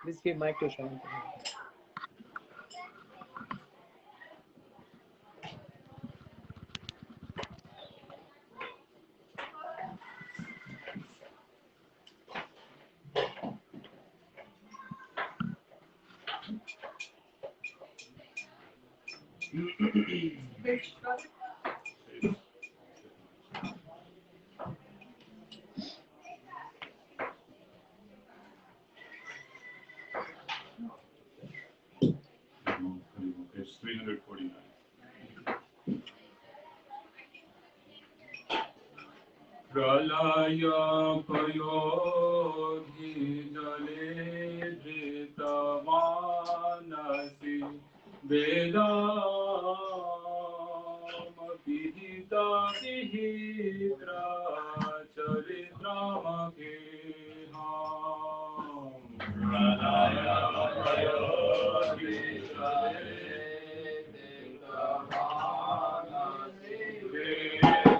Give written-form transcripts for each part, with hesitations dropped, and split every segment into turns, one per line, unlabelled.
Please give mic to Shanti.
Page 349. Pralaya payodhi jale dhitavanasi vedam pihita pihitra charitramakeham. Pralaya payodhi jale dhitavanasi vedam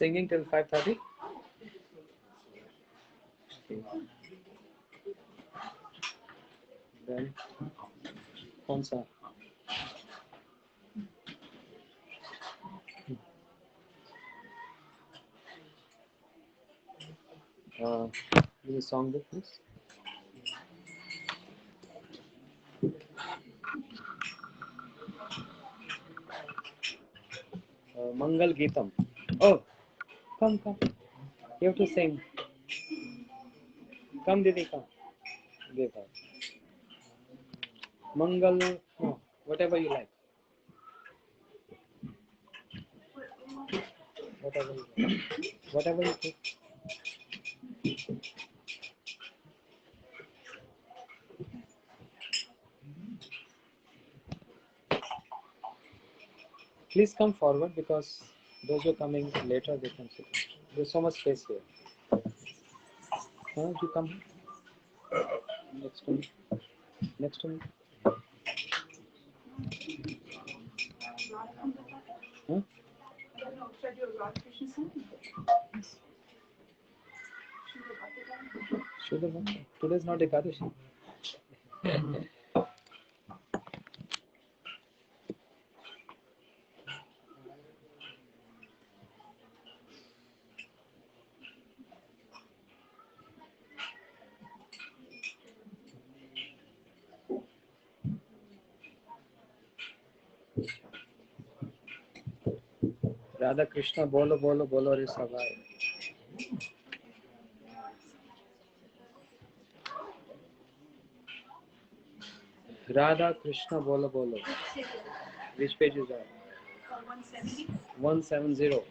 singing till 5:30? Okay. Then, कौन सा? Give a song book, please. Mangal Geetam. Oh, come. You have to sing. Come, Didi, come. Give her. Mangal, no, whatever you like. Whatever you like. Whatever you think. Please come forward because those who are coming later, they can sit. There's so much space here. You come next to me. Next to me. Huh? Today is not Ekadashi. Radha Krishna bolo bolo bolo re sabai. Radha Krishna bolo bolo. Which page is that? 170.
170.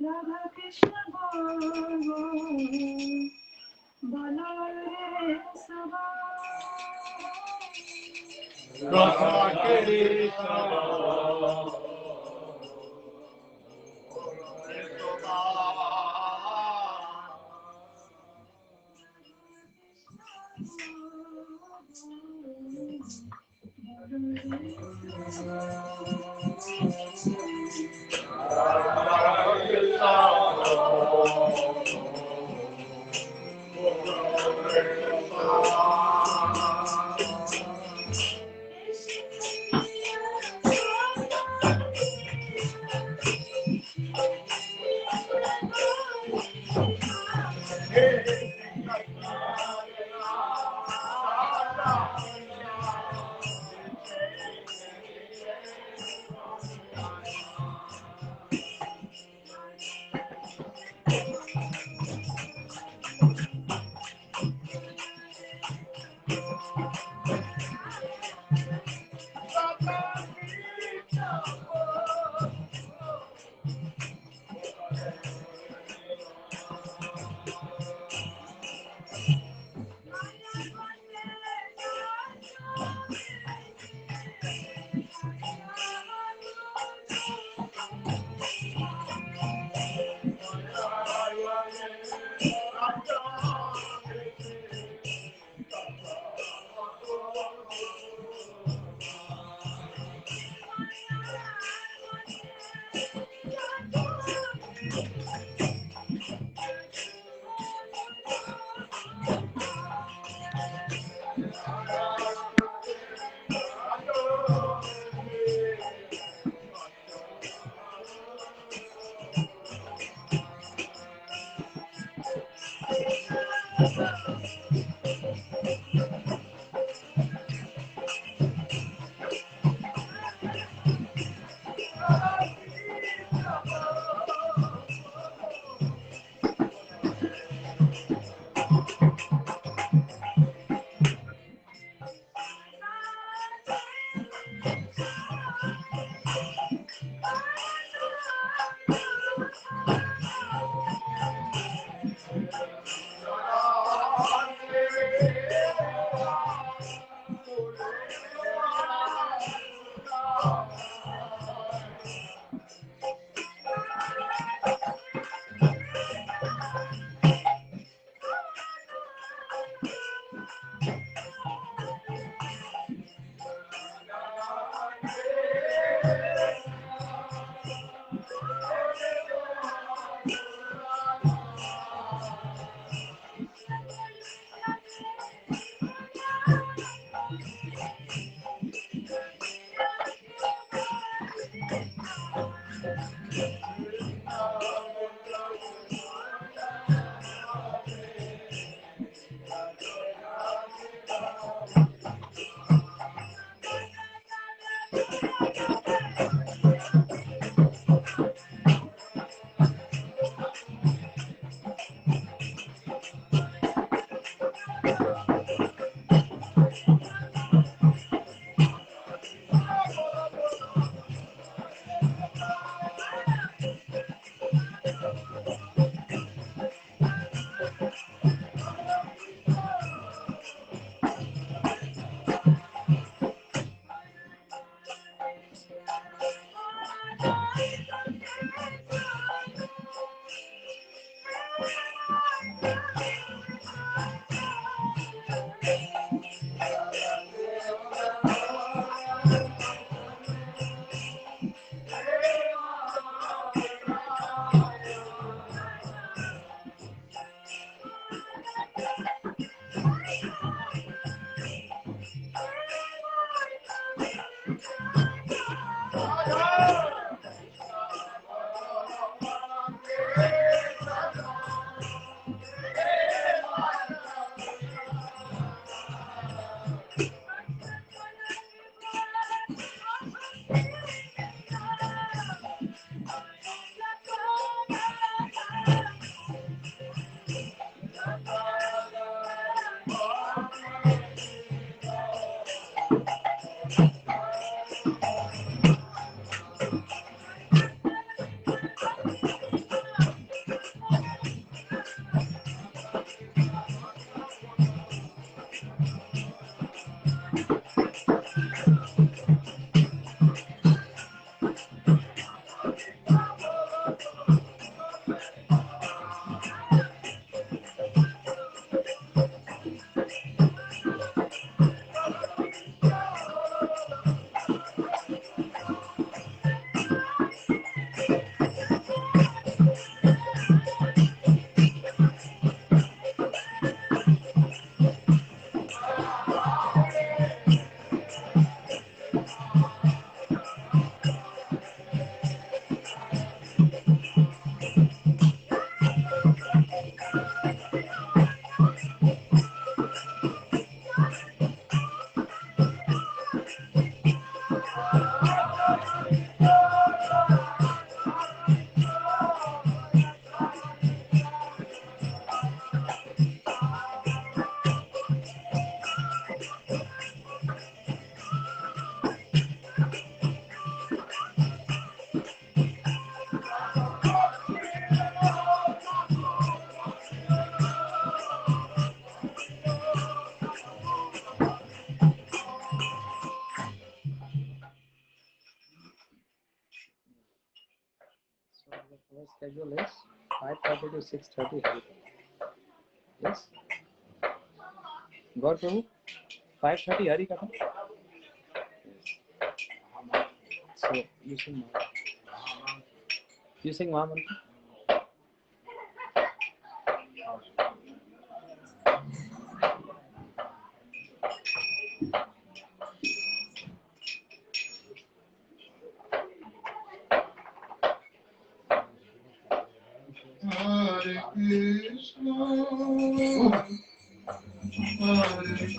Radha Krishna Bolo Bolo Re Saba
Radha Krishna
Our schedule is 5:30 to 6:30. Yes. Gaur Prabhu, 5:30 Hari Katha. So you sing Maha. You sing Maha Mantra.
Hare Krishna, Hare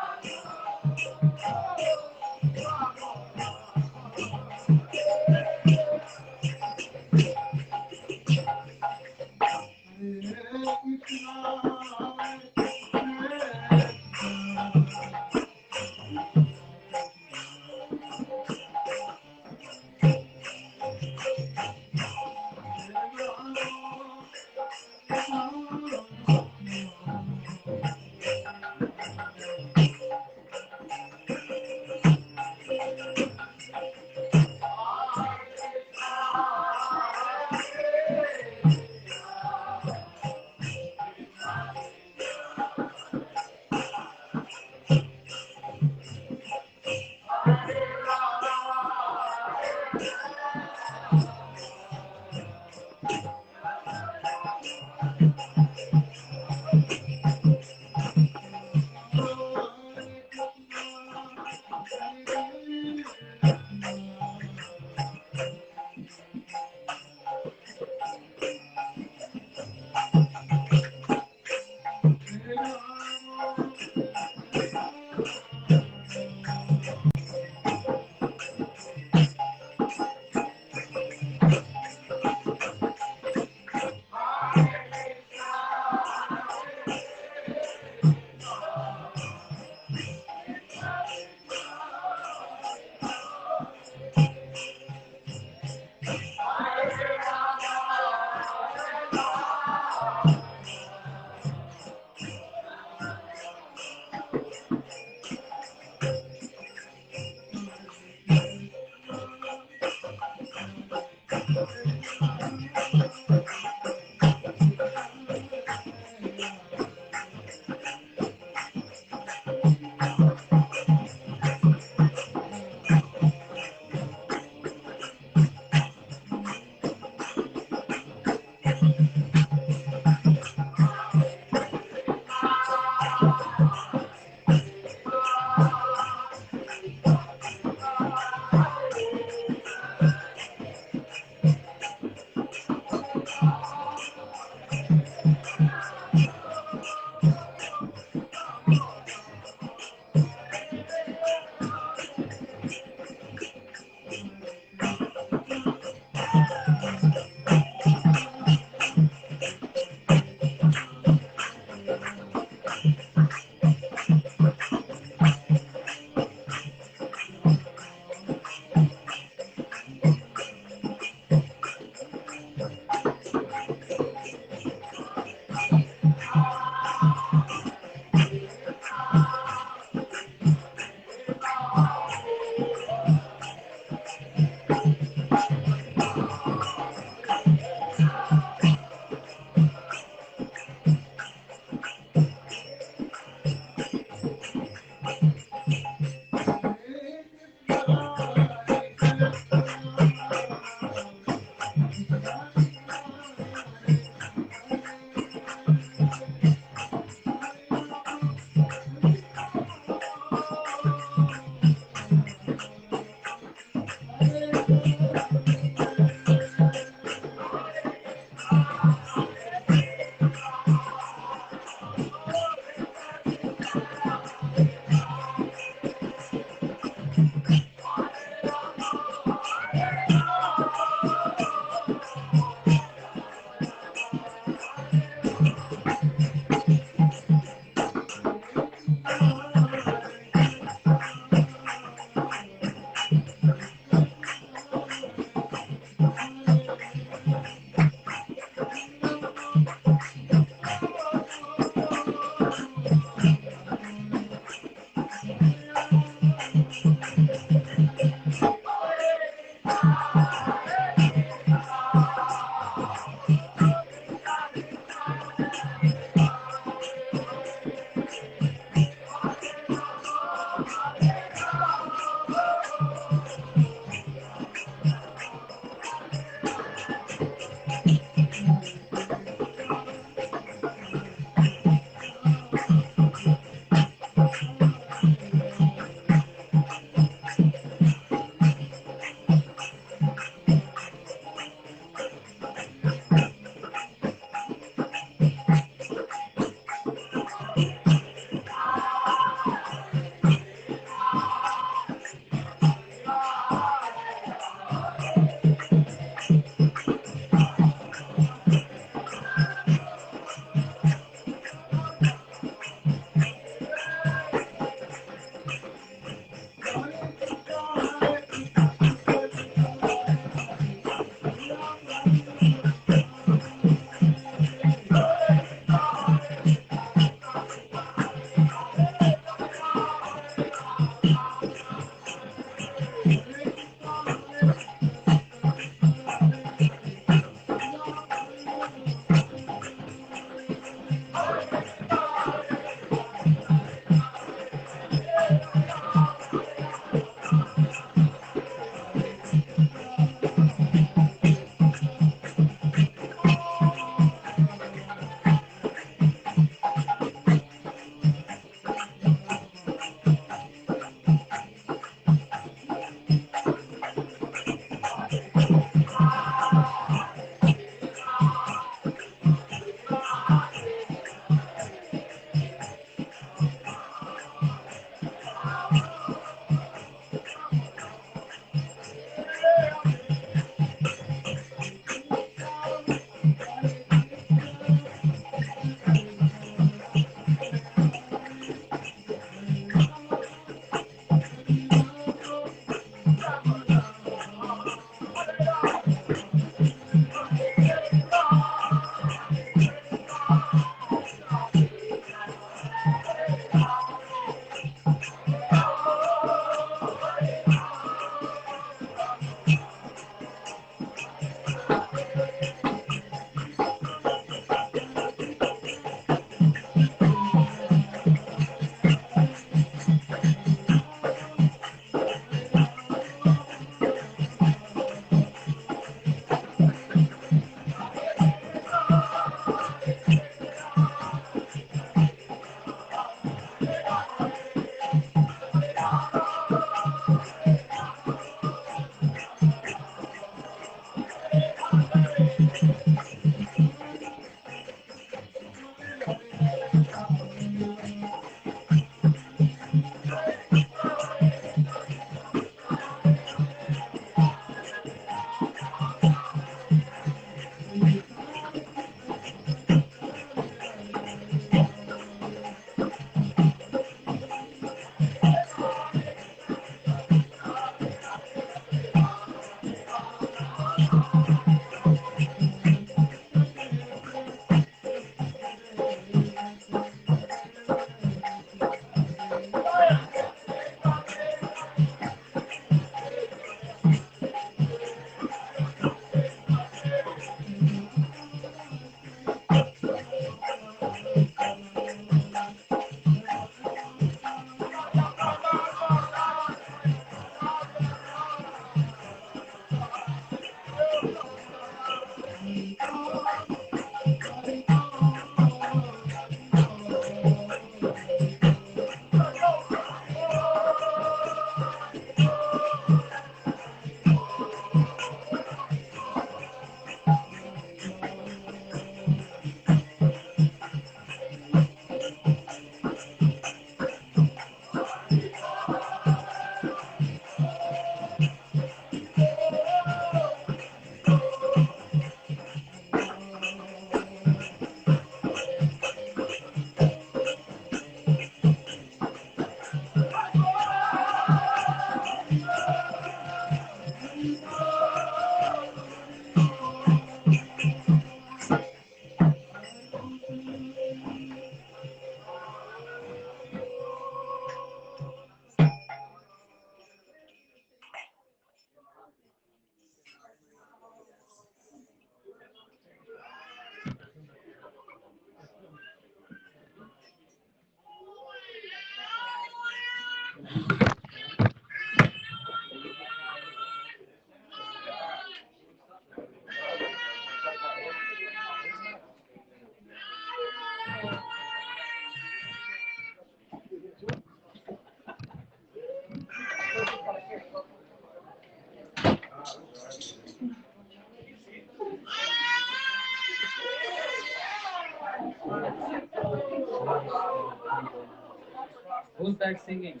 Who's that singing?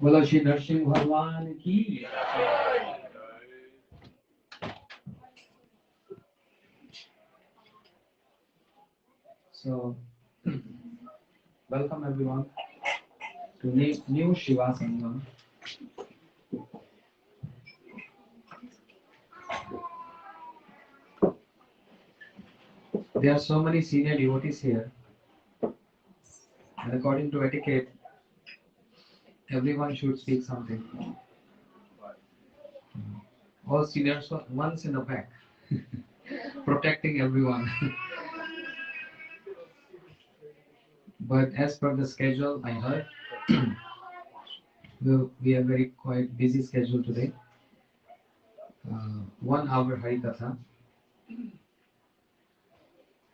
बोलो श्री नरसिंह भगवान की। So, welcome everyone to new Shiva Sangam. There are so many senior devotees here, and according to etiquette, everyone should speak something. All seniors were once in the back, protecting everyone. But as per the schedule, I heard we have very quite busy schedule today. 1 hour Hari Katha,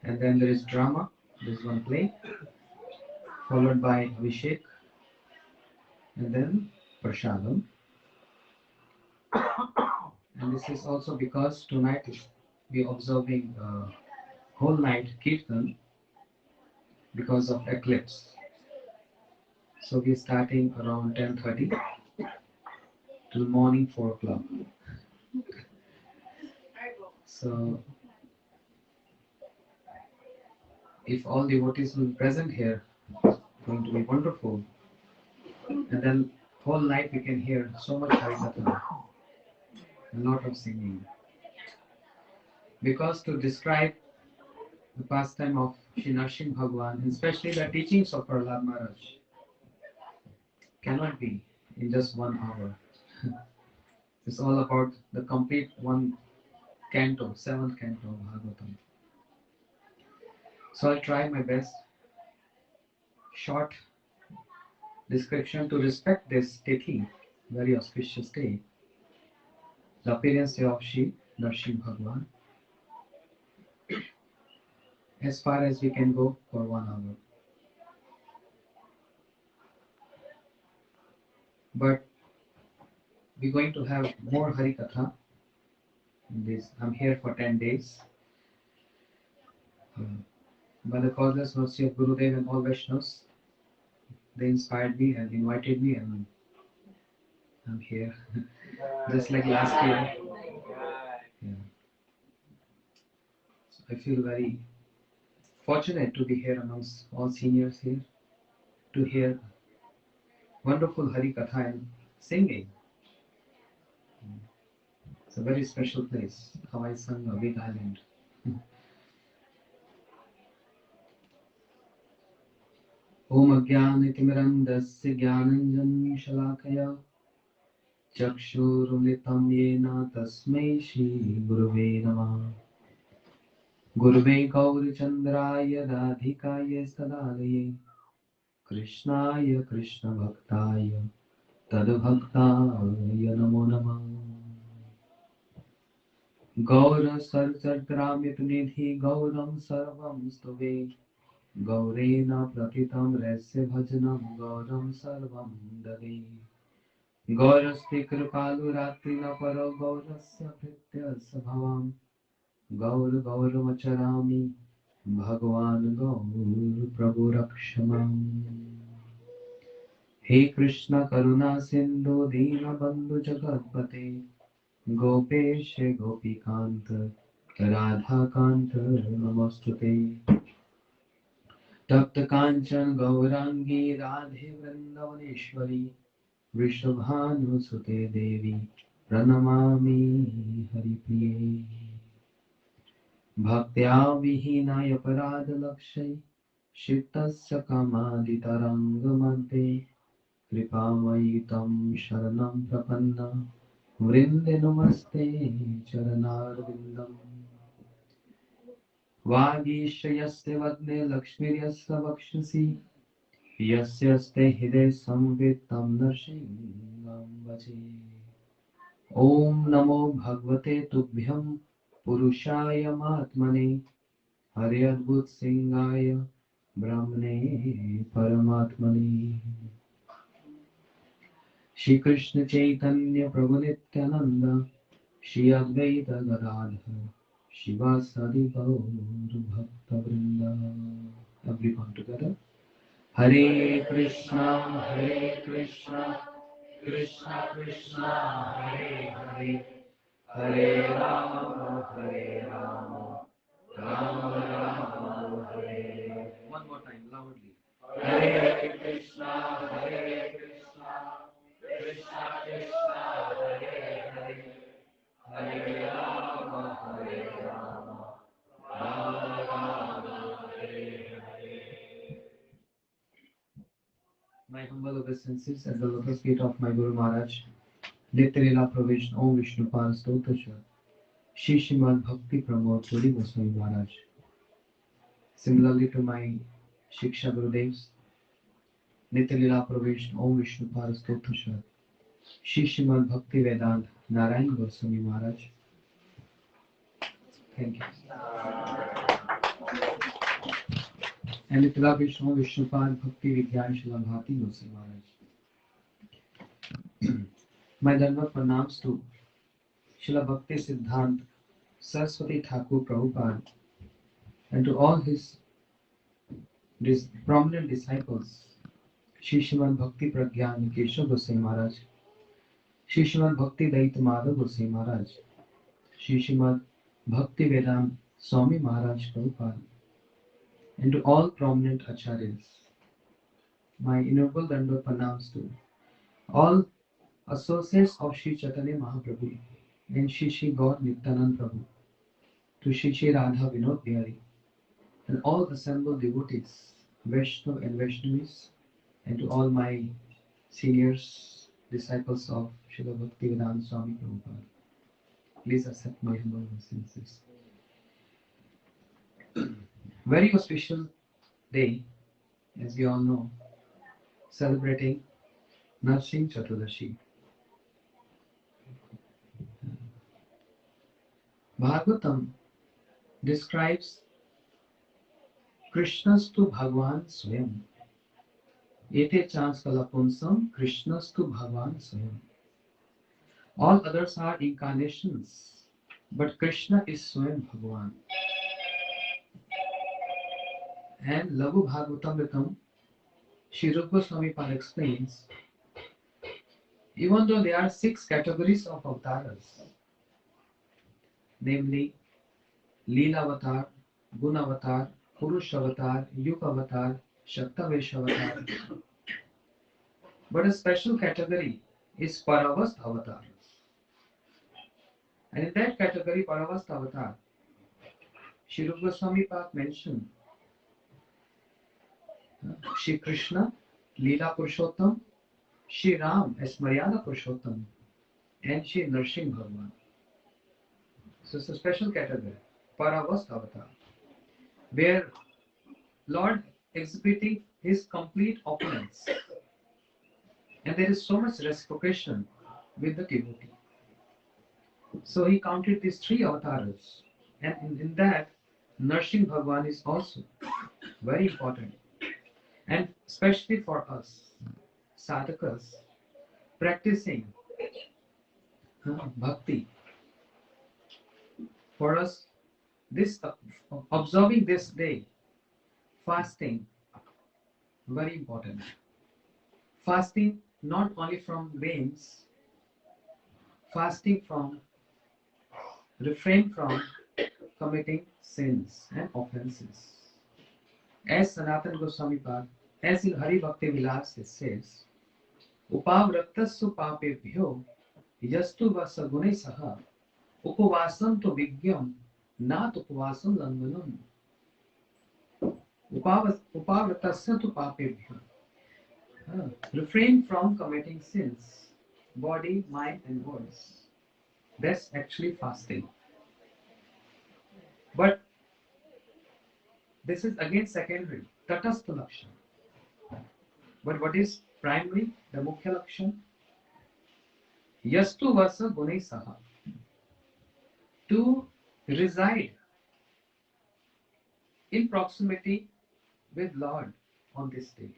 and then there is drama. There is one play, followed by Abhishek, and then Prashadam. And this is also because tonight we are observing whole night Kirtan because of eclipse. So we are starting around 10:30 till morning 4 o'clock. So if all devotees will be present here, it's going to be wonderful. And then whole night we can hear so much Harikatha, a lot of singing. Because to describe the pastime of Shri Nrsimha Bhagwan, especially the teachings of Prahlad Maharaj, cannot be in just 1 hour. It's all about the complete one canto, 7th canto of Bhagavatam. So I'll try my best. Short description to respect this tithi, very auspicious day, the appearance of Shri Nrsimha Bhagwan, as far as we can go for 1 hour. But we're going to have more Hari Katha. I'm here for 10 days. By the causeless mercy of Gurudev and all Vaishnavas, they inspired me and invited me, and I'm here. Just like last year. Yeah. So I feel very fortunate to be here amongst all seniors here, to hear wonderful Hari Katha and singing. It's a very special place, Hawaii Sangha, a big island. Om Ajnanatimirandasya Jnananjana Shalakaya Chakshurumlitam Yena Tasmai Shri Gurave Namah. Gurve Gauri Chandraya Radhikaya Sadalaye Krishnaya Krishna Bhaktaya Tadbhaktaya Namo Namah. Gaura Sarsaramit Nidhi Gauram Sarvam Stuve Gaurena Pratitam Resya Bhajanam Gauram Sarvam Dave. Gaurasti Kripalu Ratrina Paro Gaurasya Pritya Sabhavam Gaur Gauramacharami Bhagwan Gaur Prabhu Rakshamam. He Krishna Karuna Sindhu Dina Bandhu Jagatpate Gopesh Gopikant Radha Kant Namostute. Tapta Kanchan Gaurangi Radhe Vrindavaneshwari Vrishabhanu Sute Devi Pranamami Haripriye. Bhaktya Vihinaya Parada Lakshay Shittasya Kamaditarangamante Kripamayitam Sharanam Prapanna Vrinde Namaste Charanarvindam. Vagishayasya Vadne Lakshmiryasya Vakshasi Yasyaste Hide Samvitam Narsimham Vache. Om Namo Bhagavate Tubhyam Purushaya Matmane Hari Adbhut Singaya Brahmane Paramatmane. Shri Krishna Chaitanya Prabhu Nityananda Shri Advaita Gadadhar Shivasadi Gaur Bhakta Vrinda. Everyone together. Hare Krishna, Krishna Krishna, Hare Hare, Hare Rama, Rama Rama, Hare Hare. One more time, loudly. Hare Krishna, Krishna Krishna, Hare Hare, Hare Rama, Rama Rama, Hare Hare. My humble obeisances at the lotus feet of my Guru Maharaj, Nityalila Provision Om Vishnu Pal Stotasha, Shri Srimad Bhakti Pramod Turi Goswami Maharaj. Similarly to my Shiksha Gurudevs, Nityalila Provision Om Vishnu Pal Stotasha, Shri Srimad Bhakti Vedant Narayan Goswami Maharaj. Thank you. And Nityalila Vishnu Vishnu Pal Bhakti Vigyan Shila Bhati Goswami Maharaj. My Dhanvat pranams to Srila Bhakti Siddhanti Saraswati Thakur Prabhupada and to all his prominent disciples, Shri Srimad Bhakti Pragyan Keshav Goswami Maharaj, Shri Srimad Bhakti Daita Madhav Goswami Maharaj, Shri Srimad Bhakti Vedant Swami Maharaj Prabhupada, and to all prominent acharyas. My innumerable Dandavat pranams to all associates of Shri Chaitanya Mahaprabhu and Shri Gaur Nityanand Prabhu, to Shri Radha Vinod Bihari, and all assembled devotees, Vaishnav and Vaishnavis, and to all my seniors, disciples of Srila Bhaktivedanta Swami Prabhupada. Please accept my humble obeisances. Very auspicious day, as we all know, celebrating Nrsimha Caturdasi. Bhagavatam describes Krishnastu Bhagwan Swayam. Ete chans kalapunsam Krishnastu Bhagwan Swayam. All others are incarnations, but Krishna is Swayam Bhagwan. And Lagu Bhagavatamritam, Sri Rupa Swami Pad explains, even though there are 6 categories of avatars, namely Leela Avatar, Gun Avatar, Purush Avatar, Yug Avatar, Shaktavesh Avatar, but a special category is Paravast Avatar. And in that category, Paravast Avatar, Sri Rupa Swami Pad mentioned Shri Krishna, Leela Purushottam, Shri Ram as Maryada Purushottam, and Shri Nrsimha Bhagwan. So it's a special category, Paravast Avatar, where Lord exhibiting his complete opulence, and there is so much reciprocation with the devotee. So he counted these 3 avatars, and in that, Nrsimha Bhagwan is also very important. And especially for us, sadhakas, practicing bhakti, for us, this observing this day, fasting, very important. Fasting not only from grains, fasting from, refrain from committing sins and offenses. As Sanatana Goswami Pad, as in Hari Bhakti Vilas it says, Upavraktasu papebhyo yastu vasa gunai saha upavasam to vigyam nat upavasam langanam. Upavraktasya to papebhyo. Refrain from committing sins, body, mind and words. That's actually fasting. But this is again secondary, tatastha lakshan. But what is primary, the mukhya lakshan? Yastu vasa gunai saha. To reside in proximity with Lord on this day.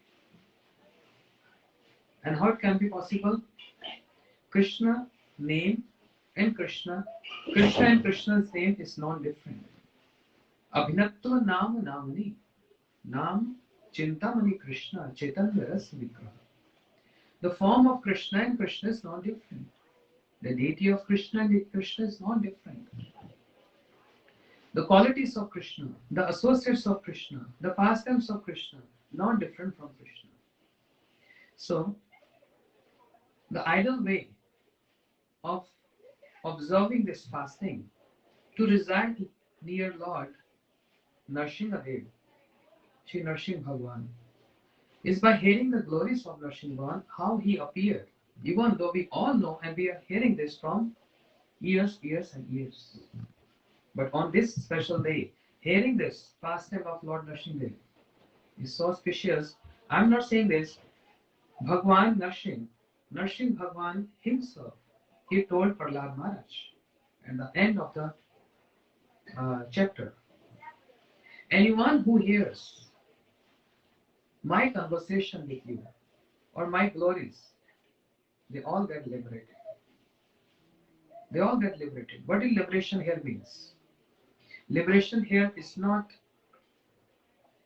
And how it can be possible? Krishna name and Krishna. Krishna and Krishna's name is not different. Abhinatva Nam Namani. Nam Chintamani Krishna Chaitanya Ras Vigraha. The form of Krishna and Krishna is not different. The deity of Krishna and Krishna is not different. The qualities of Krishna, the associates of Krishna, the pastimes of Krishna, not different from Krishna. So, the ideal way of observing this fasting to reside near Lord Nrsimha Dev, Shri Nrsimha Bhagwan, is by hearing the glories of Nrsimha Bhagwan, how he appeared, even though we all know and we are hearing this from years and years. But on this special day, hearing this pastime of Lord Nrsimha Dev is so specious. I'm not saying this. Bhagwan Nrsimha Bhagwan himself, he told Prahlad Maharaj at the end of the chapter, anyone who hears my conversation with you or my glories, they all get liberated. They all get liberated. What is liberation here means? Liberation here is not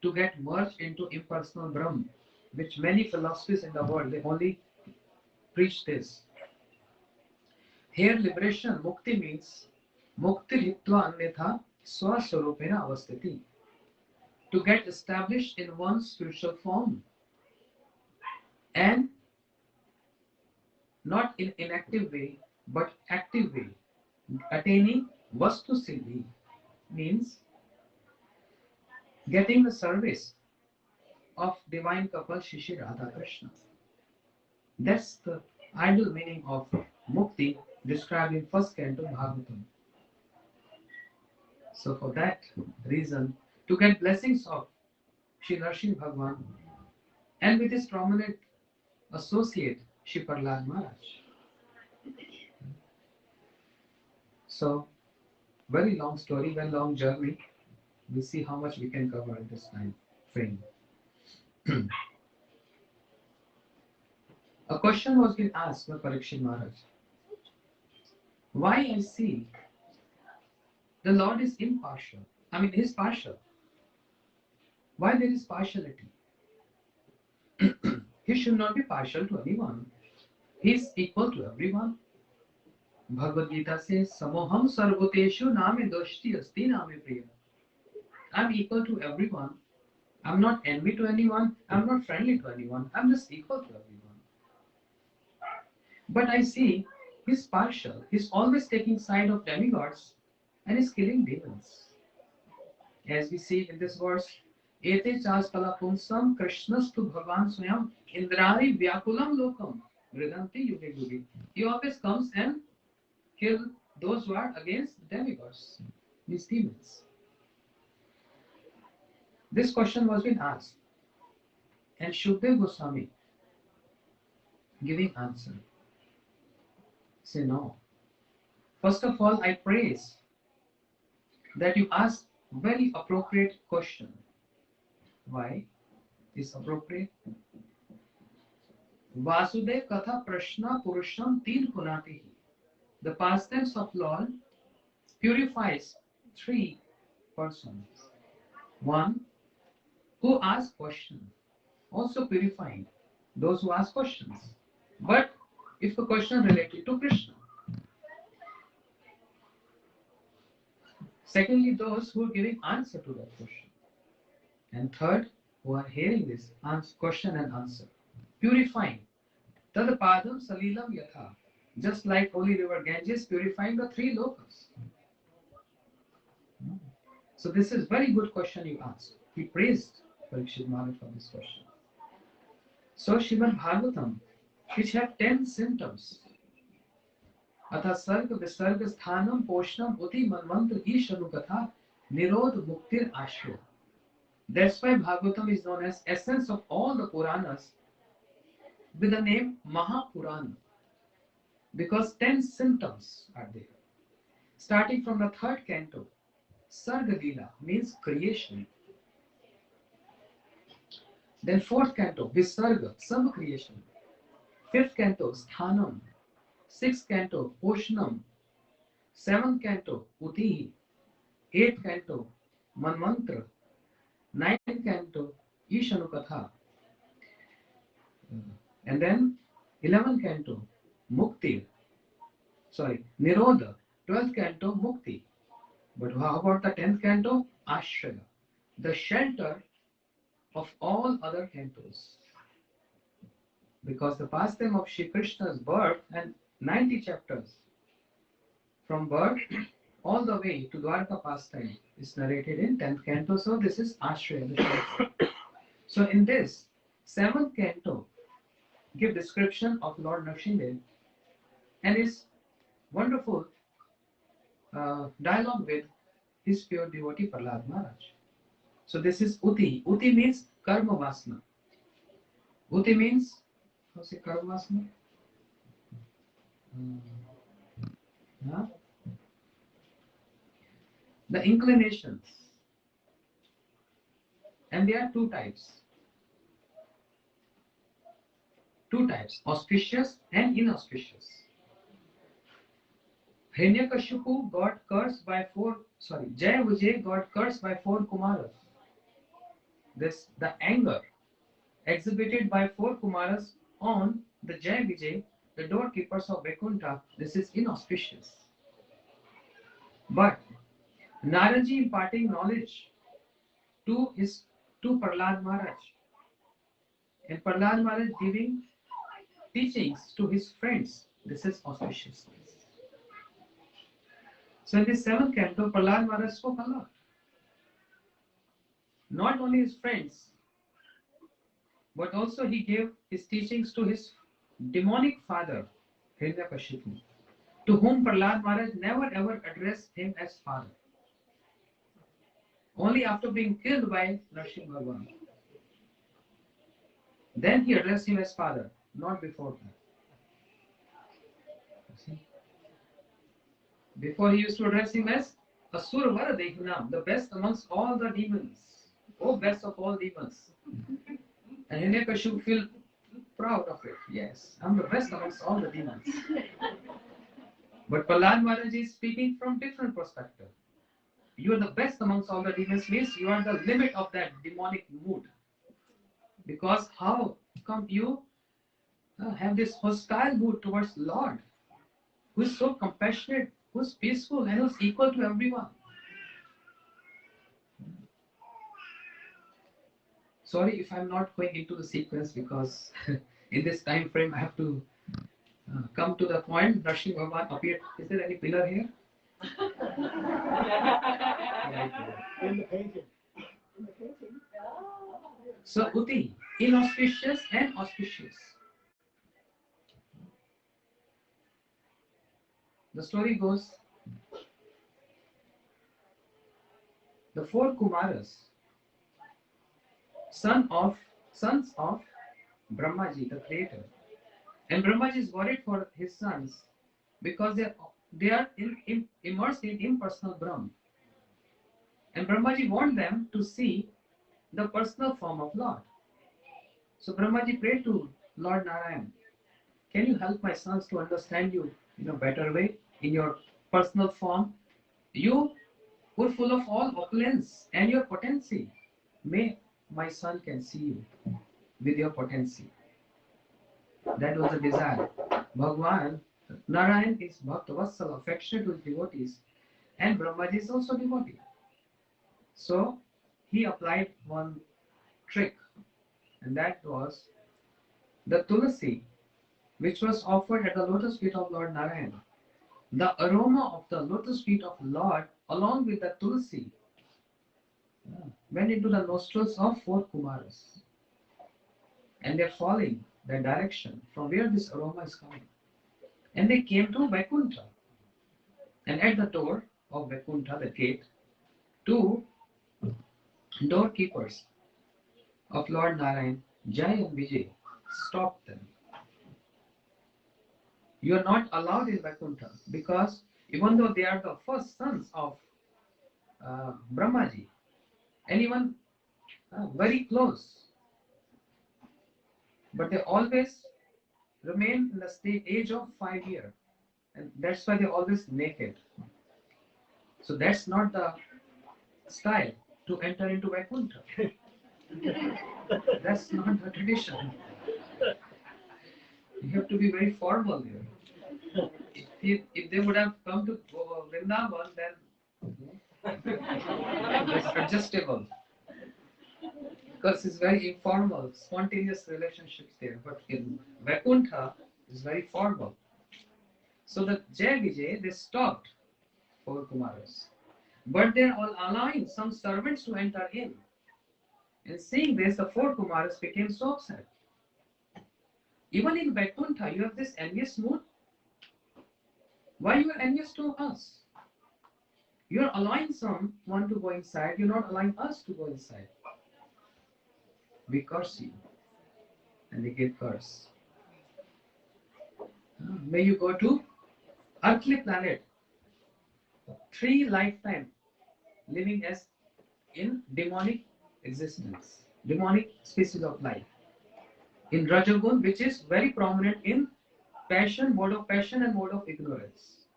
to get merged into impersonal Brahman, which many philosophies in the world, they only preach this. Here liberation, mukti means mukti hitva anyatha swaswarupena avasthiti. To get established in one's spiritual form and not in inactive way but active way. Attaining vastu siddhi means getting the service of divine couple Shri Radha Krishna. That's the ideal meaning of mukti described in first canto Bhagavatam. So for that reason, to get blessings of Shri Nrsimha Bhagwan and with his prominent associate Shri Prahlad Maharaj. So, very long story, very long journey. We'll see how much we can cover in this time frame. A question was being asked by Parikshit Maharaj. Why I see the Lord is impartial? I mean, he is partial. Why there is partiality? He should not be partial to anyone. He is equal to everyone. Bhagavad Gita says, Samoham sarvoteshu name doshti asti name priya. I'm equal to everyone. I'm not envy to anyone. I'm not friendly to anyone. I'm just equal to everyone. But I see he's partial. He's always taking side of demigods and he's killing demons. As we see in this verse, Ete chaskala punsam krishnastu bhagavan swayam indrari vyakulam lokam vridanti yuge yuge. He always comes and kills those who are against the demigods, these demons. This question was being asked, and Shukdev Goswami giving answer. Say no. First of all, I praise that you ask very appropriate question. Why is appropriate? Vasudev Katha Prashna Purusham Teen Punatihi. The pastimes of Lord purifies three persons. One, who asks questions, also purifying those who ask questions. But if the question related to Krishna. Secondly, those who are giving answer to that question. And third, who are hearing this question and answer. Purifying. Tadapadam salilam yatha. Just like holy river Ganges purifying the three lokas. So this is very good question you asked. He praised Parikshit Maharaj for this question. So Srimad Bhagavatam, which have 10 symptoms. Atha sarga visarga sthanam poshnam uti manvantra ishanukatha nirod muktir ashro. That's why Bhagavatam is known as essence of all the Puranas with the name Mahapurana. Because 10 symptoms are there. Starting from the third canto, Sarga Leela means creation. Then fourth canto, Visarga, some creation. Fifth canto, Sthanam. Sixth canto, Poshnam, 7th canto, Uti. 8th canto, Manmantra. 9th canto, Ishanukatha. And then 11th canto, Mukti. Sorry, Nirodha. 12th canto, Mukti. But how about the 10th canto? Ashraya, the shelter of all other cantos. Because the pastime of Shri Krishna's birth and 90 chapters from birth all the way to Dwarka pastime is narrated in 10th canto. So this is Ashraya, the shelter. So in this 7th canto, give description of Lord Nrsimha and his wonderful dialogue with his pure devotee Prahlad Maharaj. So this is Uti. Uti means karma vasana. Uti means, how's it karma vasana? Huh? The inclinations. And there are two types. Two types, auspicious and inauspicious. Hiranyakashipu got cursed by Jaya Vijay got cursed by 4 Kumaras. The anger exhibited by 4 Kumaras on the Jaya Vijay, the doorkeepers of Vaikuntha, this is inauspicious. But Naraji imparting knowledge to Prahlad Maharaj, and Prahlad Maharaj giving teachings to his friends, this is auspicious. So in this 7th canto, Prahlad Maharaj spoke a lot. Not only his friends, but also he gave his teachings to his demonic father, Hiranyakashipu, to whom Prahlad Maharaj never ever addressed him as father. Only after being killed by Nrsimha Bhagwan. Then he addressed him as father, not before that. See? Before he used to address him as Asura Varadehinam, the best amongst all the demons. Oh, best of all demons. And Hiranyakashipu feel proud of it. Yes, I'm the best amongst all the demons. But Prahlad Maharaj is speaking from different perspective. You are the best amongst all the demons means you are the limit of that demonic mood. Because how come you have this hostile mood towards Lord, who is so compassionate, who is peaceful, and who is equal to everyone? Sorry if I'm not going into the sequence because in this time frame I have to come to the point. Nrsimha Bhagwan appeared. Is there any pillar here?
In the painting.
So Uti, inauspicious and auspicious. The story goes, the 4 Kumaras, sons of Brahmaji, the creator. And Brahmaji is worried for his sons because they are immersed in impersonal Brahma. And Brahmaji wants them to see the personal form of Lord. So Brahmaji prayed to Lord Narayan, can you help my sons to understand you in a better way, in your personal form? You were full of all opulence and your potency. May my son can see you with your potency. That was the desire. Bhagwan, Narayan is Bhakta Vatsala, affectionate to his devotees, and Brahmaji is also devotee. So he applied one trick, and that was the tulasi, which was offered at the lotus feet of Lord Narayan. The aroma of the lotus feet of Lord, along with the tulasi, went into the nostrils of 4 Kumaras. And they're following the direction from where this aroma is coming. And they came to Vaikuntha. And at the door of Vaikuntha, the gate, 2 doorkeepers of Lord Narayan, Jai and Vijay, stopped them. You are not allowed in Vaikuntha because even though they are the first sons of Brahmaji, and even very close, but they always remain in the age of 5 years, and that's why they're always naked. So that's not the style to enter into Vaikuntha. That's not the tradition. You have to be very formal here. If they would have come to Vrindavan, then it's adjustable. Because it's very informal, spontaneous relationships there. But in Vaikuntha, it's very formal. So the Jai Vijay, they stopped four Kumaras. But they're all allowing some servants to enter in. And seeing this, the four Kumaras became so upset. Even in Vaikuntha, you have this envious mood. Why you are envious to us? You are allowing someone to go inside. You're not allowing us to go inside. We curse you. And they give curse. May you go to earthly planet. 3 lifetime living as in demonic existence. Demonic species of life. In Rajagun, which is very prominent in passion, mode of passion and mode of ignorance.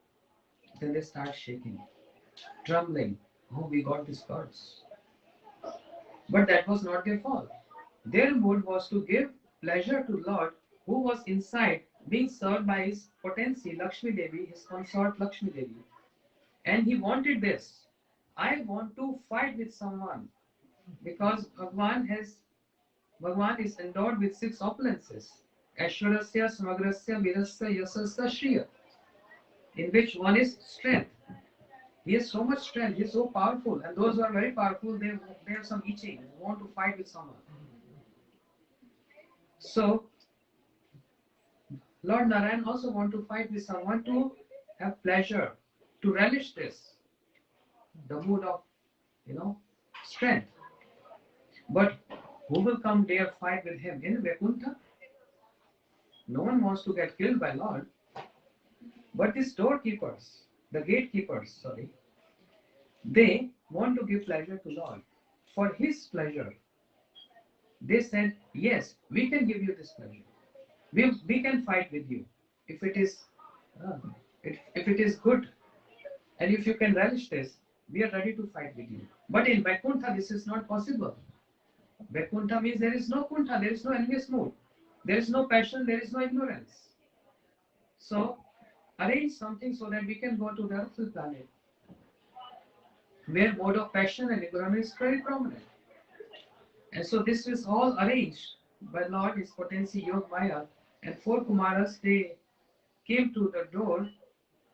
Then they start shaking, trembling. Oh, we got this curse. But that was not their fault. Their mood was to give pleasure to Lord who was inside being served by his potency Lakshmi Devi, his consort Lakshmi Devi. And he wanted this. I want to fight with someone because Bhagwan is endowed with 6 opulences. Ashwarasya, Samagrasya, Virasya, Yasasya, Shriya. In which one is strength. He has so much strength, he is so powerful. And those who are very powerful, they have some itching, they want to fight with someone. So, Lord Narayan also want to fight with someone to have pleasure, to relish this, the mood of, strength. But who will come dare fight with him in Vaikuntha? No one wants to get killed by Lord. But these doorkeepers, the gatekeepers, they want to give pleasure to Lord. For his pleasure, they said, yes, we can give you this pleasure. We can fight with you if it is good, and if you can relish this, we are ready to fight with you. But in Vaikuntha, this is not possible. Vaikuntha means there is no kuntha, there is no envious mood, there is no passion, there is no ignorance. So arrange something so that we can go to the earthly planet, where mode of passion and ignorance is very prominent. And so this is all arranged by Lord, his potency Yog Maya, and 4 Kumaras, they came to the door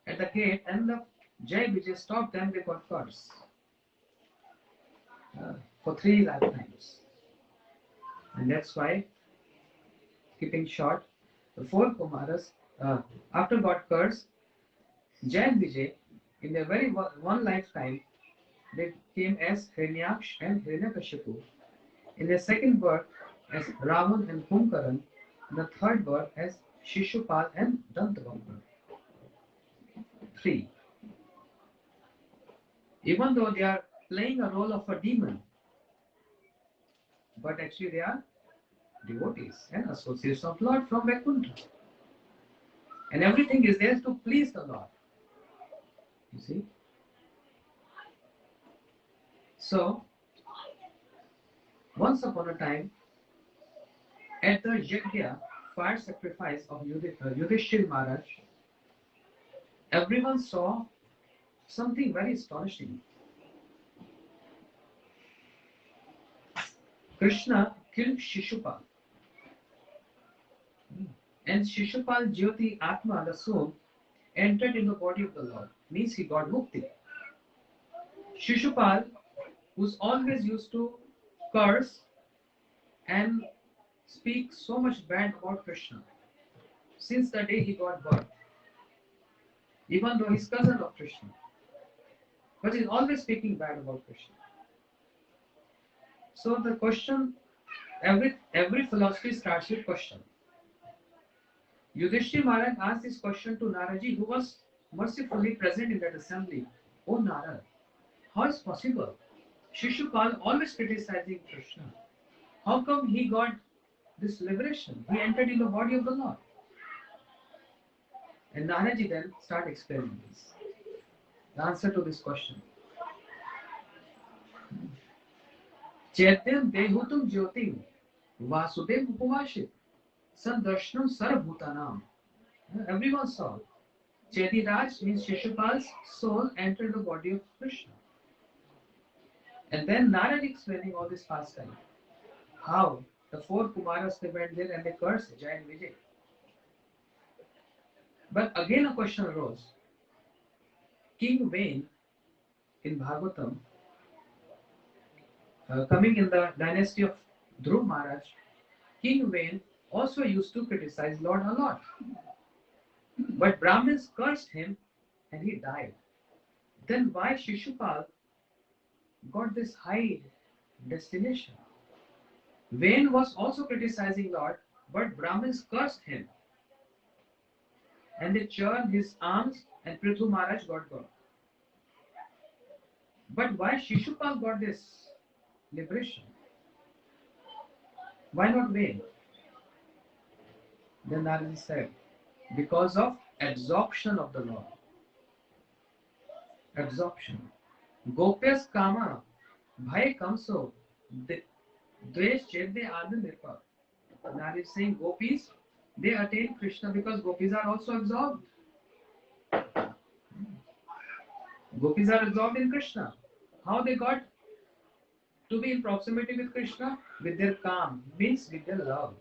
at the gate, and the Jai Vijay stopped them. They got curse for 3 lifetimes. And that's why, keeping short, the 4 Kumaras, after got curse, Jai Vijay, in their very one lifetime, they came as Hiranyaksh and Hiranyakashipu. In their second birth, as Ravan and Kumkaran. In the third birth, as Shishupal and Dantavampa. 3. Even though they are playing a role of a demon, but actually they are devotees and associates of Lord from Vaikuntha. And everything is there to please the Lord. You see? So, once upon a time, at the Yajna, fire sacrifice of Yudhishthir Maharaj, everyone saw something very astonishing. Krishna killed Shishupal. And Shishupal Jyoti Atma, the soul, entered in the body of the Lord. Means he got mukti. Shishupal, who's always used to curse and speak so much bad about Krishna, since the day he got birth, even though he's cousin of Krishna, but he's always speaking bad about Krishna. So the question, every philosophy starts with question. Yudhishthir Maharaj asked this question to Naraji, who was mercifully present in that assembly. Oh Narad, how is possible? Shishupal always criticizing Krishna. How come he got this liberation? He entered in the body of the Lord. And Naraji then started explaining this. The answer to this question. Chaityam dehutam jyotim vasudev upavashit sandarshanam sarvbhutanam. Everyone saw. Chaitiraj means Shishupal's soul entered the body of Krishna. And then Narad explaining all this pastime. How the four Kumaras they went there and they cursed Jai and Vijay. But again a question arose. King Vane in Bhagavatam, coming in the dynasty of Dhruv Maharaj, King Vane also used to criticize Lord a lot. But Brahmins cursed him and he died. Then why Shishupal got this high destination? Vane was also criticizing Lord, but Brahmins cursed him. And they churned his arms and Prithu Maharaj got gone. But why Shishupal got this liberation? Why not Vane? Then Narad said, because of absorption of the Lord. Absorption. Gopyas kama bhai kamso dvesh chedde adam nirpa. Narad is saying gopis, they attain Krishna because gopis are also absorbed. Gopis are absorbed in Krishna. How they got to be in proximity with Krishna? With their kam, means with their love.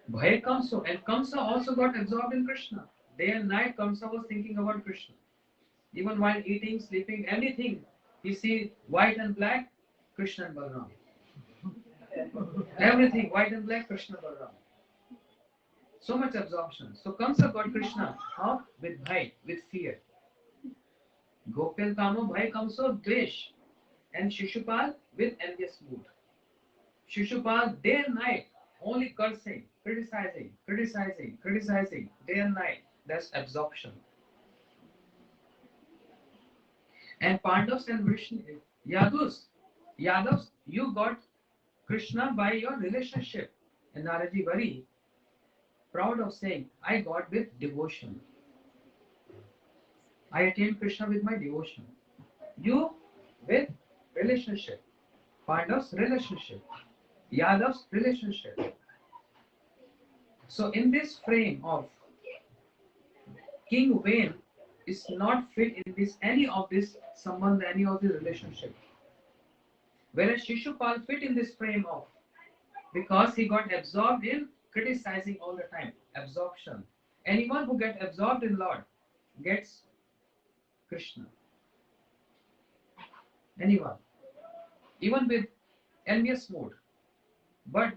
Bhai Kamsa, and Kamsa also got absorbed in Krishna. Day and night Kamsa was thinking about Krishna. Even while eating, sleeping, anything, he see white and black, Krishna and Balaram. Everything white and black, Krishna and Balaram. So much absorption. So Kamsa got Krishna. How? With bhai, with fear. Gopal Kamo bhai Kamsa dvesh. And Shishupal with envious mood. Shishupal day and night only cursing, criticizing, day and night. That's absorption. And Pandavas and Yadavs, you got Krishna by your relationship. And Naraji very proud of saying, I got with devotion. I attained Krishna with my devotion. You with relationship. Pandavas relationship. Yadav's relationship. So in this frame of King Vane is not fit in this any of this sambandh, any of the relationship. Whereas Shishupal fit in this frame of because he got absorbed in criticizing all the time. Absorption. Anyone who gets absorbed in Lord gets Krishna. Anyone. Even with envious mood. But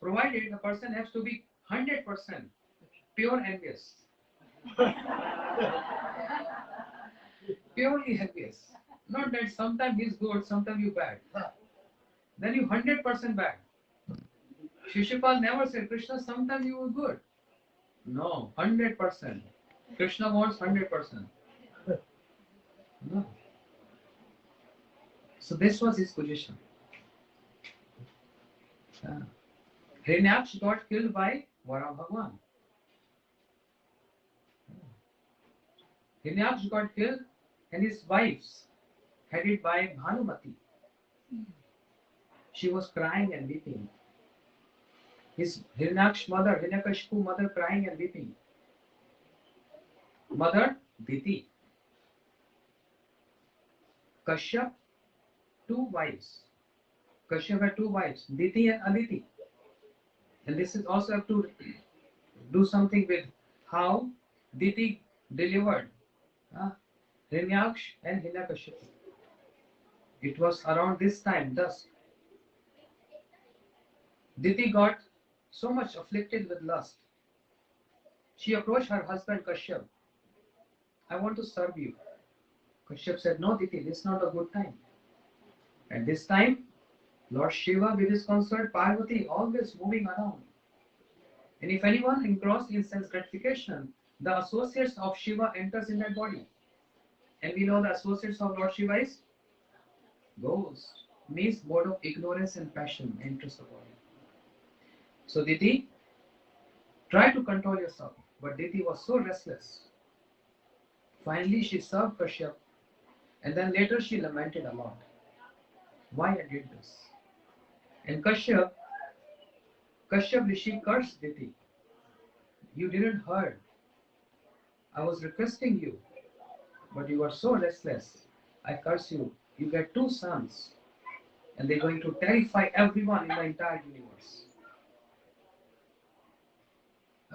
provided the person has to be 100% pure envious. Purely envious. Not that sometimes he's good, sometimes you bad. Then you 100% bad. Shishupal never said, Krishna, sometimes you were good. No, 100%. Krishna wants 100%. No. So this was his position. Hiranyaksh got killed by Vara Bhagwan. Hiranyaksh got killed and his wives headed by Bhanumati. She was crying and weeping. His Hiranyaksh mother, Hiranyakashipu mother crying and weeping. Mother Diti. Kashyap, two wives. Kashyap had two wives, Diti and Aditi. And this is also have to do something with how Diti delivered Hiranyaksh and Hiranyakashipu. It was around this time, dusk. Diti got so much afflicted with lust. She approached her husband Kashyap. I want to serve you. Kashyap said, no Diti, this is not a good time. At this time, Lord Shiva with his consort Parvati always moving around. And if anyone engrossed in sense gratification, the associates of Shiva enters in that body. And we know the associates of Lord Shiva is ghost, means mode of ignorance and passion enters the body. So Diti, try to control yourself. But Diti was so restless. Finally, she served Kashyap, and then later she lamented a lot. Why I did this? And Kashyap Rishi cursed Diti. You didn't heard. I was requesting you, but you were so restless. I curse you. You get 2 sons, and they're going to terrify everyone in the entire universe.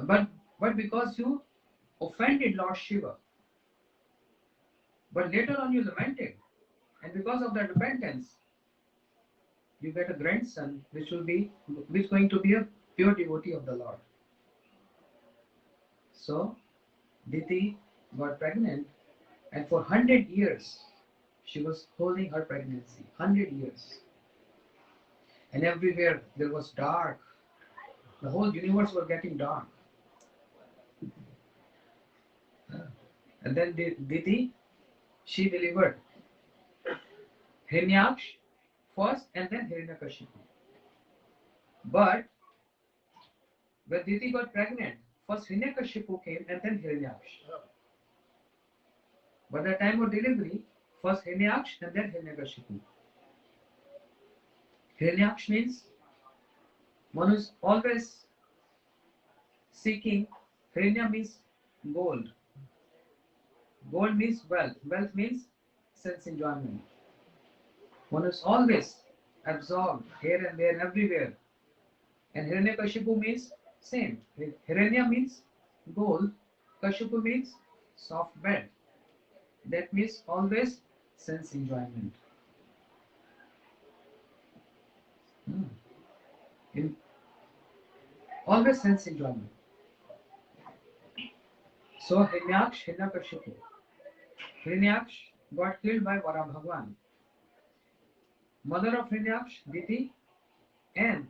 But because you offended Lord Shiva, but later on you lamented, and because of that repentance, you get a grandson which is going to be a pure devotee of the Lord. So Diti got pregnant, and for 100 years she was holding her pregnancy. 100 years. And everywhere there was dark. The whole universe was getting dark. And then Diti, she delivered Hiranyaksh first and then Hiranyakashipu. But when Diti got pregnant, first Hiranyakashipu came and then Hiranyaksh. By the time of delivery, first Hiranyaksh and then Hiranyakashipu. Hiranyaksh means one who is always seeking. Hiranya means gold. Gold means wealth. Wealth means sense enjoyment. One is always absorbed here and there, everywhere. And Hiranyakashipu means same. Hiranya means gold. Kashipu means soft bed. That means always sense enjoyment. Always sense enjoyment. So Hiranyaksh, Hiranyakashipu. Hiranyaksh got killed by Vara Bhagwan. Mother of Hiranyaksh, Diti, and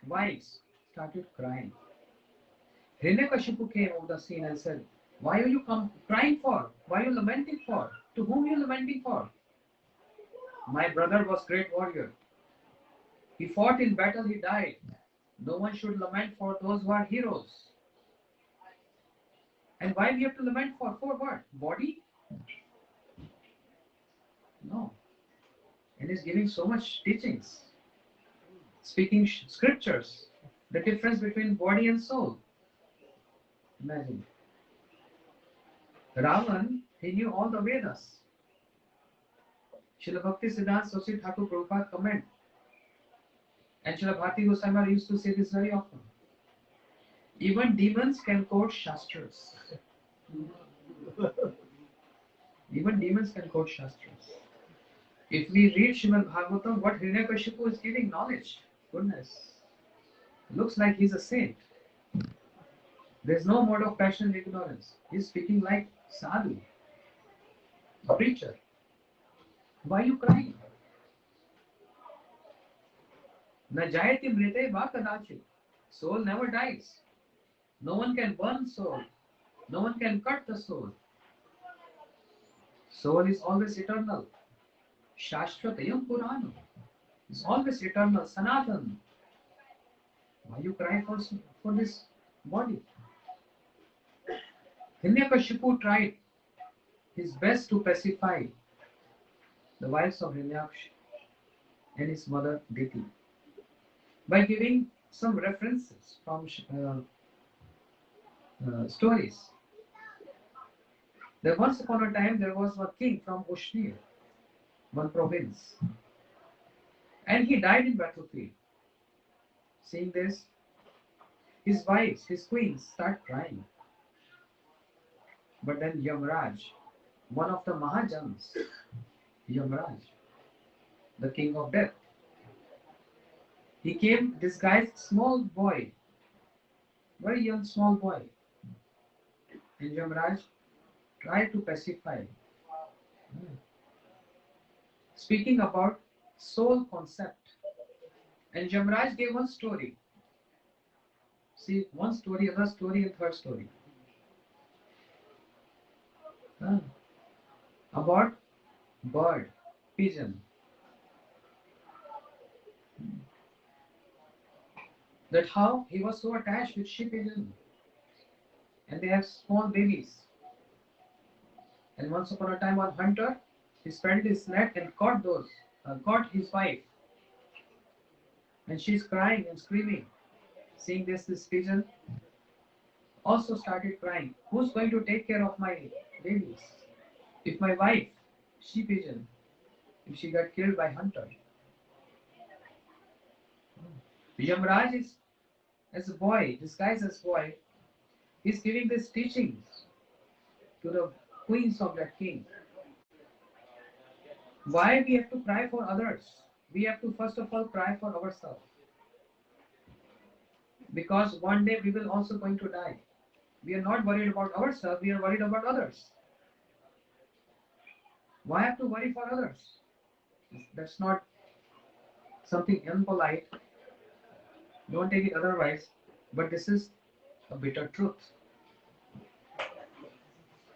wives started crying. Hiranyakashipu came over the scene and said, "Why are you crying for? Why are you lamenting for? To whom are you lamenting for? My brother was great warrior. He fought in battle, he died. No one should lament for those who are heroes. And why we have to lament for? For what? Body? No." And he's giving so much teachings, speaking scriptures, the difference between body and soul. Imagine. Ravan, he knew all the Vedas. Srila Bhakti Siddhanti Saraswati Thakur Prabhupada comment. And Srila Bharati Goswami used to say this very often. Even demons can quote Shastras. Even demons can quote Shastras. If we read Srimad Bhagavatam, what Hiranyakashipu is giving knowledge. Goodness. Looks like he's a saint. There's no mode of passion and ignorance. He's speaking like sadhu, a preacher. Why are you crying? Na jayati mrite va kadachit. Soul never dies. No one can burn soul. No one can cut the soul. Soul is always eternal. Shashvatayam Purana. It's always eternal. Sanatan. Why you cry for this body? Hiranyakashipu tried his best to pacify the wives of Hiranyaksh and his mother Diti by giving some references from stories. There once upon a time there was a king from Ushnia, one province, and he died in battlefield. Seeing this, his wives, his queens, start crying. But then Yamaraj, one of the Mahajans, Yamaraj, the king of death, he came disguised small boy, very young small boy, and Yamaraj tried to pacify, speaking about soul concept. And Yamaraj gave one story. See, one story, another story, and third story. About bird, pigeon. That how he was so attached with sheep pigeon. And they have small babies. And once upon a time, one hunter, he spread his net and caught his wife. And she's crying and screaming. Seeing this pigeon also started crying. Who's going to take care of my babies? If my wife, she pigeon, if she got killed by hunter. Yamaraj is, as a boy, disguised as boy, he's giving these teachings to the queens of that king. Why we have to cry for others? We have to first of all cry for ourselves. Because one day we will also going to die. We are not worried about ourselves, we are worried about others. Why have to worry for others? That's not something impolite. Don't take it otherwise. But this is a bitter truth.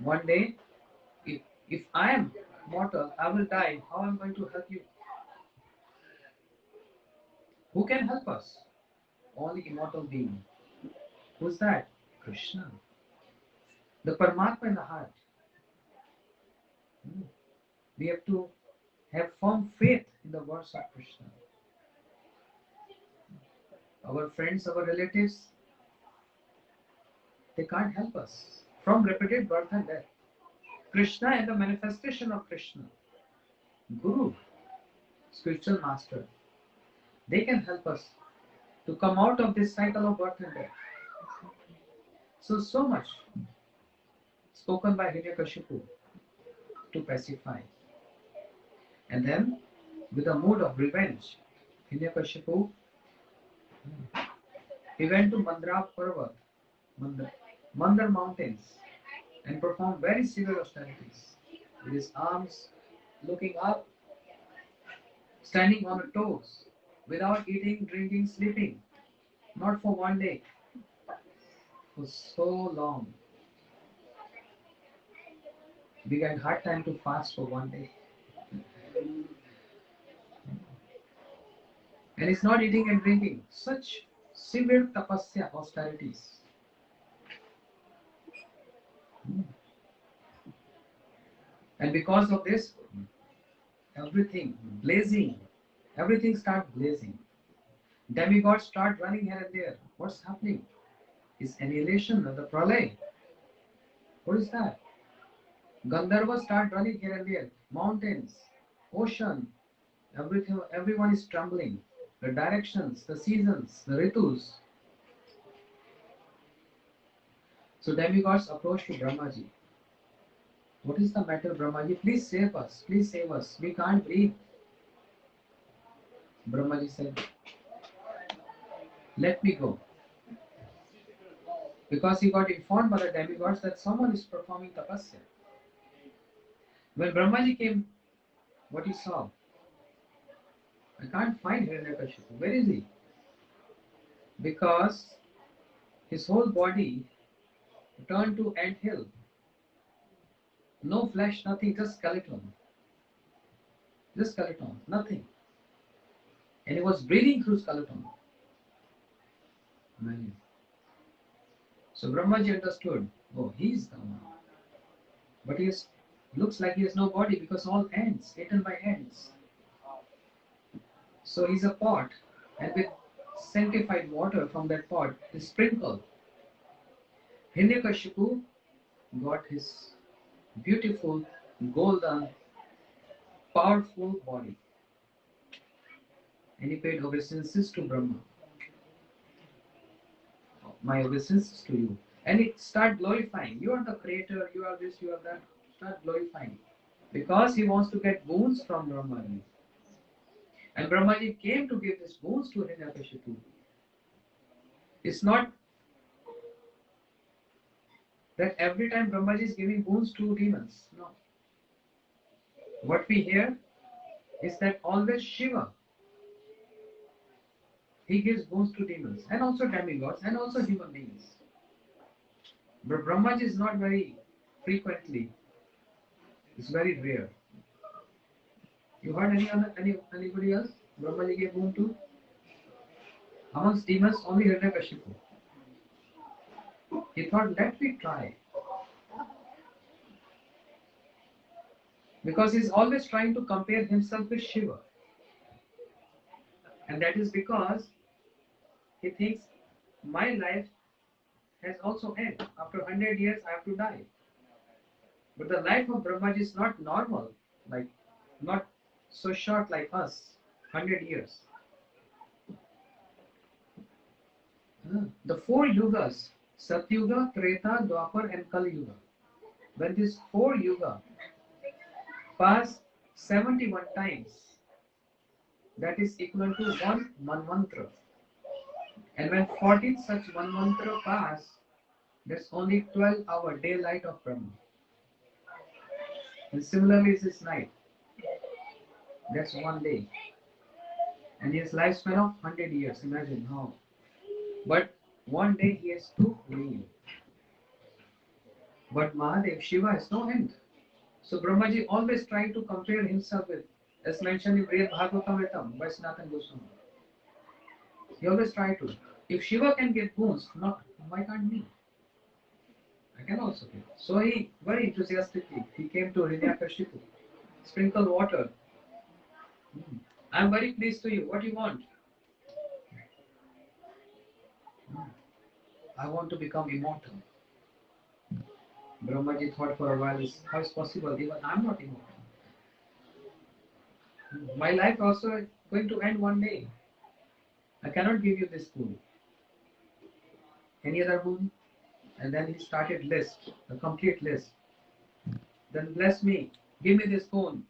One day, if I am mortal, I will die. How am I going to help you? Who can help us? Only immortal being. Who's that? Krishna. The Paramatma in the heart. We have to have firm faith in the words of Krishna. Our friends, our relatives, they can't help us from repeated birth and death. Krishna and the manifestation of Krishna, Guru, spiritual master, they can help us to come out of this cycle of birth and death. So much spoken by Hiranyakashipu to pacify. And then, with a mood of revenge, Hiranyakashipu, he went to Mandra Parvat, Mandar mountains, and performed very severe austerities. With his arms looking up, standing on the toes, without eating, drinking, sleeping, not for one day, for so long. We had hard time to fast for one day. And it's not eating and drinking. Such severe tapasya, austerities. And because of this, everything blazing, everything starts blazing. Demigods start running here and there. What's happening? Is annihilation of the pralay. What is that? Gandharvas start running here and there. Mountains, ocean, everything, everyone is trembling. The directions, the seasons, the ritus. So demigods approach to Brahmaji. What is the matter, Brahmaji? Please save us. Please save us. We can't breathe. Brahmaji said, let me go. Because he got informed by the demigods that someone is performing tapasya. When Brahmaji came, what he saw? I can't find Hiranyakashipu. Where is he? Because his whole body turned to anthill. No flesh, nothing, just skeleton. Just skeleton, nothing. And he was breathing through skeleton. Imagine. So Brahmaji understood, oh, he's the one. But he looks like he has no body because all ants, eaten by ants. So he's a pot, and with sanctified water from that pot is sprinkled. Hiranyakashipu got his beautiful, golden, powerful body. And he paid obeisances to Brahma. My obeisances to you. And it start glorifying. You are the creator, you are this, you are that. Start glorifying. Because he wants to get boons from Brahmaji. And Brahmaji came to give these boons to Hiranyakashipu. It's not that every time Brahmaji is giving boons to demons. No. What we hear is that always Shiva, he gives boons to demons and also demigods and also human beings. But Brahmaji is not very frequently. It's very rare. You heard anybody else? Brahmaji gave boon to? Amongst demons, only Hiranyakashipu. He thought, let me try. Because he's always trying to compare himself with Shiva. And that is because he thinks my life has also end. After 100 years, I have to die. But the life of Brahmaji is not normal, like not so short like us, 100 years. The four yugas, Satyuga, Treta, Dwapar and Kali Yuga. When these four yuga pass 71 times, that is equal to one manvantra. And when 14 such manvantra pass, that's only 12-hour daylight of Brahma. And similarly is his night. That's one day. And his lifespan of 100 years. Imagine how. But one day he has to leave. But Mahadev, Shiva has no end. So Brahmaji always trying to compare himself with, as mentioned in Brihad Bhagavatam by Sanatana Goswami. He always try to. If Shiva can get boons, not why can't me? I can also get. So he very enthusiastically he came to Hiranyakashipu, sprinkle water. I'm very pleased to you. What do you want? I want to become immortal. Brahmaji thought for a while, how is possible? Even I'm not immortal. My life also going to end one day. I cannot give you this boon. Any other boon? And then he started list, a complete list. Then bless me, give me this boon.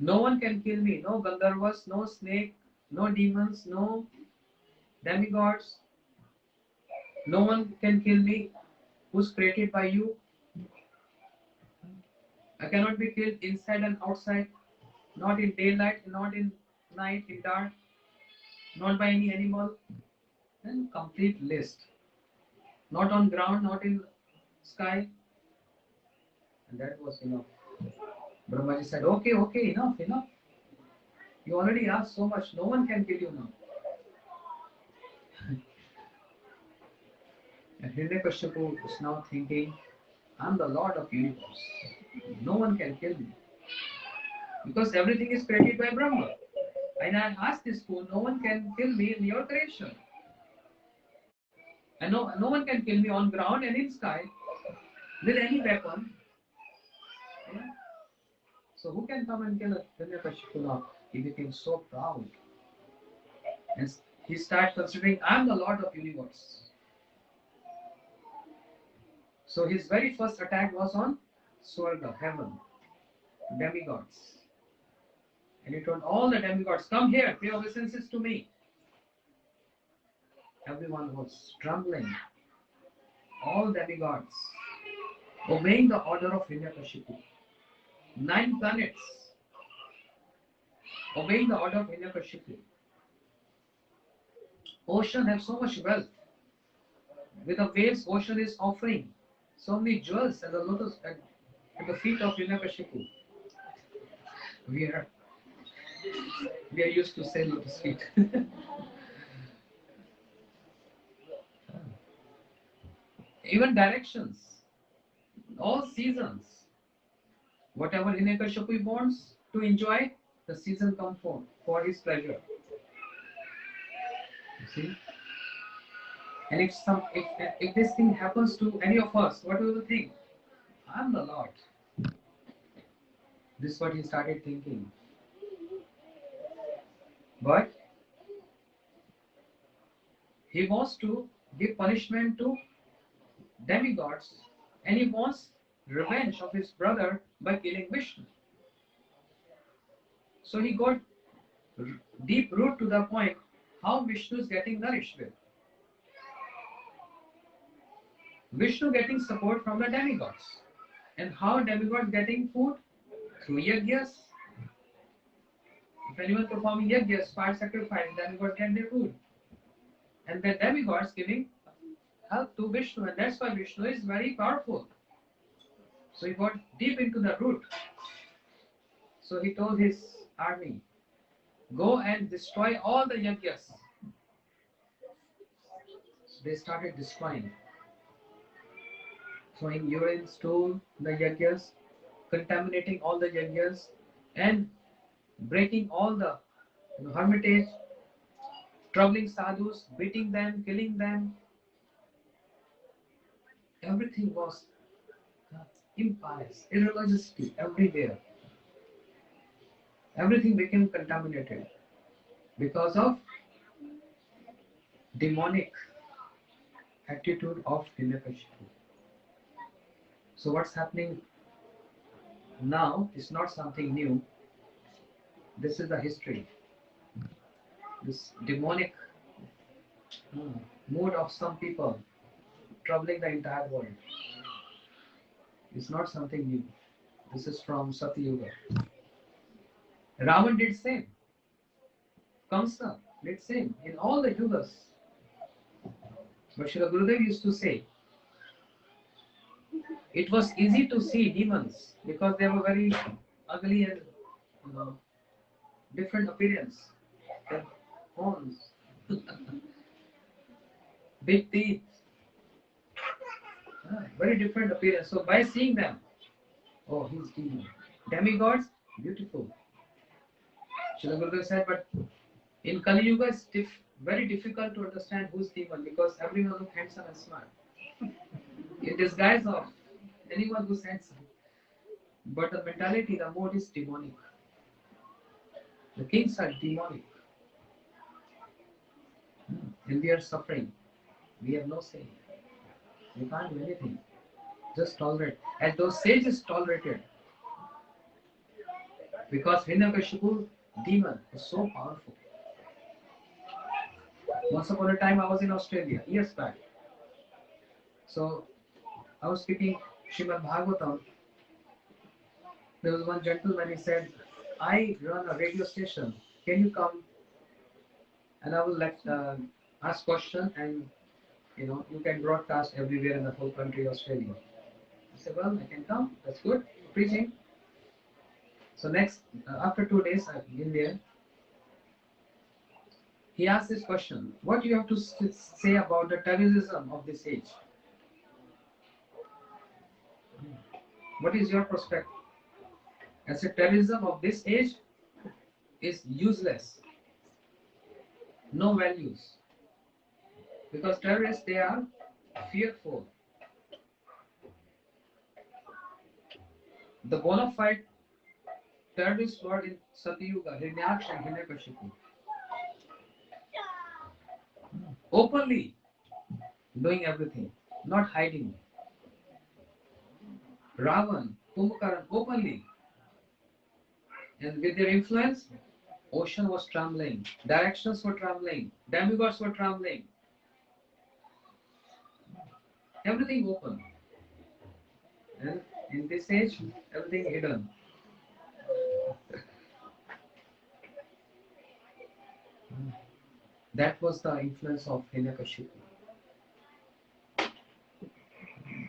No one can kill me. No Gandharvas, no snake, no demons, no demigods. No one can kill me who's created by you. I cannot be killed inside and outside, not in daylight, not in night, in dark, not by any animal. Then complete list. Not on ground, not in sky. And that was enough. Brahmaji said, okay, enough. You already asked so much. No one can kill you now. And Hiranyakashipu is now thinking, I'm the Lord of universe. No one can kill me. Because everything is created by Brahma. And I asked this fool, no one can kill me in your creation. And no one can kill me on ground and in sky with any weapon. Yeah? So who can come and kill Hiranyakashipu now? He became so proud. And he started considering, I'm the Lord of universe. So his very first attack was on Swarga, heaven, demigods. And he told all the demigods, come here, pay obeisances to me. Everyone was trembling. All demigods obeying the order of Hiranyakashipu. 9 planets obeying the order of Hiranyakashipu. Ocean have so much wealth. With the waves, ocean is offering so many jewels at the lotus at the feet of Hiranyakashipu. We are used to say lotus feet. Even directions, all seasons. Whatever Hiranyakashipu wants to enjoy, the season comes for his pleasure. You see? And if this thing happens to any of us, what do you think? I'm the Lord. This is what he started thinking. But he wants to give punishment to demigods, and he wants revenge of his brother by killing Vishnu. So he got deep root to the point how Vishnu is getting nourished with. Vishnu getting support from the demigods. And how demigods getting food? Through yajnas. If anyone performing yajnas, fire sacrifice, demigods get their food. And the demigods giving help to Vishnu, and that's why Vishnu is very powerful. So he got deep into the root. So he told his army, go and destroy all the yajnas. So they started destroying, throwing urine, stool, the yajnas, contaminating all the yajnas and breaking all the hermitage, troubling sadhus, beating them, killing them. Everything was impious, irreligiosity everywhere. Everything became contaminated because of demonic attitude of Hiranyakashipu. So what's happening now is not something new. This is the history. This demonic mood of some people troubling the entire world is not something new. This is from Satyuga. Ravan did same. Kamsa did same in all the yugas. But Srila Gurudev used to say, it was easy to see demons because they were very ugly and different appearance. Their horns, big teeth, very different appearance. So by seeing them, oh, he's demon. Demigods, beautiful. Srila Gurudev said, but in Kali Yuga, it's very difficult to understand who's demon because everyone looks handsome and smart. In disguise of anyone who's handsome. But the mentality, the mode is demonic. The kings are demonic. And we are suffering. We have no say. We can't do anything. Just tolerate. And those sages tolerated. Because Hiranyakashipu demon is so powerful. Once upon a time I was in Australia, years back. So I was speaking Srimad Bhagavatam. There was one gentleman, he said, I run a radio station. Can you come? And I will ask question and you can broadcast everywhere in the whole country, Australia. I said, well, I can come. That's good. Preaching. So after 2 days I've been there. He asked this question, what do you have to say about the terrorism of this age? What is your perspective? I said, terrorism of this age is useless. No values. Because terrorists, they are fearful. The bona fide terrorists were in Satyuga, Hiranyaksha and Hiranyakashipu. Openly doing everything, not hiding. Ravan, Kumbhakaran, openly. And with their influence, ocean was trembling, directions were trembling, demigods were trembling. Everything open. And in this age, everything hidden. That was the influence of Hiranyakashipu.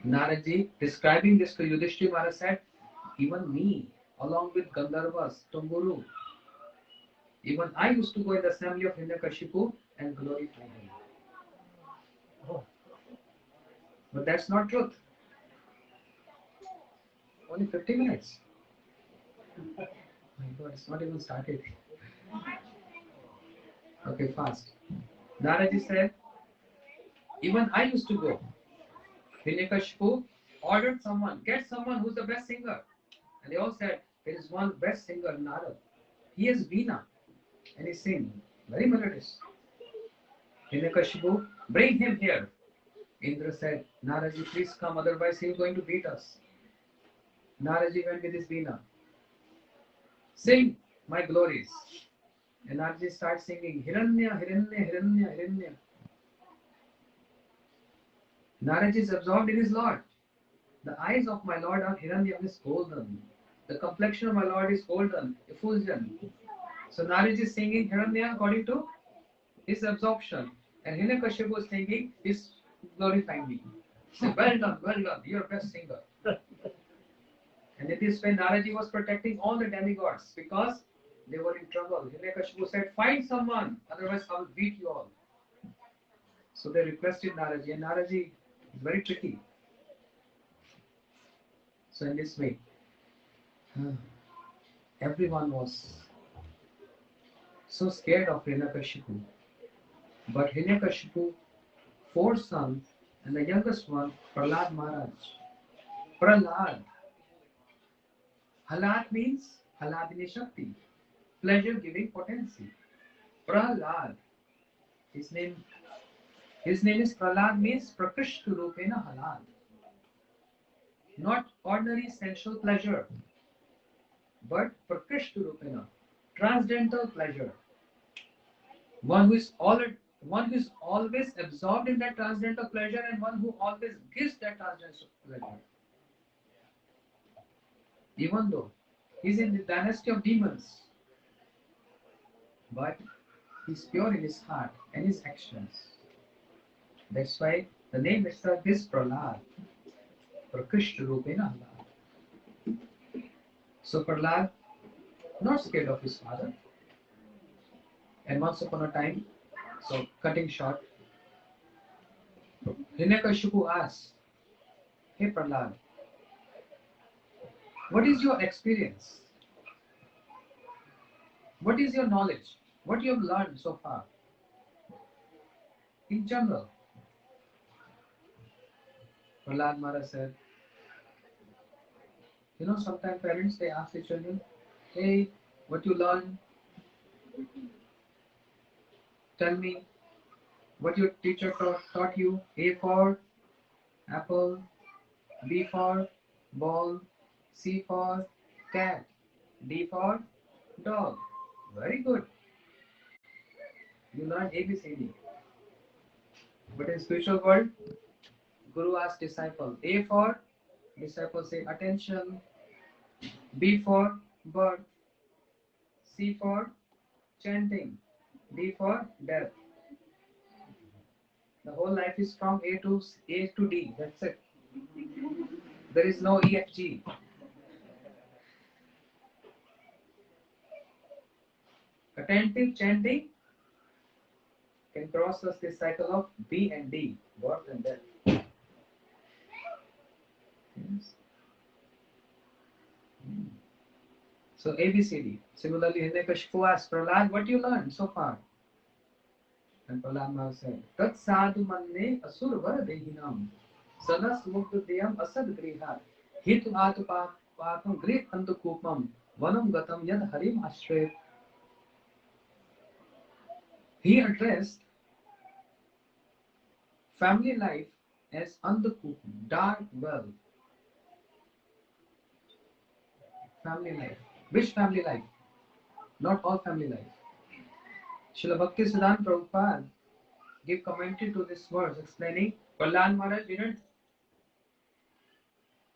Naraji, describing this to Yudhishthira Maharaj, said, even me, along with Gandharvas, Tunguru, even I used to go in the assembly of Hiranyakashipu and glorify him. Oh. But that's not truth. Only 50 minutes. My God, it's not even started. Okay, fast. Naraji said, even I used to go. Hiranyakashipu ordered someone, get someone who's the best singer. And they all said, there is one best singer, Narad. He is Veena. And he sings very melodious. Hiranyakashipu, bring him here. Indra said, Naraji, please come, otherwise he is going to beat us. Naraji went with his Veena. Sing my glories. And Naraji starts singing, Hiranya, Hiranya, Hiranya, Hiranya. Naraji is absorbed in his Lord. The eyes of my Lord are Hiranya, is golden. The complexion of my Lord is golden, effulgent. So Naraji is singing Hiranya according to his absorption. And Hiranyakashipu is singing, is glorifying me. So, well done, you're best singer. And it is when Naraji was protecting all the demigods because they were in trouble. Hiranyakashipu said, find someone, otherwise I will beat you all. So they requested Naraji, and Naraji is very tricky. So in this way, everyone was so scared of Hiranyakashipu. But Hiranyakashipu, four sons, and the youngest one, Prahlad Maharaj. Prahlad. Halad means Haladini Shakti, pleasure giving potency. Prahlad. His name is Prahlad means Prakrishtu Rupena Halad. Not ordinary sensual pleasure, but Prakrishtu Rupena, transcendental pleasure. One who is always absorbed in that transcendental pleasure, and one who always gives that transcendental pleasure. Even though he's in the dynasty of demons, but he's pure in his heart and his actions. That's why the name itself is Prahlad, Prakrishta Rupena Halad. So Prahlad, not scared of his father. And once upon a time, so cutting short, Hiranyakashipu asked, "Hey Prahlad, what is your experience? What is your knowledge? What you have learned so far? In general." Prahlad Maharaj said, sometimes parents, they ask their children, "Hey, what you learned? Tell me what your teacher taught you. A for apple, B for ball, C for cat, D for dog. Very good. You learn ABCD. But in spiritual world, Guru asks disciple, A for disciple say attention, B for birth, C for chanting, D for death. The whole life is from A to D. That's it. There is no EFG. Attentive chanting can cross us this cycle of B and D, birth and death. Yes. So ABCD. Similarly, Hiranyakashipu asked Prahlad, "What you learned so far?" And Prahlad Maharaj said, "Tat sadhu manne asur var dehinam sadas mukdayam asad grihat hitu atu papam grih antu kupam vanam gatam yad harim ashre." He addressed family life as andakupam, dark well. Family life. Which family life? Not all family life. Srila Bhakti Siddhanta Prabhupada gave commentary to this verse explaining Prahlad Maharaj didn't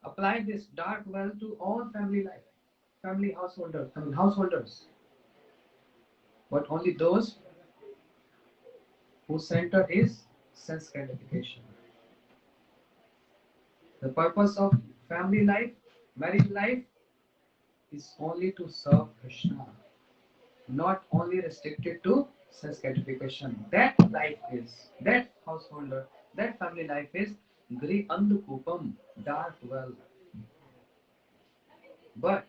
apply this dark well to all family life, householders, but only those whose center is sense gratification. The purpose of family life, marriage life, is only to serve Krishna, not only restricted to sense gratification. That life is, that householder, that family life is Gri Andukupam, dark well. But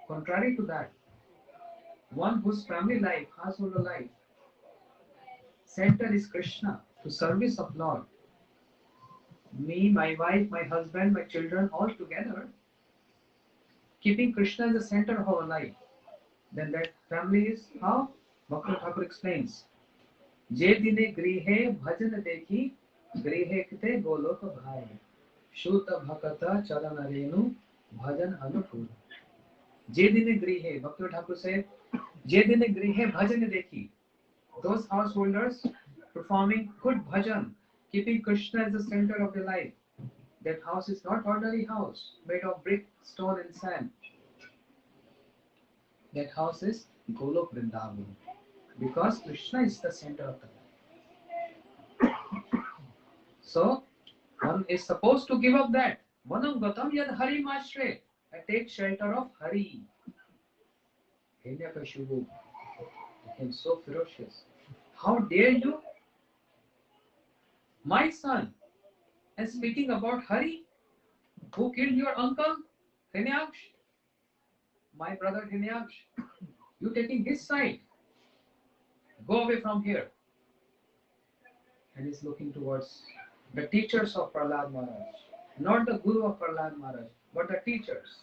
contrary to that, one whose family life, householder life, center is Krishna, to service of Lord. Me, my wife, my husband, my children, all together, keeping Krishna as the center of our life. Then that family is how? Bhakti Thakur explains. Je dine grihe bhajan dekhi, grihe kite golok bhai. Shuta bhakata chalana renu bhajan anukul. Je dine grihe, Bhakti Thakur said, Je dine grihe bhajan dekhi. Those householders performing good bhajan, keeping Krishna as the center of their life. That house is not ordinary house made of brick, stone and sand. That house is Golok Vrindavan, because Krishna is the center of the life. So one is supposed to give up that. Vanam gatam yad harim ashre. I take shelter of Hari. Hiranyakashipu became so ferocious. How dare you, my son, and speaking about Hari, who killed your uncle Hiranyaksh? my brother Hinyaksh, you taking this side. Go away from here. And he's looking towards the teachers of Prahlad Maharaj. Not the Guru of Prahlad Maharaj, but the teachers.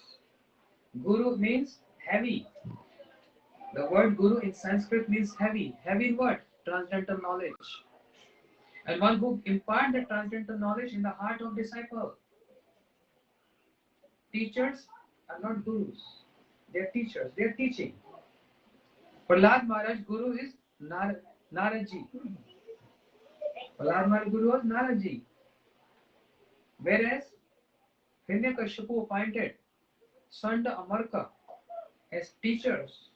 Guru means heavy. The word Guru in Sanskrit means heavy. Heavy in what? Transcendental knowledge. And one who impart the transcendental knowledge in the heart of disciple. Teachers are not gurus. They are teachers. They are teaching. Prahlad Maharaj Guru is Naradji. Prahlad Maharaj Guru was Naradji. Whereas Hiranyakashipu appointed Sanda Amarka as teachers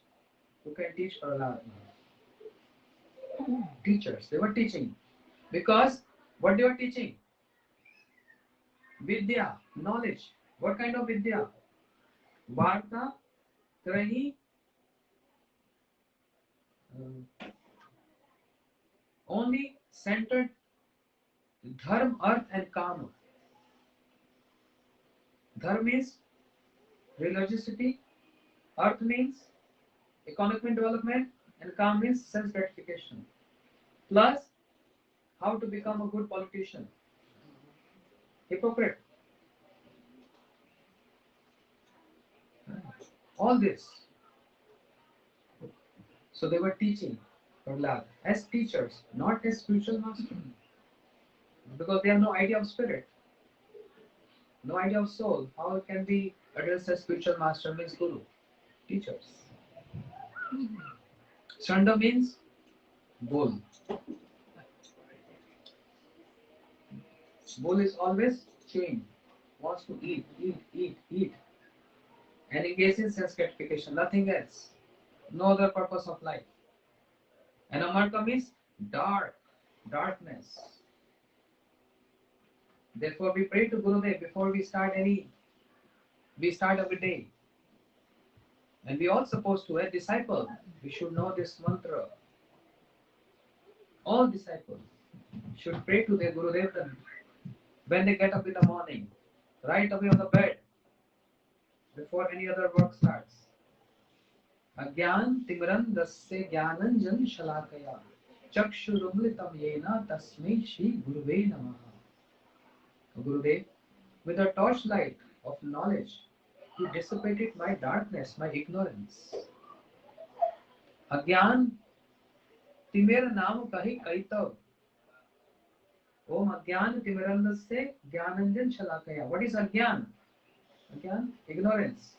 who can teach Prahlad Maharaj. Teachers. They were teaching. Because what they were teaching? Vidya, knowledge. What kind of Vidya? Varta, Trahi, only centered Dharma, Arth and Kama. Dharma means religiosity, Arth means economic development, and Kama means sense gratification. Plus, how to become a good politician. Hypocrite. All this. So they were teaching Prahlad as teachers, not as spiritual masters. Because they have no idea of spirit, no idea of soul. How it can be addressed as spiritual master means guru, teachers. Sanda means bull. Bull is always chained, wants to eat, and engages in sense gratification, nothing else, no other purpose of life. And Amarka means darkness. Therefore, we pray to Gurudev before we start every day. And we all supposed to, as disciple, we should know this mantra. All disciples should pray to their Gurudev when they get up in the morning, right away on the bed, before any other work starts. Agyan timran dasya jnananjan shalakaya chakshurumlitam yena tasmai shri guruve namaha. Gurudev, with a torchlight of knowledge, you dissipated my darkness, my ignorance. Agyan timera naam kahi kaitav. Om Agyan Timirandasya Jnananjan Shalakaya. What is Agyan? Agyan? Ignorance.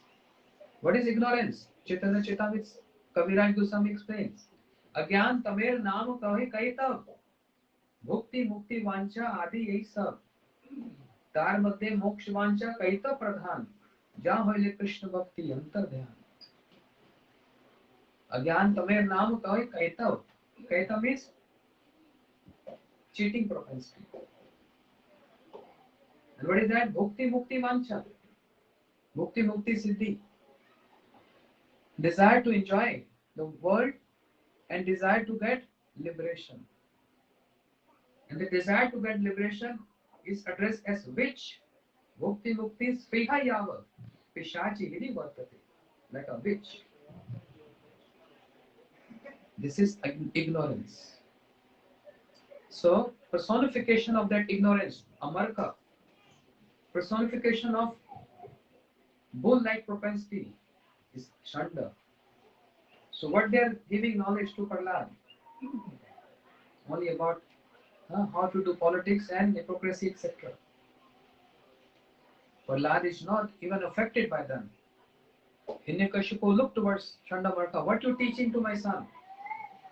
What is ignorance? Chaitanya Chaitamrita Kaviraj Goswami explains. Agyan Tamer Naam Kahi Kaitav. Bhukti Mukti Vancha Adi Yahi Sab. Tar Madhya Moksha Vancha Kaita Pradhan. Jahan hoile Krishna Bhakti Antar Dhyan. Agyan Tamer Naam Kahi Kaitav. Kaitav means cheating propensity. And what is that? Bhukti Mukti Vancha. Bhukti Mukti Siddhi. Desire to enjoy the world and desire to get liberation. And the desire to get liberation is addressed as witch. Bhukti Mukti Sriha Yava. Pishachi Hidi Vartate. Like a witch. This is ignorance. So, personification of that ignorance, Amarka, personification of bull-like propensity is Shanda. So, what they are giving knowledge to Prahlad? Only about how to do politics and hypocrisy, etc. Prahlad is not even affected by them. Hiranyakashipu looked towards Chandamarka. What are you teaching to my son?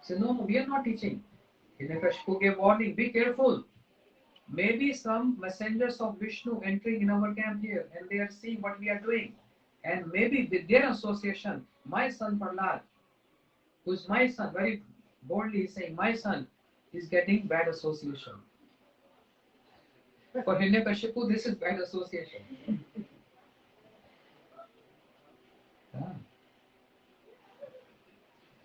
He said, no, we are not teaching. Hiranyakashipu gave warning, be careful. Maybe some messengers of Vishnu entering in our camp here and they are seeing what we are doing. And maybe with their association, my son Prahlad, who is my son, very boldly saying, my son is getting bad association. For Hiranyakashipu, this is bad association.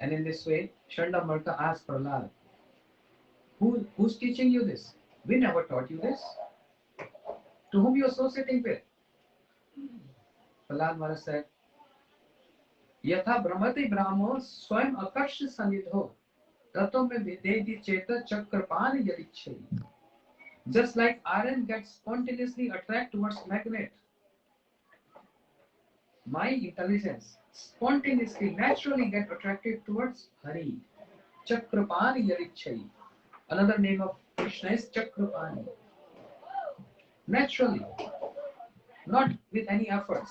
And in this way, Chandamarka asked Prahlad, who's teaching you this? We never taught you this. To whom you associating with? Prahlad Maharaj said, यथा भ्रमति ब्राह्मो स्वयं अकर्ष सन्निधो ततो में विदेति चेत Chakrapan यदिच्छति. Just like iron gets spontaneously attracted towards magnet, my intelligence spontaneously, naturally get attracted towards Hari. Chakrapani yadichai. Another name of Krishna is Chakrapani. Naturally, not with any efforts,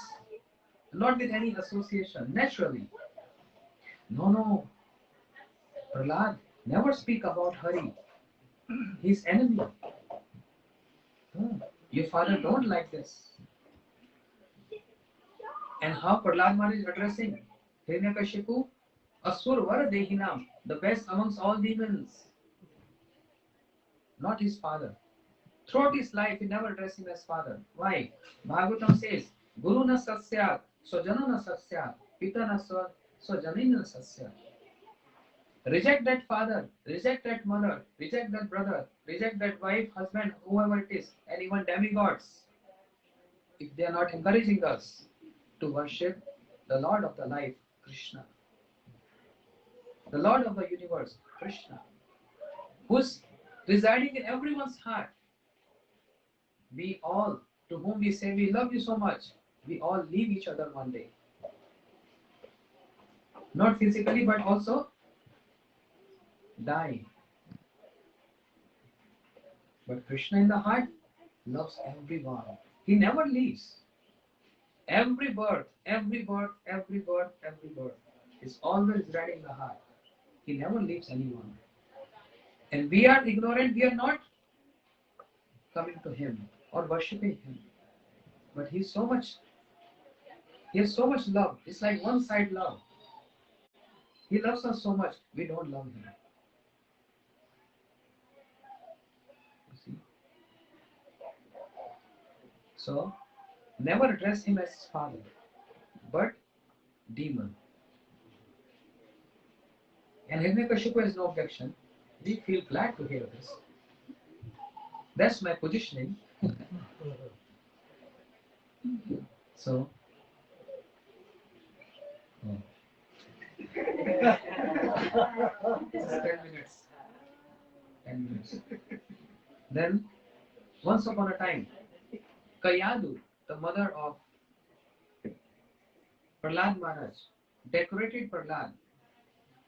not with any association, naturally. No. Prahlad, never speak about Hari. His enemy. Your father don't like this. And how Prahlad Maharaj is addressing Hiranyakashipu? Asur Vara Dehinam, the best amongst all demons. Not his father. Throughout his life, he never addressed him as father. Why? Bhagavatam says, Guru na sasyat, swajana na sasyat, pita na swajani na sasyat. Reject that father, reject that mother, reject that brother, reject that wife, husband, whoever it is, and even demigods, if they are not encouraging us to worship the Lord of the life, Krishna. The Lord of the universe, Krishna, who's residing in everyone's heart. We all, to whom we say we love you so much, we all leave each other one day. Not physically, but also die. But Krishna in the heart loves everyone. He never leaves. Every birth is always residing in the heart. He never leaves anyone. And we are ignorant, we are not coming to him or worshipping him. But he has so much love. It's like one-side love. He loves us so much, we don't love him. You see? So, never address him as father, but demon. And Hiranyakashipu has no objection. We feel glad to hear this. That's my positioning. So, this is 10 minutes. 10 minutes. Then, once upon a time, Kayadu, the mother of Prahlad Maharaj, decorated Prahlad.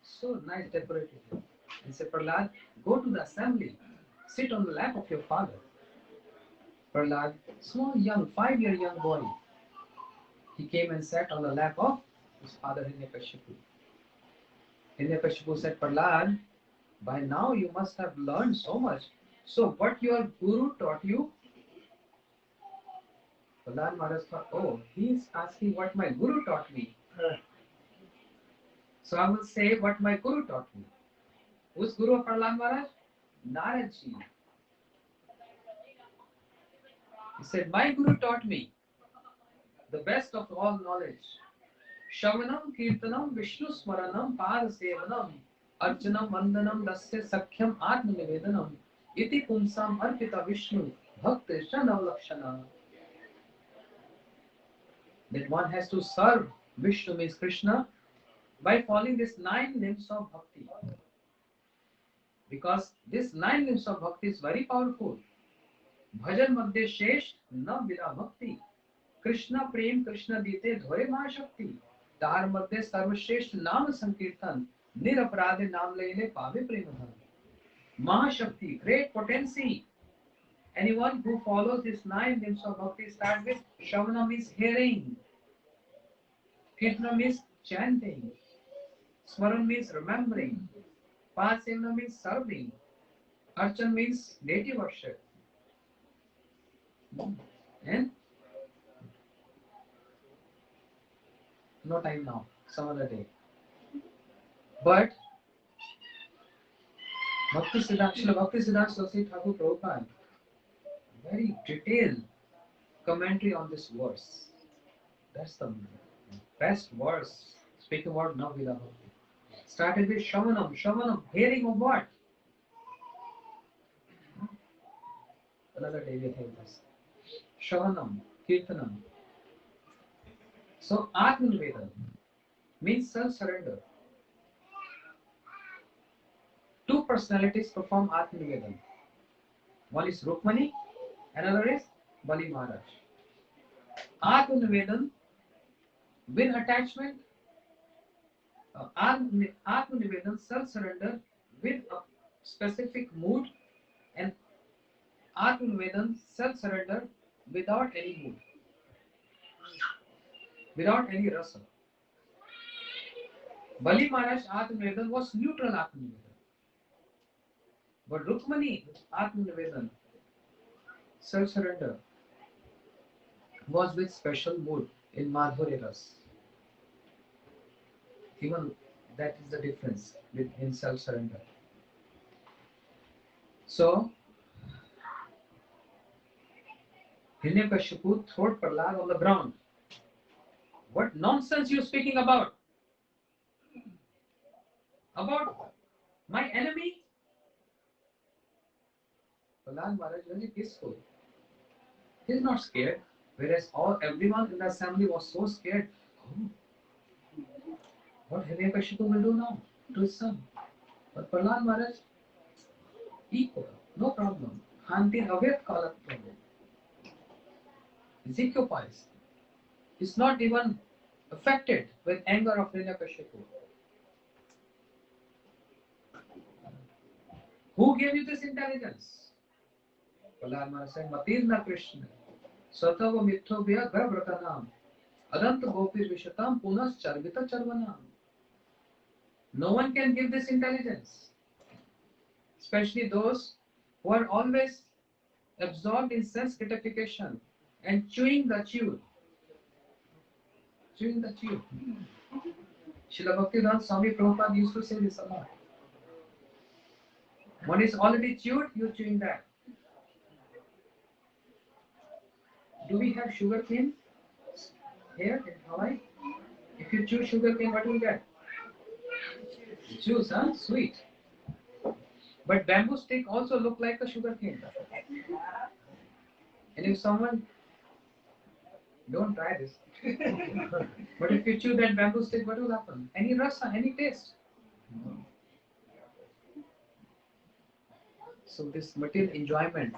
So nice decorated. And said, Prahlad, go to the assembly. Sit on the lap of your father. Prahlad, small, young, 5-year young boy. He came and sat on the lap of his father Hiranyakashipu. Hiranyakashipu said, Prahlad, by now you must have learned so much. So what your guru taught you? Prahlad Maharaj thought, oh, he is asking what my guru taught me. So I will say what my guru taught me. Who's guru of Prahlad Maharaj? Naradji. He said, my guru taught me the best of all knowledge. Shavanam, Kirtanam, Vishnu Smaranam, Padasevanam, Arjanam, Vandanam, Dasya Sakhyam, Atma Nivedanam, Iti Pumsam, Arpita Vishnu, Bhaktisha Navlakshana. That one has to serve Vishnu, means Krishna, by following these 9 limbs of bhakti. Because this 9 limbs of bhakti is very powerful. Bhajan madhya shesh na vira bhakti. Krishna prem Krishna dite dhoye mahashakti. Tar madhya sarvashresht nam sankirtan. Niraprade nam lele pave premadhan. Mahashakti, great potency. Anyone who follows these 9 limbs of bhakti start with Shavana means hearing. Kirtana means chanting. Smaran means remembering. Pasena means serving. Archan means deity worship. And no time now, some other day. But Bhakti Siddhanti Saraswati Thakur Prabhupada, very detailed commentary on this verse. That's the best verse. Speaking about Navvida Bhakti. Started with Shavanam. Shavanam, hearing of what? Another day we have this. Shavanam, Kirtanam. So Atma Nivedanam. means self-surrender. Two personalities perform Atma-nivedan. One is Rukmani, another is Bali Maharaj. Atma-nivedan with attachment, Atma-nivedan, self-surrender with a specific mood, and Atma-nivedan, self-surrender without any mood, without any rasa. Bali Maharaj Atma-nivedan was neutral Atma-nivedan. But Rukmani Atma-nivedan, self-surrender, was with special mood in Madhurya Ras. Even that is the difference in self-surrender. So, Hiranyakashipu threw Prahlad on the ground. What nonsense you speaking about? About my enemy? Prahlad Maharaj was very peaceful. He is not scared. Whereas everyone in the assembly was so scared. Oh, what Hiranyakashipu will do now to his son? But Prahlad Maharaj, equal, no problem. Hantin avet kalat problem. Ezekiel pies. Is not even affected with anger of Hiranyakashipu. Who gave you this intelligence? Prahlad Maharaj said, Matirna Krishna, Satava Mithobhya Gavratanam, Adanta Gopir Vishatam Punas Charvita Charvanam. No one can give this intelligence. Especially those who are always absorbed in sense gratification and chewing the chew. Chewing the chew. Srila Bhaktivedanta Swami Prabhupada used to say this a lot. One is already chewed, you're chewing that. Do we have sugar cane here in Hawaii? If you chew sugar cane, what do you get? Juice, huh? Sweet. But bamboo stick also look like a sugar cane. And if someone, don't try this. But if you chew that bamboo stick, what will happen? Any rasa, any taste? No. So this material enjoyment,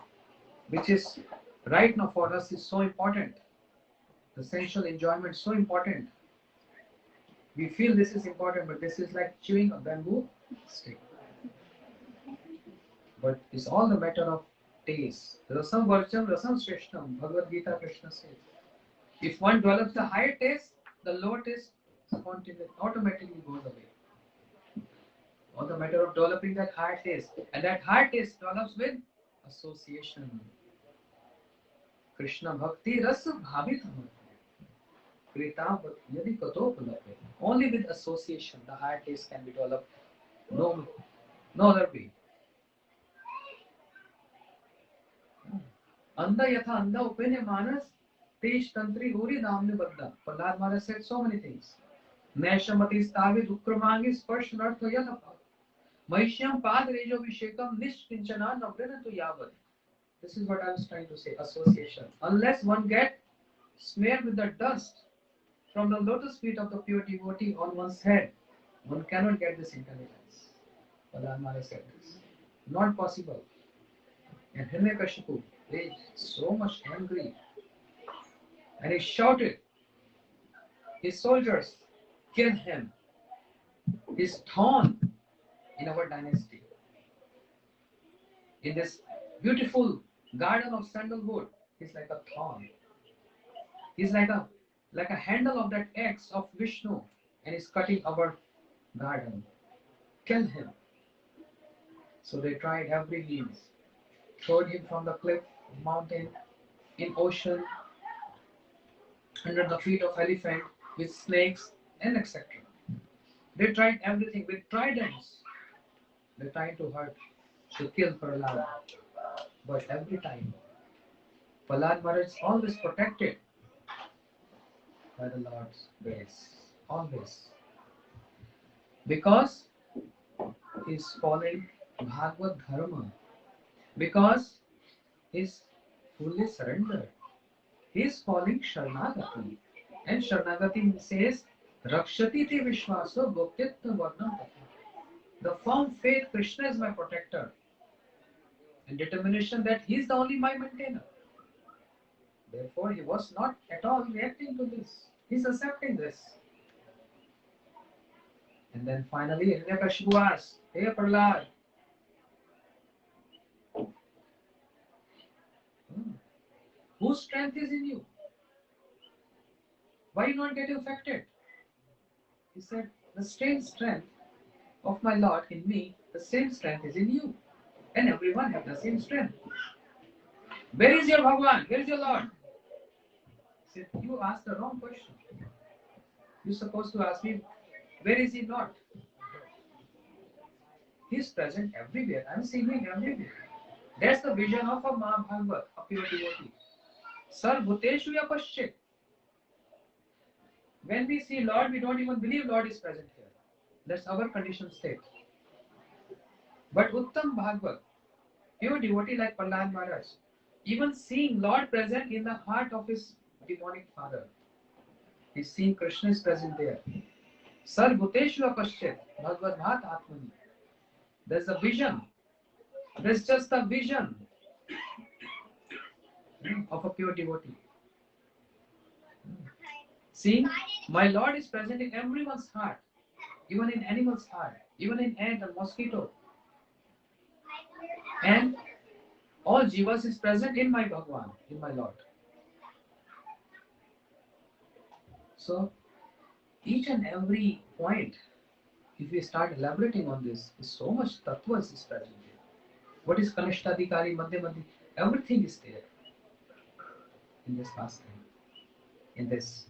which is right now for us, is so important. The sensual enjoyment is so important. We feel this is important, but this is like chewing a bamboo stick. But it's all the matter of taste. Rasam varcham rasam shreshtam, Bhagavad Gita Krishna says. If one develops the higher taste, the lower taste automatically goes away. All the matter of developing that higher taste. And that higher taste develops with association. Krishna Bhakti Rasa Bhavit Only with association the higher taste can be developed. No other way. Anda yatha anda upene manas tesh tantri hori damne badda. Prahlad Maharaj said so many things. Neshamati stavi dukramangi sparsh nartha yatha Mahishyam pad rejo vishekam nishkinchana navrinatu yavad. This is what I was trying to say, association. Unless one get smeared with the dust from the lotus feet of the pure devotee on one's head, one cannot get this intelligence. Prahlad Maharaj said this. Not possible. And Hiranyakashipu is so much angry. And he shouted, his soldiers, kill him. His thorn in our dynasty. In this beautiful garden of sandalwood, he's like a thorn. He's like a handle of that axe of Vishnu, and he's cutting our garden. Kill him. So they tried every means. Throwed him from the cliff, mountain, in ocean, under the feet of elephant, with snakes, and etc. They tried everything with tridents. They tried to hurt, to kill Prahlad. But every time, Prahlad Maharaj is always protected by the Lord's grace. Always. Because he is following Bhagavad Dharma. Because he is fully surrendered. He is following Sharanagati. And Sharanagati says Rakshati te vishwaso bhoktitta varnam tatra. The firm faith Krishna is my protector and determination that he is the only my maintainer. Therefore, he was not at all reacting to this. He is accepting this. And then finally, Hiranyakashipu asked, Hey Prahlad, whose strength is in you? Why you not get affected? He said, the same strength of my Lord in me, the same strength is in you. And everyone has the same strength. Where is your Bhagwan? Where is your Lord? He said, you asked the wrong question. You're supposed to ask me, where is he not? He is present everywhere. I'm seeing him everywhere. That's the vision of a Mahabhagavat, a pure devotee. Sarvbhuteshu yapashchit. When we see Lord, we don't even believe Lord is present here. That's our conditioned state. But Uttam Bhagavat, pure devotee like Prahlad Maharaj, even seeing Lord present in the heart of his demonic father, he's seeing Krishna is present there. Sarvbhuteshu yapashchit. Bhagavad Bhat Atmani. There's a vision. There's just a vision of a pure devotee. See, my Lord is present in everyone's heart, even in animal's heart, even in ant and mosquito. And all jivas is present in my Bhagwan, in my Lord. So, each and every point, if we start elaborating on this, is so much tattvas is present here. What is Kanishtadikari, Madhyamadi? Everything is there in this pastime, in this.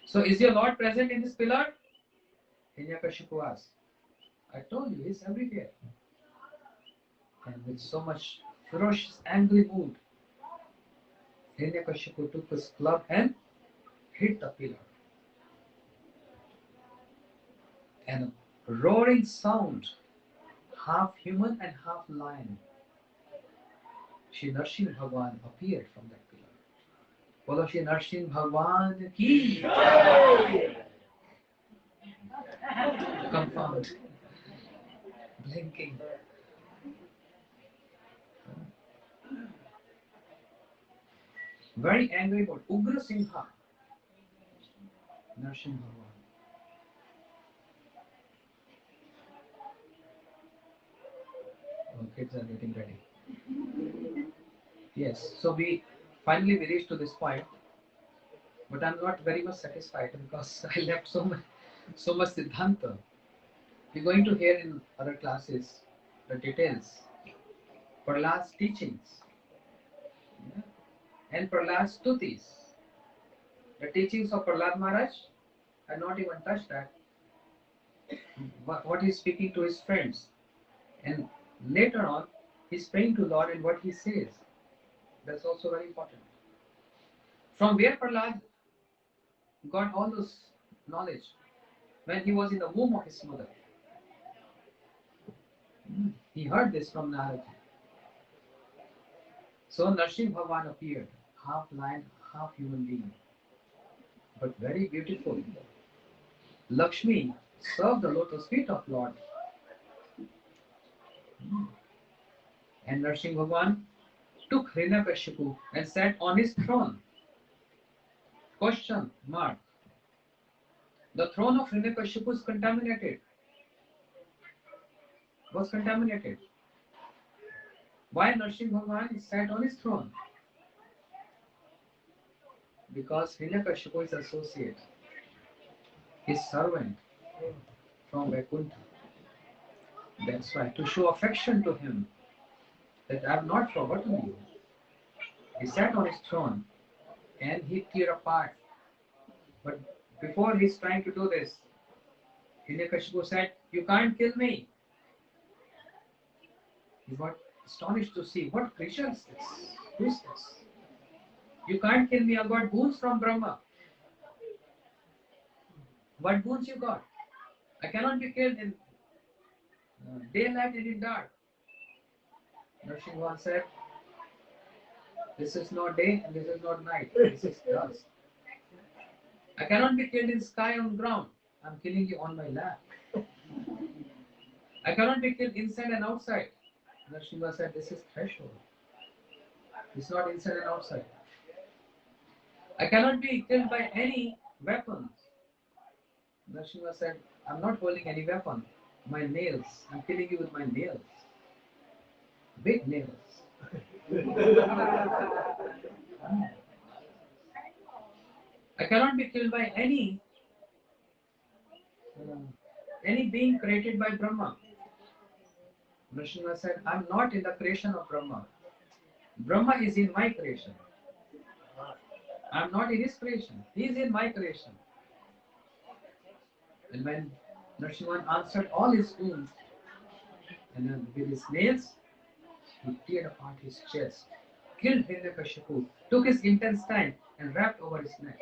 So, is your Lord present in this pillar? Hiranyakashipu asked. I told you, he's everywhere. And with so much ferocious, angry mood, Hiranyakashipu took his club and hit the pillar. And a roaring sound, half human and half lion, Shri Nrsimha Bhagwan appeared from that pillar. Bolo Shri Nrsimha Bhagwan ki confirmed, blinking. Very angry about Ugra Singha, Nrsimha Bhagwan. Oh, kids are getting ready. Yes, so we finally reached to this point, but I'm not very much satisfied because I left so much Siddhanta. We're going to hear in other classes the details, Prahlad's teachings, yeah, and Prahlad's stutis. The teachings of Prahlad Maharaj, I not even touched that. What he's speaking to his friends, and later on, he's praying to Lord and what he says. That's also very important. From where Prahlad got all those knowledge? When he was in the womb of his mother. He heard this from Narad. So Nrsimha Bhagwan appeared, half lion, half human being, but very beautiful. Lakshmi served the lotus feet of Lord. And Nrsimha Bhagwan took Hiranyakashipu and sat on his throne. Question mark. The throne of Hiranyakashipu is contaminated. Was contaminated. Why Nrsimha Bhagwan sat on his throne? Because Hiranyakashipu is associate, his servant from Vaikuntha. That's why, to show affection to him, that I have not forgotten you. He sat on his throne and he tear apart. But before he's trying to do this, Hiranyakashipu said, you can't kill me. He got astonished to see, what creature is this? Who is this? You can't kill me, I've got boons from Brahma. What boons you got? I cannot be killed in daylight and in dark. Nrsimha said, this is not day and this is not night. This is dusk. I cannot be killed in sky on ground. I'm killing you on my lap. I cannot be killed inside and outside. Nrsimha said, this is threshold. It's not inside and outside. I cannot be killed by any weapons. Nrsimha said, I'm not holding any weapon. My nails. I'm killing you with my nails. Big nails. I cannot be killed by any being created by Brahma. Nrsimha said, I'm not in the creation of Brahma. Brahma is in my creation. I'm not in his creation. He is in my creation. And when Nrsimha answered all his wounds, and then with his nails, he teared apart his chest, killed Hiranyakashipu, took his intestine and wrapped over his neck.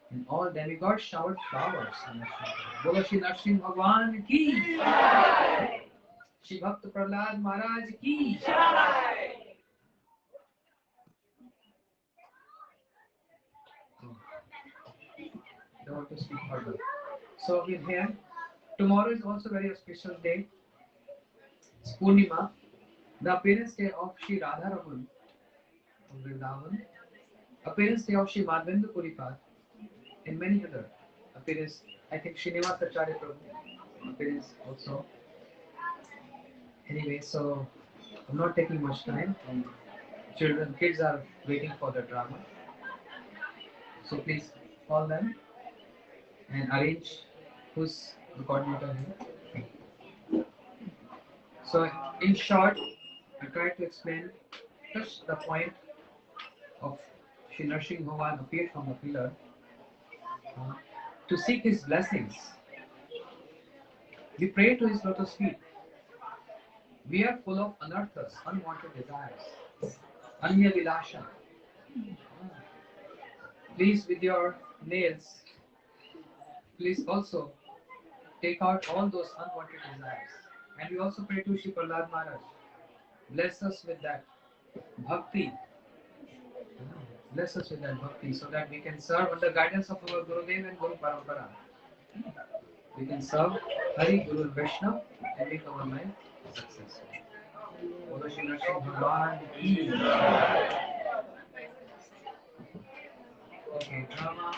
And all demigods showered flowers on Nrsimha. Bolo Shri Nrsimha Bhagwan ki, Shri Bhakta Prahlad Maharaj ki. Don't want to speak further. So we're here. Tomorrow is also a very special day. It's Purnima, the appearance day of Shri Radharaman of Vrindavan, appearance day of Shri Madhavendra Puripad, and many other appearance. I think Srinivas Acharya Prabhu appearance also. Anyway, so I'm not taking much time. Kids are waiting for the drama. So please call them and arrange who's the coordinator here. So in short, I tried to explain just the point of Shri Nrsimha Bhagwan appeared from the pillar to seek his blessings. We pray to his lotus feet. We are full of anarthas, unwanted desires, anya vilasha. Please, with your nails, please also take out all those unwanted desires. And we also pray to Shri Prahlad Maharaj. Bless us with that bhakti. Bless us with that bhakti so that we can serve under guidance of our Gurudev and Guru Parampara. We can serve Hari, Guru, and Vaishnava and make our life successful. Bolo Shri Nrsimha Bhagwan ki. Okay, drama.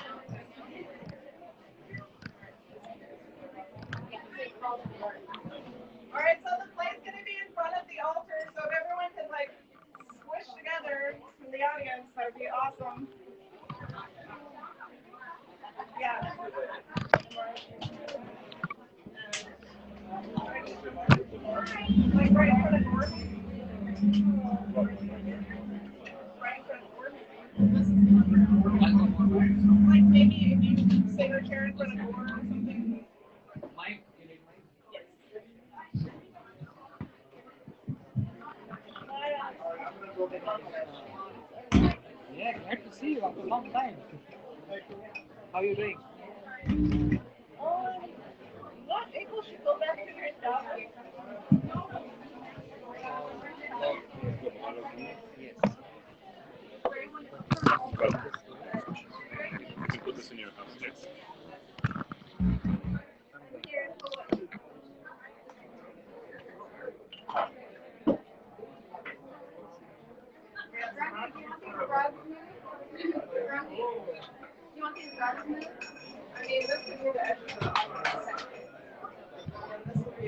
Alright, so the play's going to be in front of the altar, so if everyone can like squish together from the audience, that would be awesome. Yeah. Like right in front of the door. Right in front of the door. Like maybe if you sit in a chair in front of the door or something.
Mike,
Yes.
Yeah, glad to see you after a long time. How are you doing?
Not able to go back to your job.
Yes.
You can put this in your upstairs.
You want these guys moved? I mean, this could be the edge of the audience. This would be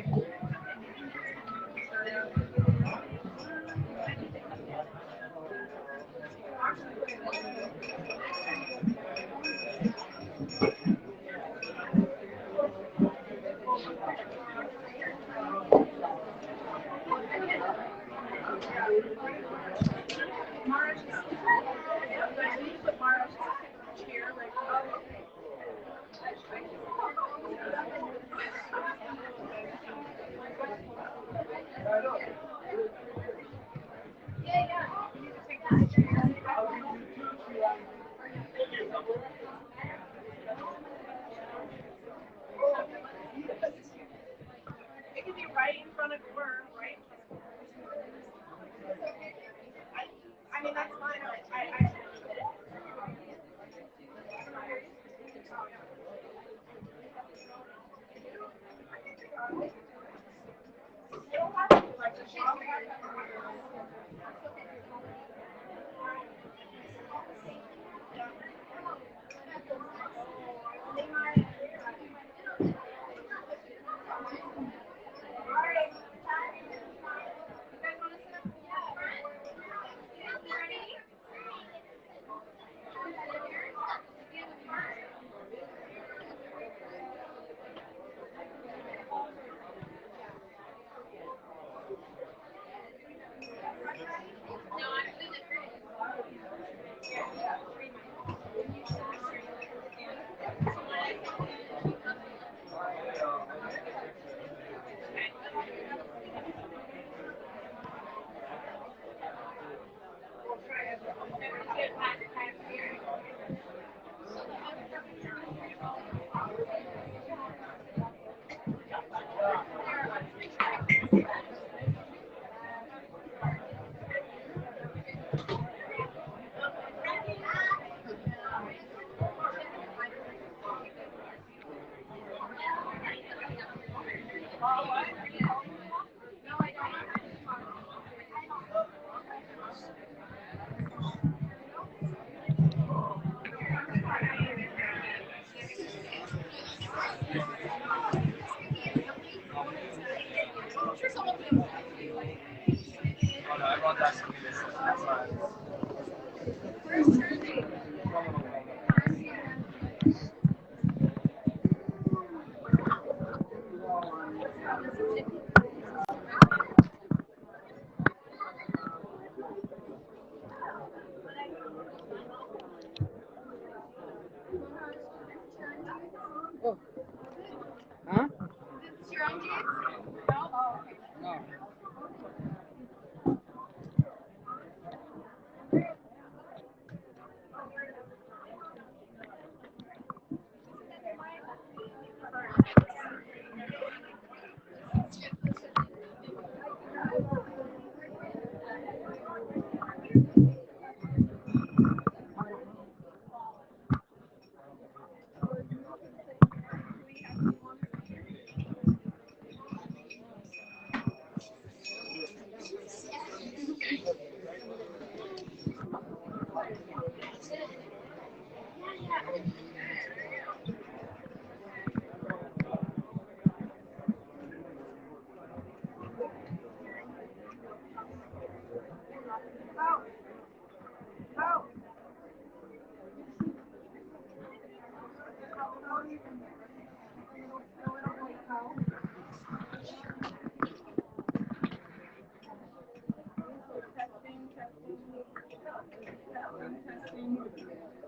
Maharaj is put Maharaj chair like it could be right in front of her, right? I mean, that's fine. I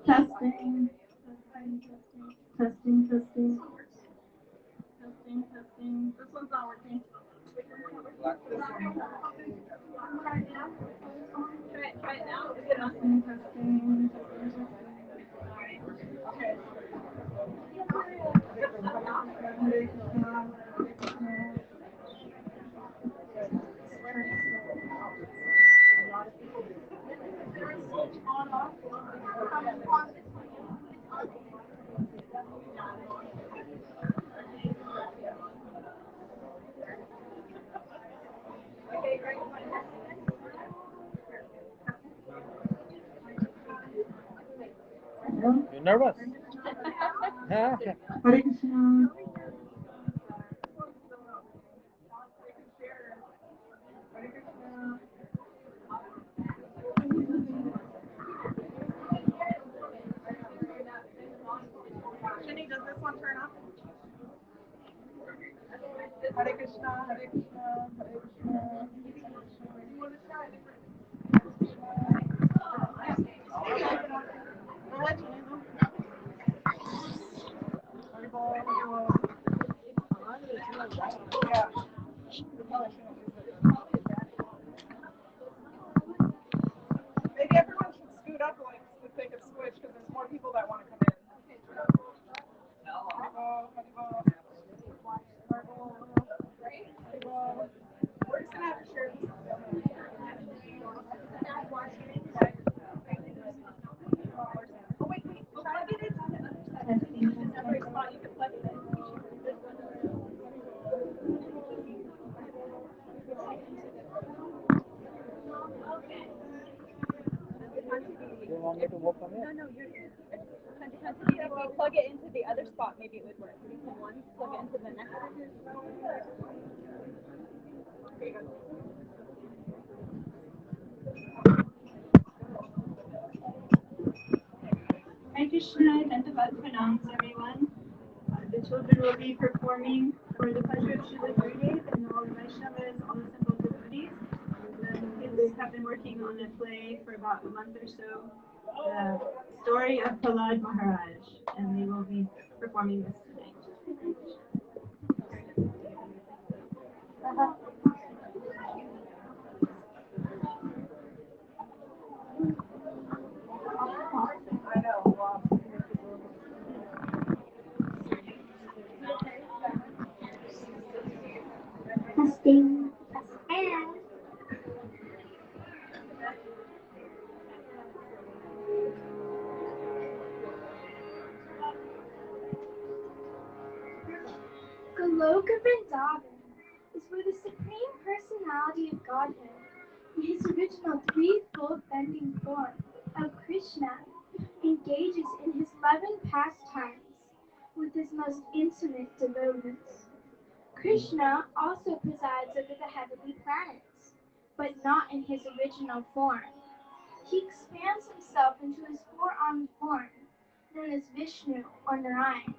Testing. Testing. This one's not working. Try it now. Is it on? Testing. Okay. Hare Krishna.
You nervous? Yeah, okay.
Hare Krishna. Shani, does this one turn off? Hare Krishna, Hare Krishna, Hare Krishna. You want to try it? I'll let you know. Yeah. Maybe everyone should scoot up like if they could switch because there's more people that want to come in. We're just gonna have to share this. Oh wait, plug it in. Separate spot you can plug it in.
Do you want me to open it?
No, you're good. If we plug it into the other spot, maybe it would work. We can one plug it into the next one.
Hare Krishna, Dandavat pranams everyone. The children will be performing for the pleasure of Srila Gurudev and all the Vaishnavas, all the simple devotees. The kids have been working on a play for about a month or so, the story of Prahlad Maharaj, and they will be performing this tonight.
I know.
Testing. Goloka Vrindavan is where the Supreme Personality of Godhead, in his original threefold bending form of Krishna, engages in his loving pastimes with his most intimate devotees. Krishna also presides over the heavenly planets, but not in his original form. He expands himself into his four-armed form, known as Vishnu or Narayan.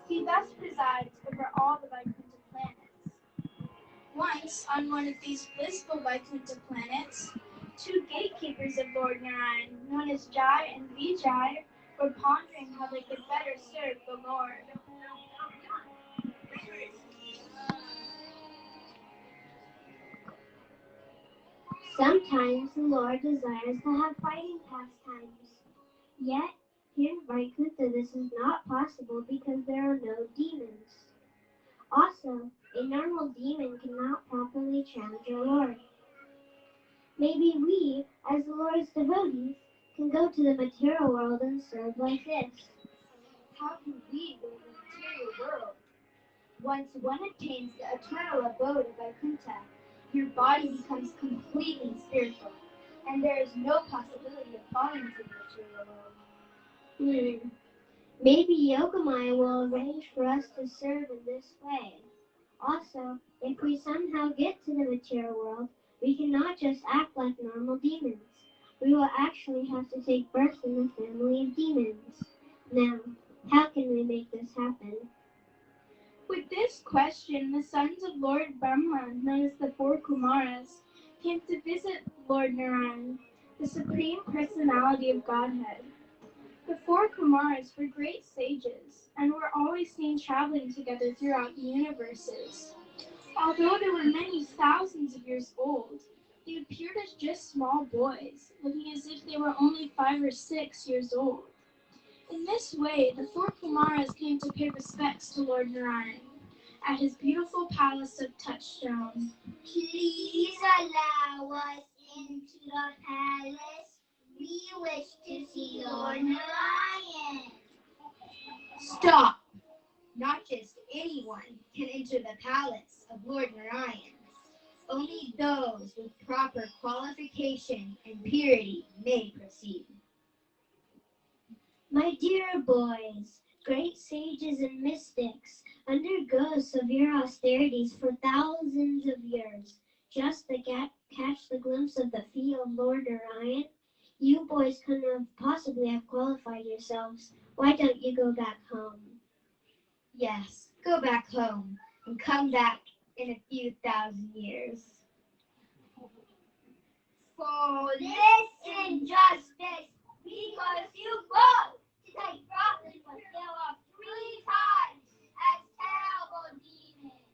He thus presides over all the Vaikuntha planets. Once, on one of these blissful Vaikuntha planets, two gatekeepers of Lord Narayan, known as Jai and Vijay, were pondering how they could better serve the Lord. Sometimes the Lord desires to have fighting pastimes. Yet, here in Vaikuntha this is not possible because there are no demons. Also, a normal demon cannot properly challenge our Lord. Maybe we, as the Lord's devotees, can go to the material world and serve like this. How can we go to the material world? Once one obtains the eternal abode of Vaikuntha, your body becomes completely spiritual, and there is no possibility of falling into the material world. Maybe Yogamaya will arrange for us to serve in this way. Also, if we somehow get to the material world, we cannot just act like normal demons. We will actually have to take birth in the family of demons. Now, how can we make this happen? With this question, the sons of Lord Brahma, known as the four Kumaras, came to visit Lord Narayan, the Supreme Personality of Godhead.
The four Kumars were great sages and were always seen traveling together throughout the universes. Although they were many thousands of years old, they appeared as just small boys, looking as if they were only 5 or 6 years old. In this way, the four Kumaras came to pay respects to Lord Narayan at his beautiful palace of Touchstone.
Please allow us into the palace. We wish to see Lord Narayan.
Stop! Not just anyone can enter the palace of Lord Narayan. Only those with proper qualification and purity may proceed.
My dear boys, great sages and mystics undergo severe austerities for thousands of years just to catch the glimpse of the feet of Lord Narayan. You boys couldn't have possibly have qualified yourselves. Why don't you go back home?
Yes, go back home and come back in a few thousand years.
For this injustice, because you both to take profit but fell off 3 times as terrible demons.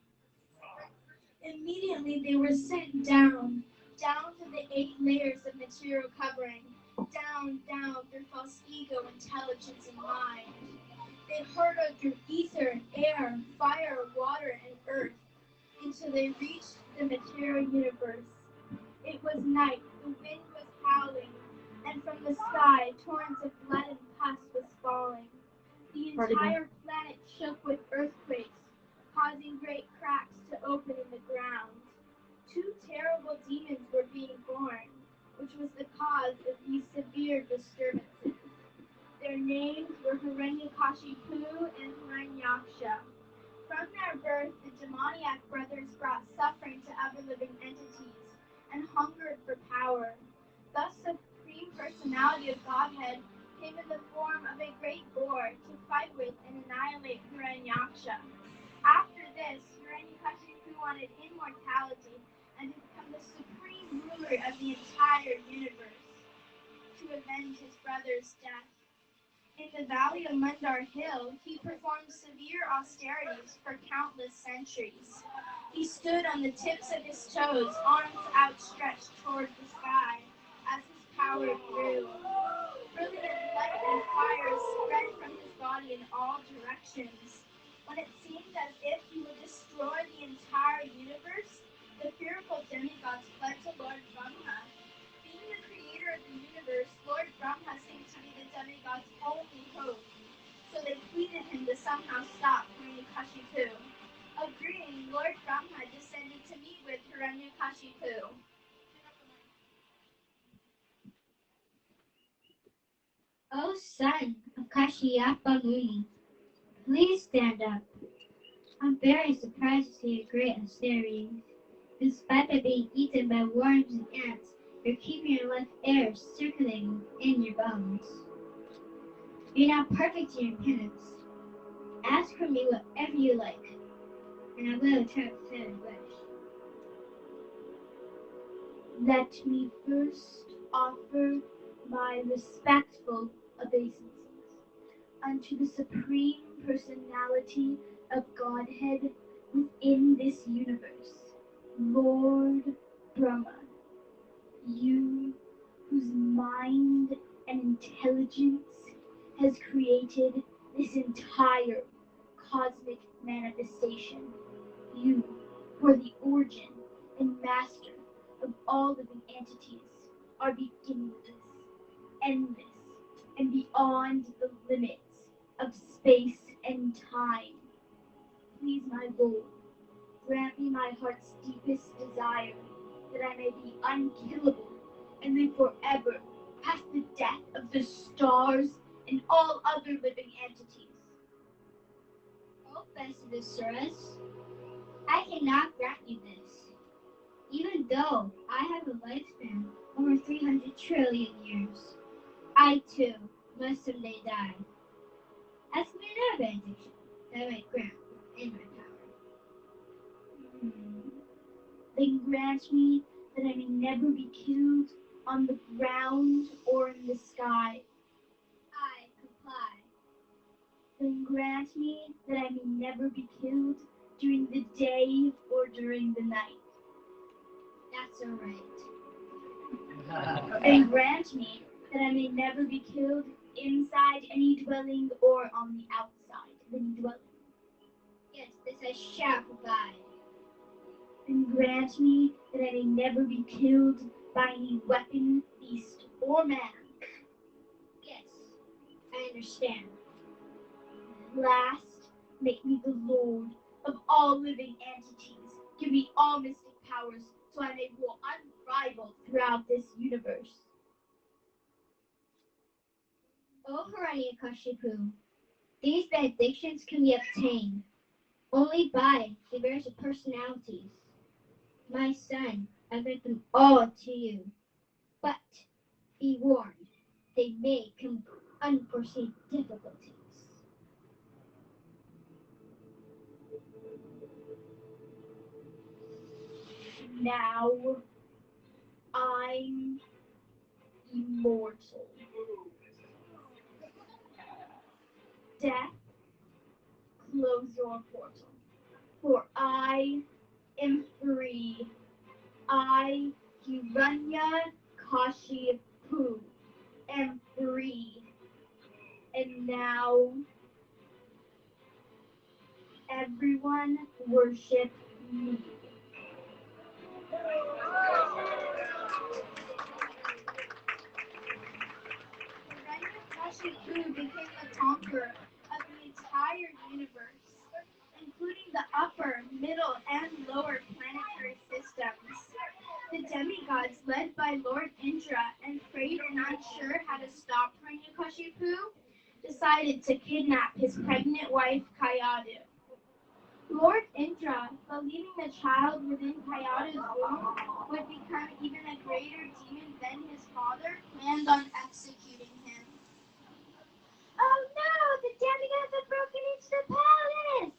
Immediately they were sent down to the 8 layers of material covering, down through false ego, intelligence, and mind. They hurtled through ether, air, fire, water, and earth until they reached the material universe. It was night, the wind was howling, and from the sky torrents of blood and pus was falling. The entire planet shook with earthquakes, causing great cracks to open in the ground. 2 terrible demons were being born, which was the cause of these severe disturbances. Their names were Hiranyakashipu and Hiranyaksha. From their birth, the demoniac brothers brought suffering to other living entities and hungered for power. Thus, the Supreme Personality of Godhead came in the form of a great boar to fight with and annihilate Hiranyaksha. After this, Hiranyakashipu wanted immortality and to become the supreme ruler of the entire universe to avenge his brother's death. In the valley of Mundar Hill, he performed severe austerities for countless centuries. He stood on the tips of his toes, arms outstretched toward the sky, as his power grew. Brilliant light and fire spread from his body in all directions. When it seemed as if he would destroy the entire universe, the fearful demigods fled to Lord Brahma. Being the creator of the universe, Lord Brahma seemed to be the demigods' only hope. So they pleaded him to somehow stop Hiranyakashipu. Agreeing, Lord Brahma descended to meet with Hiranyakashipu.
O son of Kashyapa Muni, please stand up. I'm very surprised to see your great austerities. In spite of being eaten by worms and ants, you're keeping your life air circulating in your bones. You're now perfect in your penance. Ask from me whatever you like, and I will return with every wish.
Let me first offer my respectful obeisances unto the Supreme Personality of Godhead within this universe, Lord Brahma, you whose mind and intelligence has created this entire cosmic manifestation. You who are the origin and master of all living entities are beginningless, endless, and beyond the limits of space and time. Please, my Lord, grant me my heart's deepest desire, that I may be unkillable and live forever past the death of the stars and all other living entities.
O best of the Suras, I cannot grant you this, even though I have a lifespan over 300 trillion years. I too must someday die. Ask me another benediction that I might grant in my power.
Then grant me that I may never be killed on the ground or in the sky.
I
grant me that I may never be killed during the day or during the night.
That's all right.
And grant me that I may never be killed inside any dwelling or on the outside of any dwelling.
Yes, this I shall provide.
And grant me that I may never be killed by any weapon, beast, or man.
Yes, I understand.
Last, make me the lord of all living entities. Give me all mystic powers so I may rule unrivaled throughout this universe.
O Hiranyakashipu, these benedictions can be obtained only by the various personalities. My son, I grant them all to you. But be warned, they may come with unforeseen difficulties.
Now, I'm immortal. Death, close your portal, for I am free. I, Hiranyakashipu, am free. And now, everyone worship me. Hiranyakashipu became the conqueror of the entire universe, including the upper, middle, and lower planetary systems. The demigods, led by Lord Indra and afraid and unsure how to stop Hiranyakashipu, decided to kidnap his pregnant wife Kayadu. Lord Indra, believing the child within Kayadu's womb would become even a greater demon than his father, planned on executing him.
Oh no! The demigods have broken into the palace!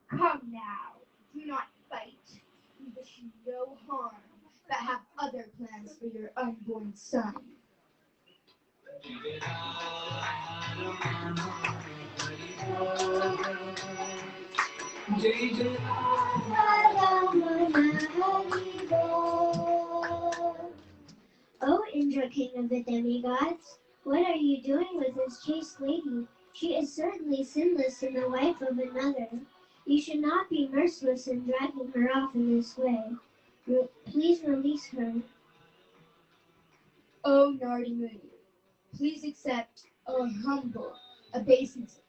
Come now, do not fight. We wish you no harm, but have other plans for your unborn son.
O Indra, king of the demigods, what are you doing with this chaste lady? She is certainly sinless and the wife of another. You should not be merciless in dragging her off in this way. Please release her.
O Nrsimha, please accept our humble obeisance.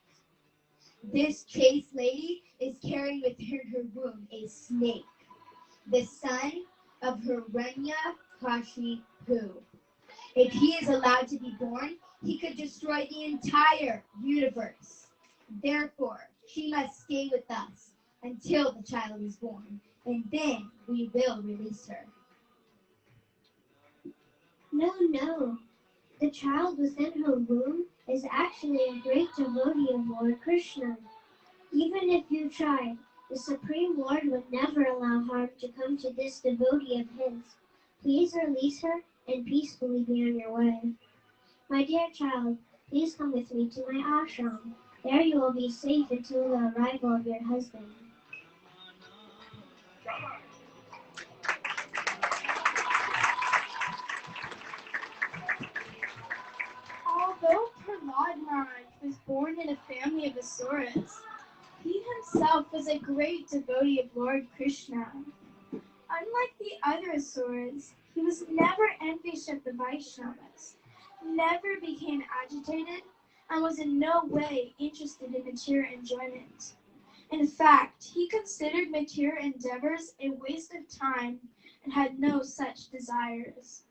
This chaste lady is carrying within her womb a snake, the son of Hiranyakashipu. If he is allowed to be born, he could destroy the entire universe. Therefore, she must stay with us until the child is born, and then we will release her.
No. The child within her womb is actually a great devotee of Lord Krishna. Even if you tried, the Supreme Lord would never allow harm to come to this devotee of his. Please release her and peacefully be on your way. My dear child, please come with me to my ashram. There you will be safe until the arrival of your husband.
Although Prahlad Maharaj was born in a family of asuras, he himself was a great devotee of Lord Krishna. Unlike the other asuras, he was never envious of the Vaishnavas, never became agitated, and was in no way interested in material enjoyment. In fact, he considered material endeavors a waste of time and had no such desires.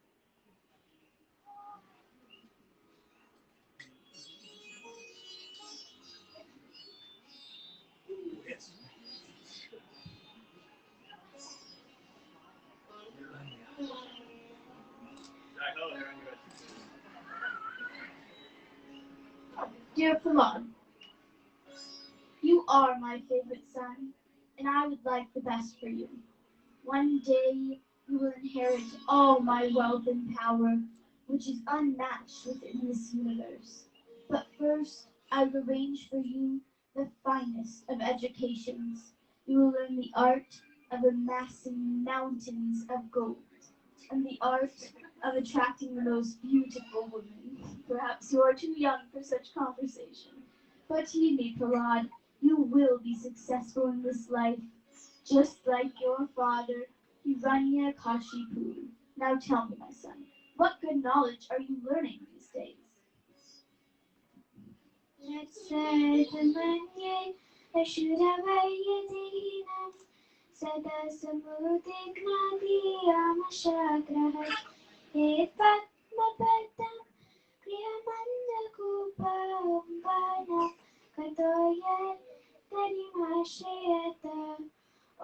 Dear Prahlad, you are my favorite son, and I would like the best for you. One day you will inherit all my wealth and power, which is unmatched within this universe. But first, I've arranged for you the finest of educations. You will learn the art of amassing mountains of gold and the art of attracting the most beautiful women. Perhaps you are too young for such conversation. But heed me, Prahlad, you will be successful in this life, just like your father, Hiranyakashipu. Now tell me, my son, what good knowledge are you learning these days?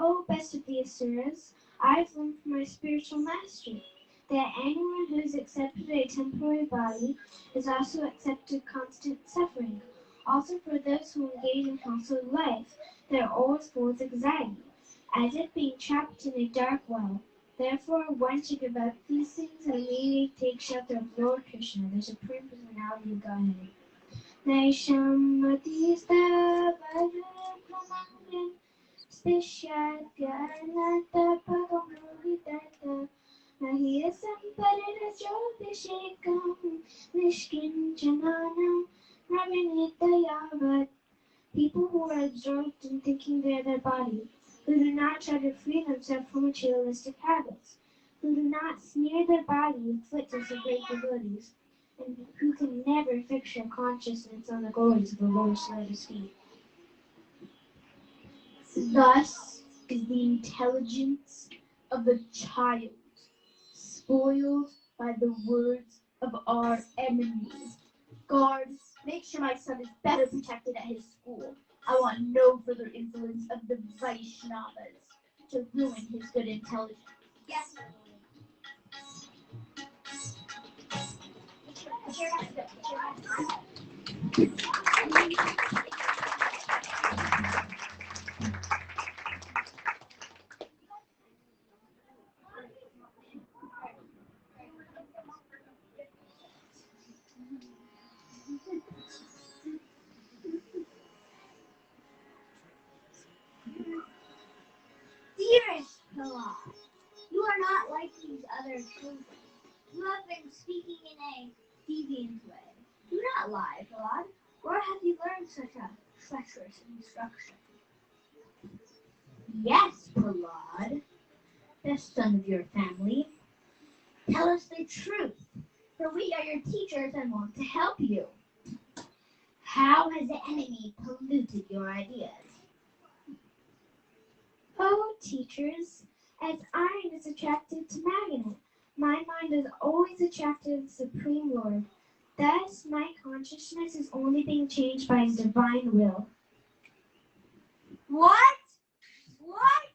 O best of the Asuras, I've learned from my spiritual master that anyone who has accepted a temporary body has also accepted constant suffering. Also for those who engage in household life, they are always full of anxiety, as if being trapped in a dark well. Therefore, one should give up these things and immediately take shelter of Lord Krishna, the Supreme Personality of Godhead. Naishammatistavarupramanam Spishadyanatapagamuritata Nahirasam parirajyotishekam Nishkinchananam Ravinitayavat. People who are absorbed in thinking they are their body, who do not try to free themselves from materialistic habits, who do not smear their body with flitters of great devotees, and who can never fix their consciousness on the glories of the Lord's lotus feet.
Thus is the intelligence of a child spoiled by the words of our enemies. Guards, make sure my son is better protected at his school. I want no further influence of the Vaishnavas to ruin his good intelligence. Yes.
Dearest Prahlad, you are not like these other children. You have been speaking in a deviant way. Do not lie, Prahlad. Where have you learned such a treacherous instruction? Yes, Prahlad, best son of your family. Tell us the truth, for we are your teachers and want to help you. How has the enemy polluted your ideas?
Oh, teachers, as iron is attracted to magnet, my mind is always attracted to the Supreme Lord. Thus, my consciousness is only being changed by His divine will.
What? What?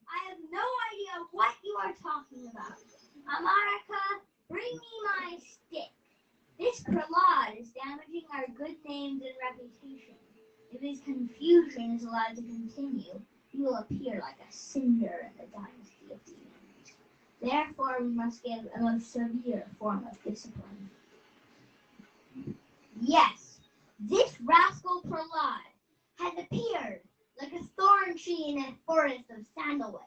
I have no idea what you are talking about. Amaraka, bring me my stick. This Prahlad is damaging our good names and reputation. If his confusion is allowed to continue, he will appear like a cinder in the dynasty of demons. Therefore, we must give a most severe form of discipline. Yes, this rascal Prahlad has appeared like a thorn tree in a forest of sandalwood.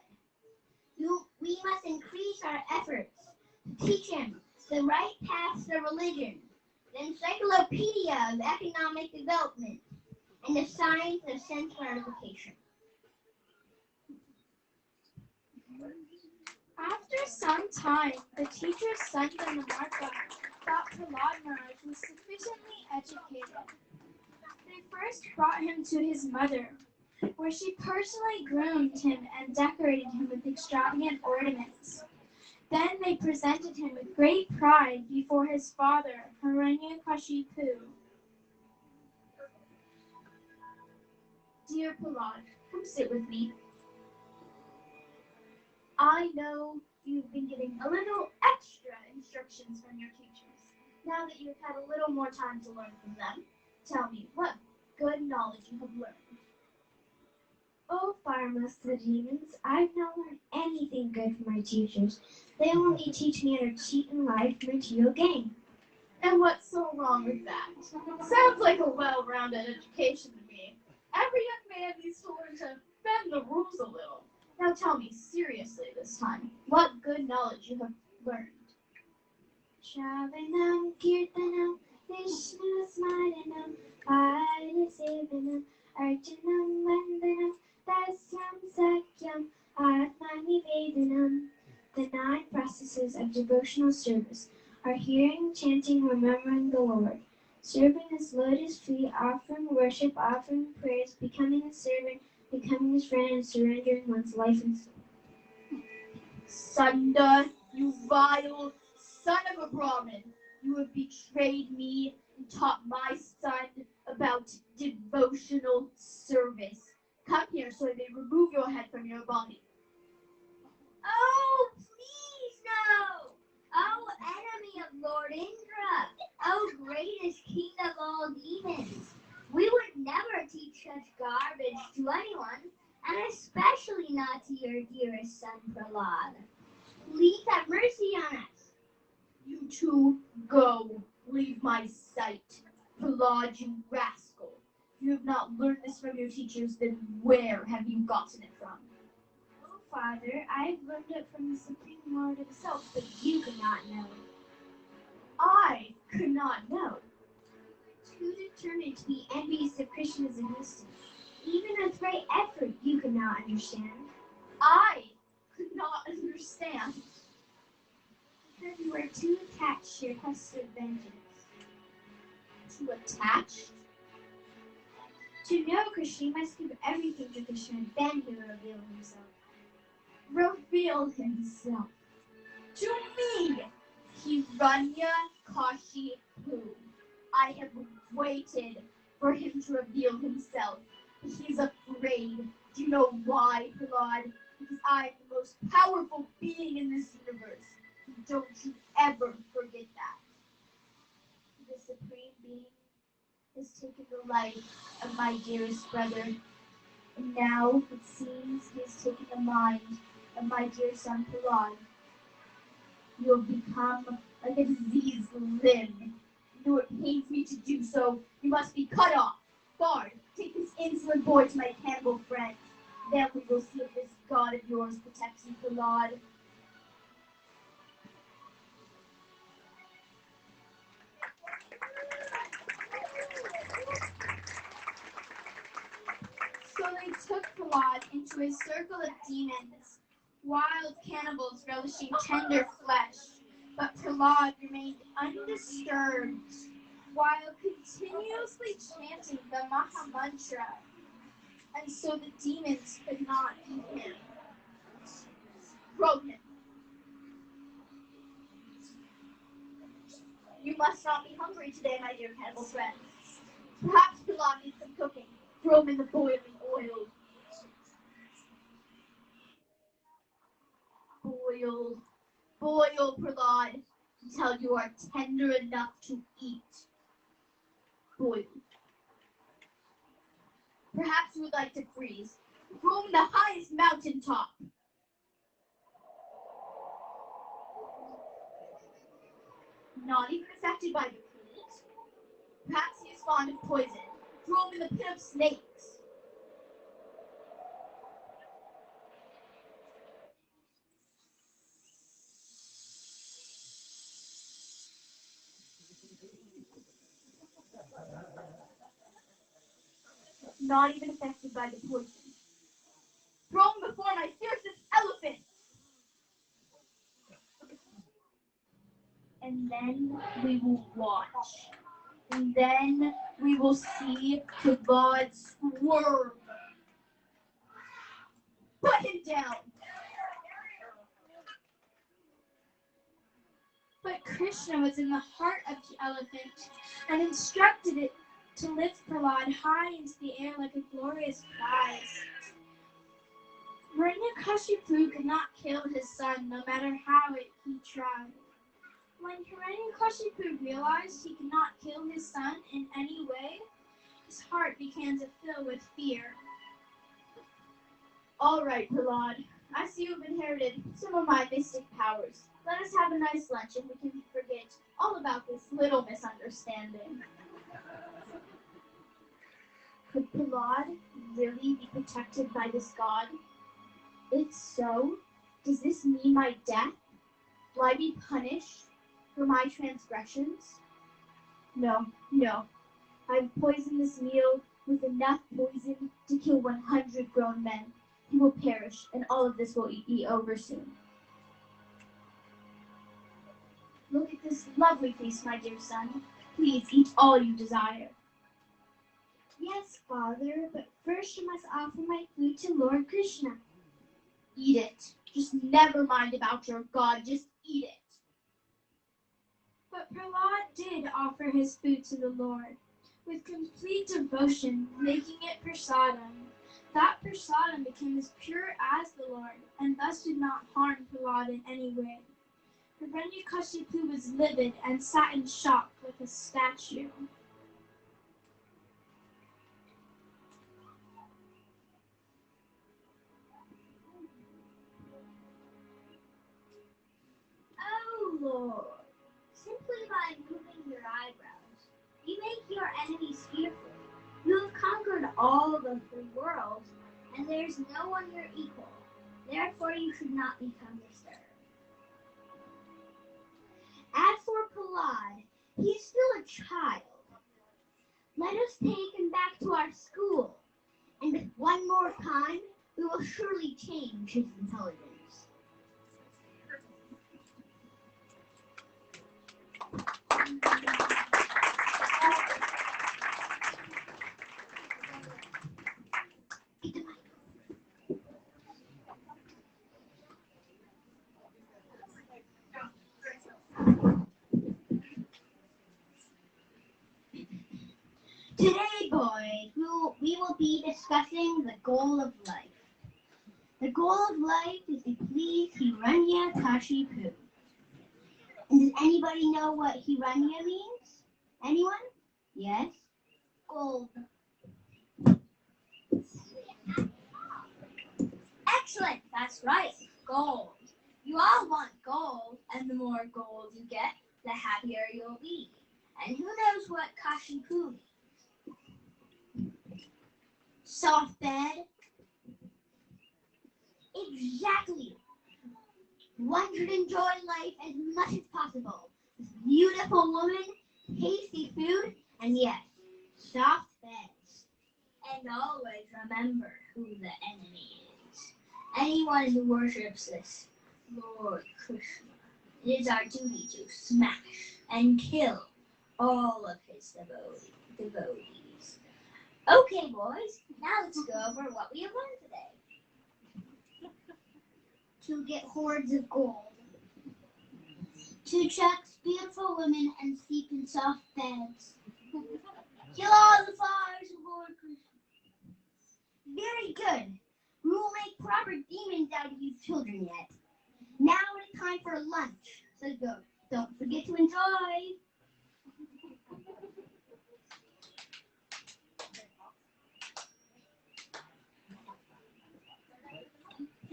We must increase our efforts to teach him the right paths to religion, the encyclopedia of economic development, and the science of sense gratification.
After some time, the teacher's son and the Martha thought Prahlad Maharaj was sufficiently educated. They first brought him to his mother, where she personally groomed him and decorated him with extravagant ornaments. Then they presented him with great pride before his father, Hiranyakashipu.
Dear Prahlad, come sit with me. I know you've been getting a little extra instructions from your teachers. Now that you've had a little more time to learn from them, tell me what good knowledge you have learned.
Oh, far most of the demons, I've not learned anything good from my teachers. They only teach me how to cheat in life for material gain.
And what's so wrong with that? Sounds like a well-rounded education to me. Every young man needs to learn to bend the rules a little. Now tell me seriously this time, what good knowledge you have learned.
Shravanam Kirtanam Vishnu Smaranam Parisevanam Archanam Vandanam Dasyam Sakyam Atmanivedanam. The 9 processes of devotional service are hearing, chanting, remembering the Lord, serving His lotus feet, offering worship, offering prayers, becoming a servant, becoming His friend, and surrendering one's life and soul.
Sunda, you vile son of a Brahmin, you have betrayed me and taught my son about devotional service. Come here so I may remove your head from your body.
Oh, please no! Oh, enemy of Lord Indra! Oh, greatest king of all demons! We would never teach such garbage to anyone, and especially not to your dearest son Prahlad. Please have mercy on us.
You two go. Leave my sight. Prahlad, you rascal. If you have not learned this from your teachers, then where have you gotten it from?
Oh, Father, I have learned it from the Supreme Lord Himself, but you could not know.
I could not know.
Too determined to be envious of Krishna's existence. Even with great effort, you could not understand.
I could not understand.
Because you were too attached to your quest of vengeance.
Too attached?
To know Krishna, you must give everything to Krishna, then He will reveal Himself.
Reveal himself to me, Hiranya Kashi Poo. I have waited for him to reveal himself. He's afraid. Do you know why, Prahlad? Because I am the most powerful being in this universe. Don't you ever forget that. The Supreme Being has taken the life of my dearest brother, and now it seems he has taken the mind of my dear son Prahlad. You have become like a diseased limb. Though it pains me to do so, you must be cut off. Guard, take this insolent boy to my cannibal friends. Then we will see if this god of yours protects you, Prahlad. So they took Prahlad into a circle of demons, wild cannibals relishing tender flesh. But Prahlad remained undisturbed while continuously chanting the Maha Mantra. And so the demons could not eat him. Throw him. You must not be hungry today, my dear cannibal friends. Perhaps Prahlad needs some cooking. Throw him in the boiling oil. Boil, Prahlad, until you are tender enough to eat. Boil. Perhaps you would like to freeze. Throw him in the highest mountaintop. Not even affected by the cold. Perhaps he is fond of poison. Throw him in the pit of snakes. Not even affected by the poison. Throw him before my fiercest elephant. And then we will watch. And then we will see Prahlad swerve. Put him down. But Krishna was in the heart of the elephant and instructed it to lift Prahlad high into the air like a glorious prize. Hiranyakashipu could not kill his son, no matter how he tried. When Hiranyakashipu realized he could not kill his son in any way, his heart began to fill with fear. All right, Prahlad, I see you've inherited some of my mystic powers. Let us have a nice lunch and we can forget all about this little misunderstanding. Could Prahlad really be protected by this god? If so, does this mean my death? Will I be punished for my transgressions? No, no. I've poisoned this meal with enough poison to kill 100 grown men. He will perish, and all of this will be over soon. Look at this lovely feast, my dear son. Please eat all you desire.
Yes, Father, but first you must offer my food to Lord Krishna.
Eat it. Just never mind about your God. Just eat it.
But Prahlad did offer his food to the Lord, with complete devotion, making it prasadam. That prasadam became as pure as the Lord, and thus did not harm Prahlad in any way. Hiranyakashipu was livid and sat in shock like a statue.
Oh, Lord, simply by moving your eyebrows, you make your enemies fearful. You have conquered all of the world, and there is no one your equal. Therefore, you should not become disturbed. As for Prahlad, he is still a child. Let us take him back to our school, and with one more time, we will surely change his intelligence. Today, boys, we will be discussing the goal of life. The goal of life is to please Hiranyakashipu. And does anybody know what Hiranya means? Anyone? Yes? Gold. Excellent, that's right, gold. You all want gold, and the more gold you get, the happier you'll be. And who knows what Kashipu means? Soft bed? Exactly. One should enjoy life as much as possible. This beautiful woman, tasty food, and yes, soft beds. And always remember who the enemy is. Anyone who worships this Lord Krishna. It is our duty to smash and kill all of his devotees. Okay, boys, now let's go over what we have learned today. To get hoards of gold. To attract beautiful women and sleep in soft beds. Kill all the flowers of Lord Krishna. Very good. We will make proper demons out of you children yet. Now it is time for lunch. So don't forget to enjoy.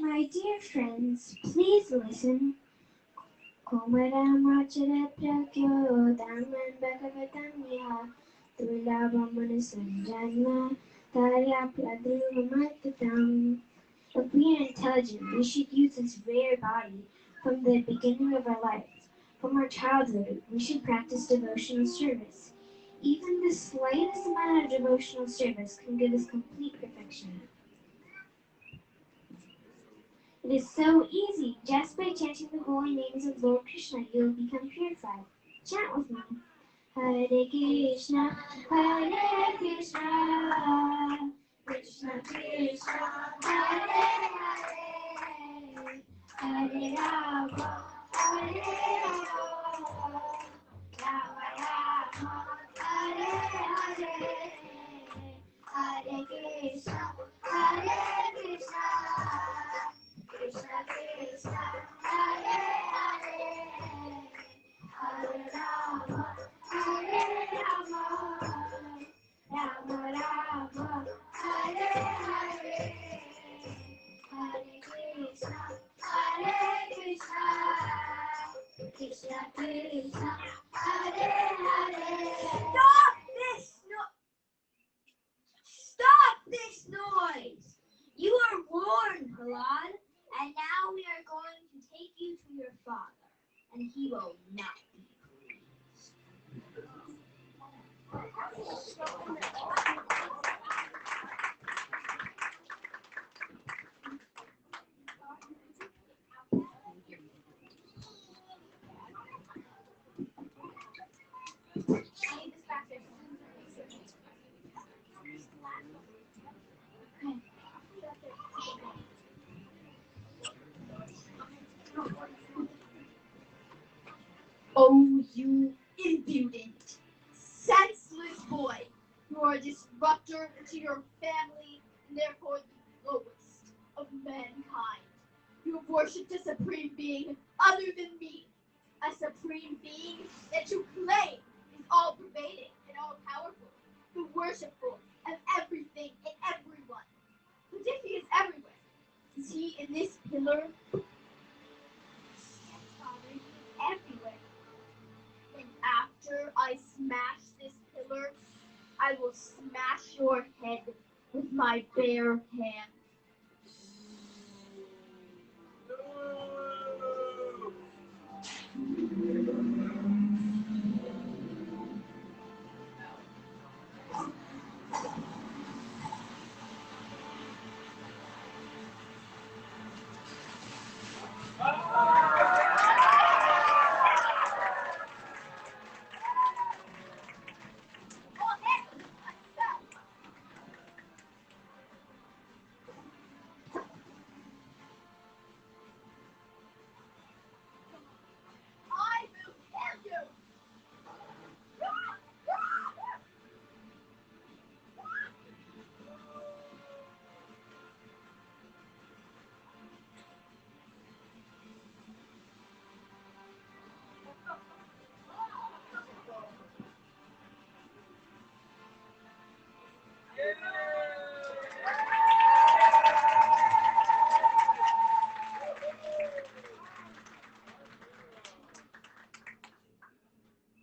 My dear friends, please listen. Komaram Rachara Prakyo Daman Bhagavatam Tulabhamana Sanjanma Tarya Pradruvamatatam. If we are intelligent, we should use this rare body from the beginning of our lives. From our childhood, we should practice devotional service. Even the slightest amount of devotional service can give us complete perfection. It is so easy. Just by chanting the holy names of Lord Krishna, you will become purified. Chant with me. Hare Krishna, Hare Krishna, Krishna Krishna, Hare Hare, Hare Rama, Hare Rama, Rama Rama, Hare Hare, Hare Krishna, Hare Krishna, Krishna Krishna, Hare Hare, Hare Rama, Hare Rama, Rama Rama, Hare Hare, Hare Krishna,
Oh, you impudent, senseless boy! You are a disruptor to your family and therefore the lowest of mankind. You have worshipped a supreme being other than me, a supreme being that you claim is all-pervading and all-powerful, the worshipful of everything and everyone. But if he is everywhere, is he in this pillar? Yes, Father, he is everywhere. And after I smash this pillar, I will smash your head with my bare hands. I will kill you!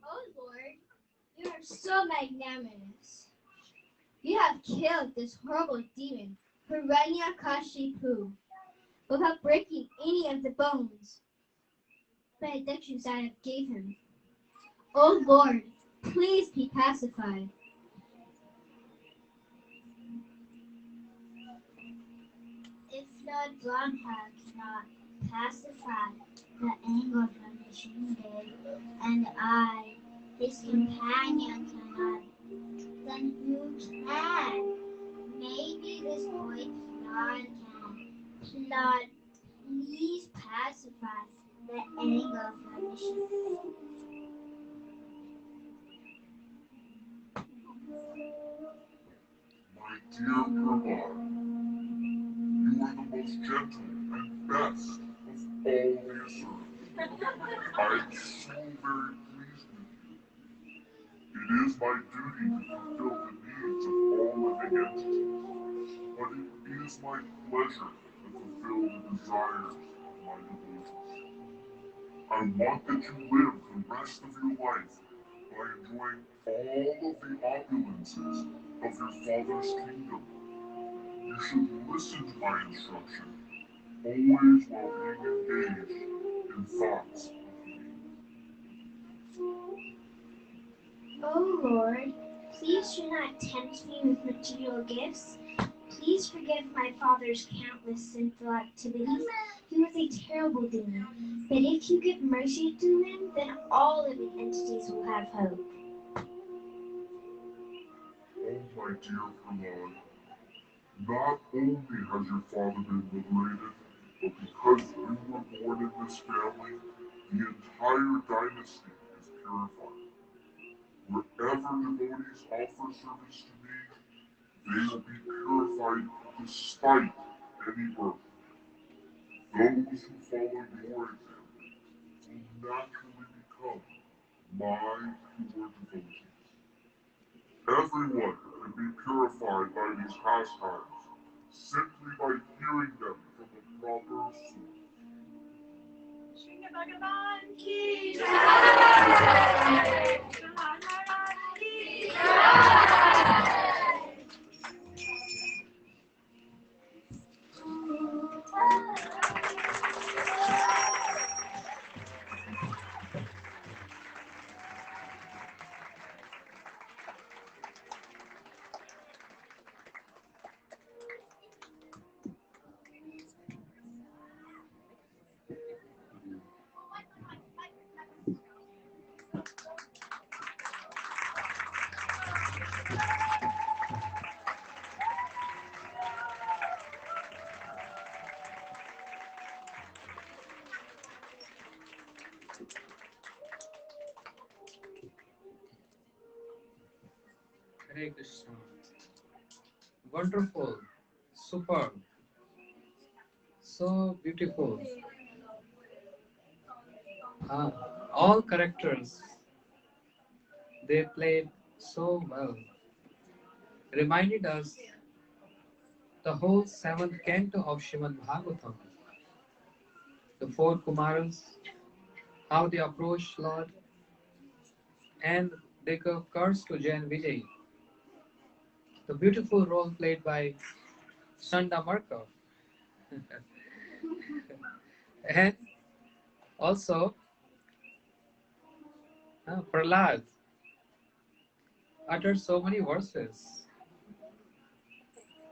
Oh Lord, you are so magnanimous. You have killed this horrible demon, Hiranyakashipu, without breaking any of the bones benedictions I have gave him. Oh Lord, please be pacified. If Lord Brahma cannot pacify the anger of Nrsimha, and I, his companion, cannot, then who can? Maybe this boy Plod can. Plod, please pacify the anger of Nrsimha.
My dear Prabhat, you are the most gentle and best of all the Asuras. I am so very pleased with you. It is my duty to fulfill the needs of all living entities, but it is my pleasure to fulfill the desires of my devotees. I want that you live the rest of your life by enjoying all of the opulences of your father's kingdom. You should listen to my instruction, always while being engaged in thoughts of me.
Oh Lord, please do not tempt me with material gifts. Please forgive my father's countless sinful activities. He was a terrible demon, but if you give mercy to him, then all living entities will have hope.
Oh, my dear Prahlad, not only has your father been liberated, but because you were born in this family, the entire dynasty is purified. Wherever devotees offer service to me, they will be purified despite any birth. Those who follow your example will naturally become my pure devotees. Everyone can be purified by these pastimes simply by hearing them from the proper source.
Shri Bhagavan ki jai. Maharaj ki jai.
Hare Krishna. Wonderful. Superb. So beautiful. Ah, all characters, they played so well. Reminded us the whole seventh canto of Srimad Bhagavatam. The four Kumaras, how they approached Lord, and they gave curse to Jain Vijay. The beautiful role played by Sanda Markov. And also Prahlad uttered so many verses.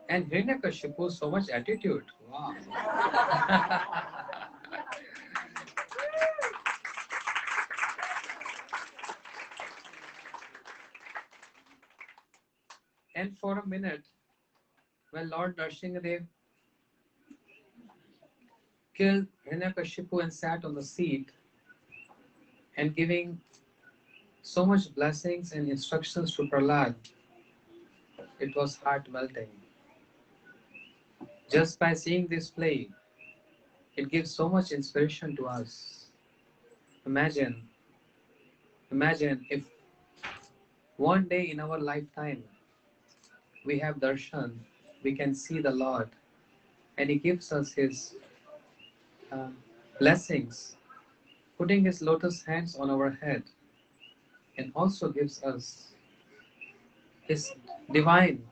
And Hiranyakashipu, so much attitude. Wow. And for a minute, when Lord Nrsimha killed Hiranyakashipu and sat on the seat and giving so much blessings and instructions to Prahlad, it was heart melting. Just by seeing this play, it gives so much inspiration to us. Imagine if one day in our lifetime we have darshan, we can see the Lord, and He gives us His uh, blessings, putting His lotus hands on our head, and also gives us His divine,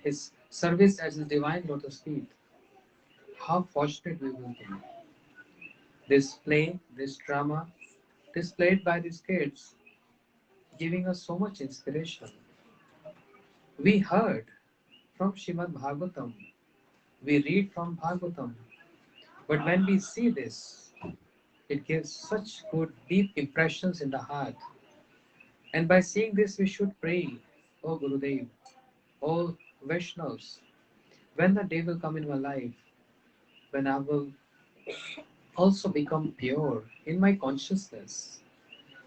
His service as His divine lotus feet. How fortunate we will be. This play, this drama, displayed by these kids, giving us so much inspiration. We heard from Srimad Bhagavatam, we read from Bhagavatam, but when we see this, it gives such good, deep impressions in the heart. And by seeing this, we should pray, Oh Gurudev, all Vaishnavas, when the day will come in my life, when I will also become pure in my consciousness.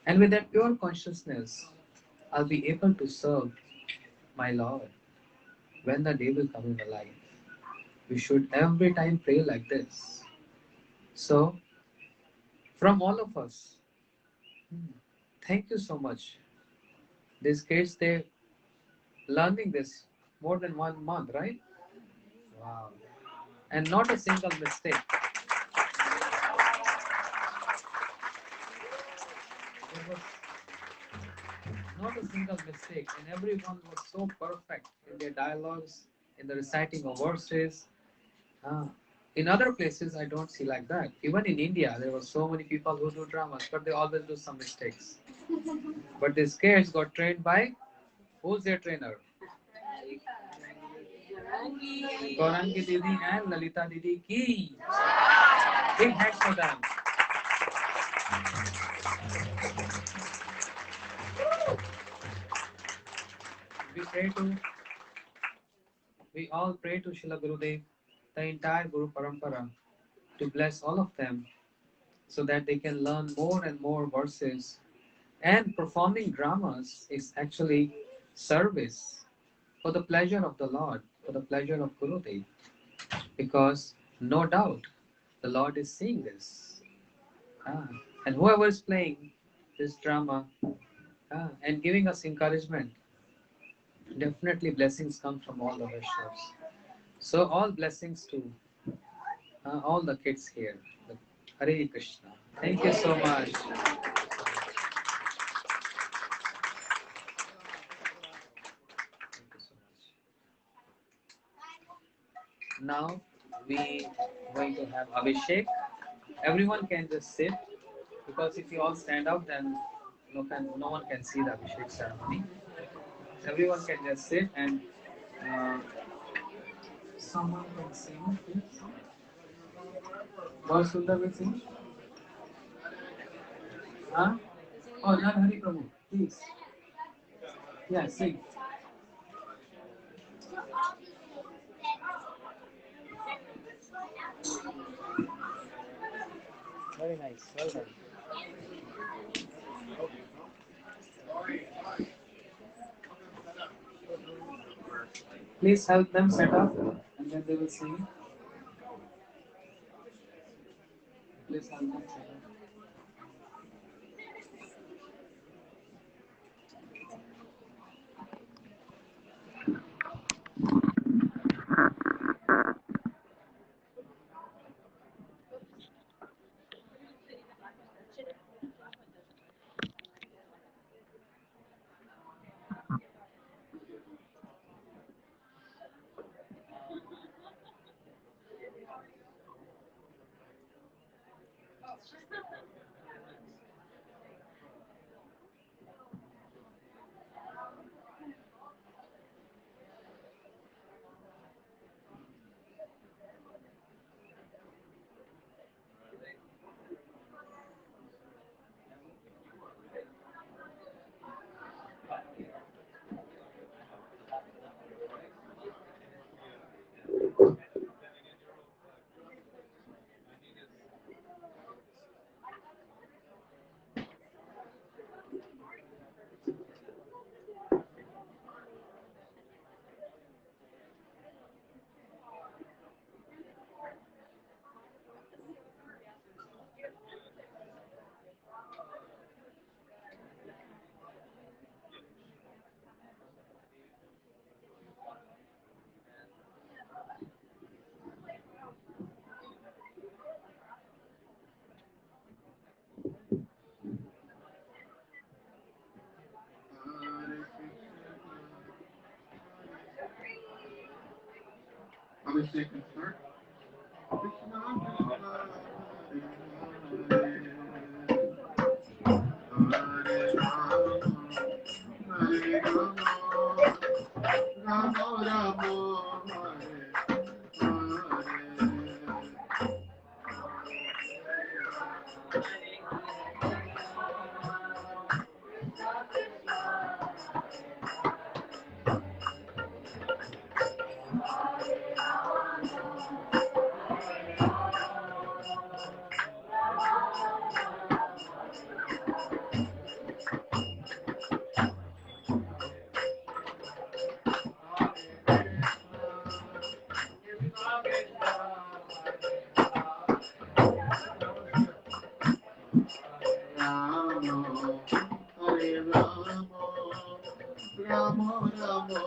And with that pure consciousness, I'll be able to serve my Lord when the day will come in my life. We should every time pray like this. So, from all of us, thank you so much. These kids, they learning this more than 1 month, right? Wow. And not a single mistake. There was not a single mistake, and everyone was so perfect in their dialogues, in the reciting of verses. In other places, I don't see like that. Even in India, there were so many people who do dramas, but they always do some mistakes. But these kids got trained by, who's their trainer? Gaurangi Didi and Lalita Didi ki. Big hands for them. We all pray to Srila Gurudev, the entire Guru Parampara, to bless all of them so that they can learn more and more verses. And performing dramas is actually service for the pleasure of the Lord, for the pleasure of Gurudev. Because no doubt the Lord is seeing this. And whoever is playing this drama and giving us encouragement, definitely blessings come from all the Vaishnavas. So all blessings to all the kids here. Hare Krishna. Thank you so much. Thank you so much. Now we going to have Abhishek. Everyone can just sit, because if you all stand up, then no one can see the Abhishek ceremony. Everyone can just sit, and someone can sing, please. What Sundar will sing? Huh? Oh, not Hari Prabhu, please. Yeah, sing.
Very nice. Well done.
Please help them set up and then they will sing. Please help them set up.
Are we taking start? Krishna, Krishna, Hare Hare Rama, Rama Rama,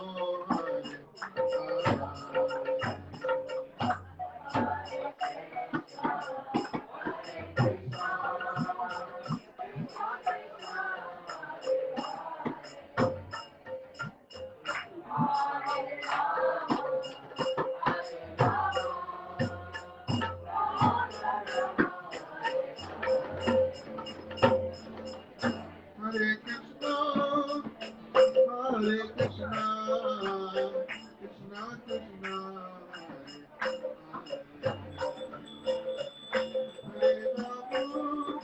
Hare Hare. Hare Krishna, Hare Krishna, Krishna Krishna, Hare Rama,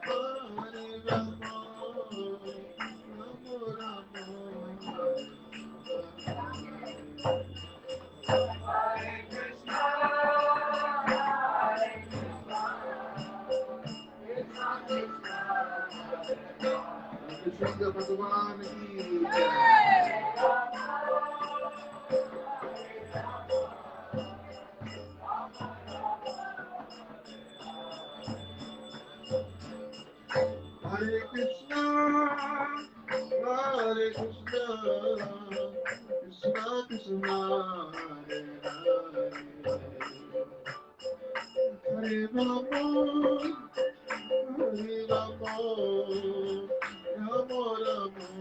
Hare Rama, Rama Rama, Krishna Bhagavan ki jai. Hare Krishna, Hare Krishna, Krishna Krishna, Hare Hare, Hare Rama, Hare Rama, Rama Rama,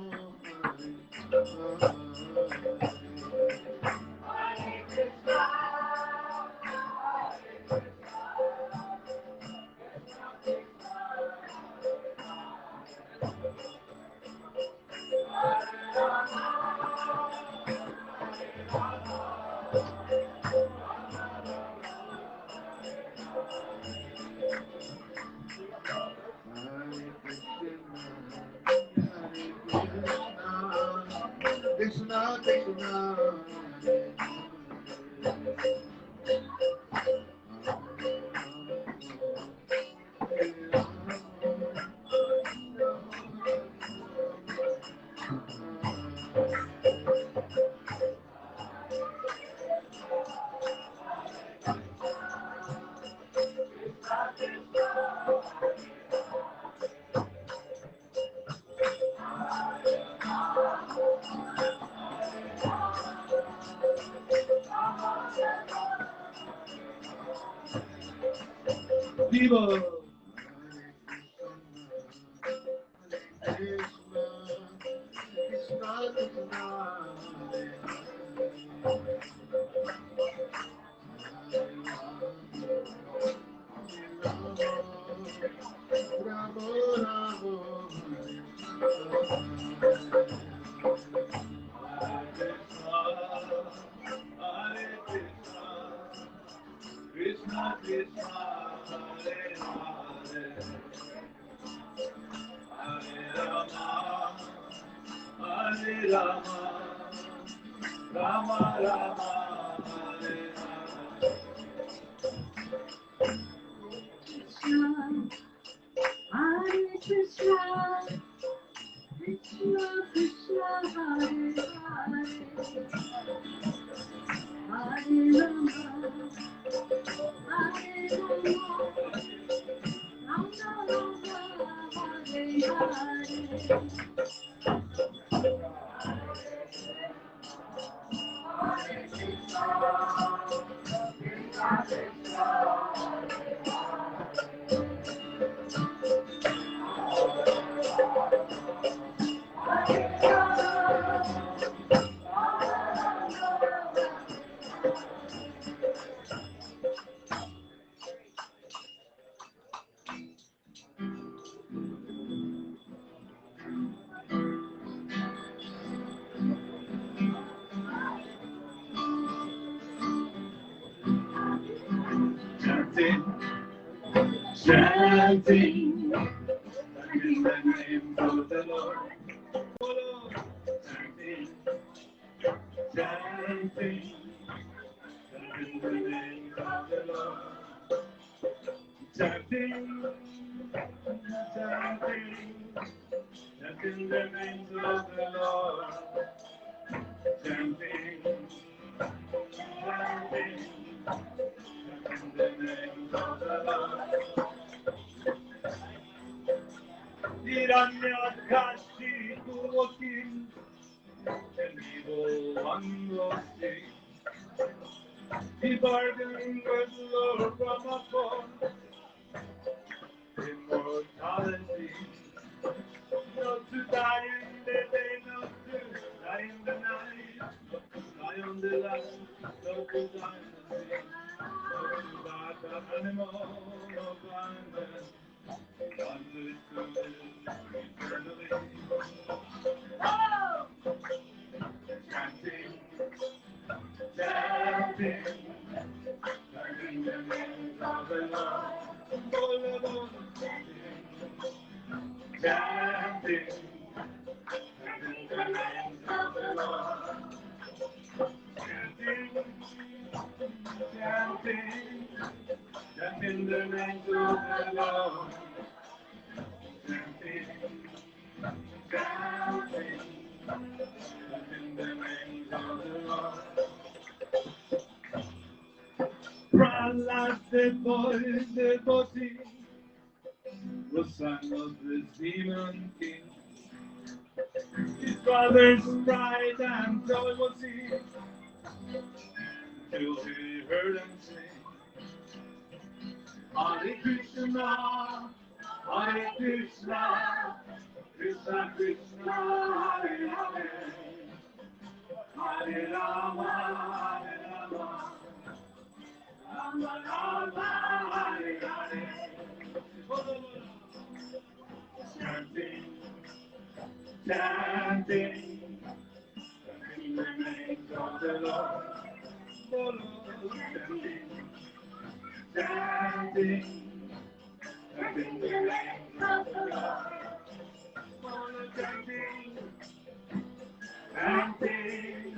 Krishna Krishna, Viva! Krishna Krishna, Hare Hare, Hare Rama, Hare Rama, Rama Rama, Hare Hare.
Hare Krishna, Krishna Krishna, Hare Hare, Hare Rama, Hare Rama, Rama Rama, Hare Hare.
Chanting, chanting, in the name of the Lord. Chanting, chanting, in the name of the Lord. Chanting, chanting, in the name of the Lord. Chanting, chanting, in the name of the Lord. Nrsimha Caturdasi, an evil one will see. He bargained with the Lord from afar. Immortality, not to die in the day, not to die in the night, not to die on the land, not to die in the sea, not to die the animal, no blindness, blindness to live eternally. Oh! Chanting, chanting, chanting the name of the Lord. Oh, Lord, chanting, chanting the name of the Lord. Chanting, chanting, chanting the name of the Lord. Chanting, chanting, chanting the name of the Lord. Prahlad, the boy, the body, was son of the demon king. His father's pride and joy was he, till he heard him sing. Hare Krishna, Hare Krishna, Krishna Krishna, Hare Hare, Hare Rama, Hare Rama, Rama Rama, Hare Hare. Chanting, chanting, in the name of the Lord. Chanting, chanting, in the name of the Lord. Chanting, chanting,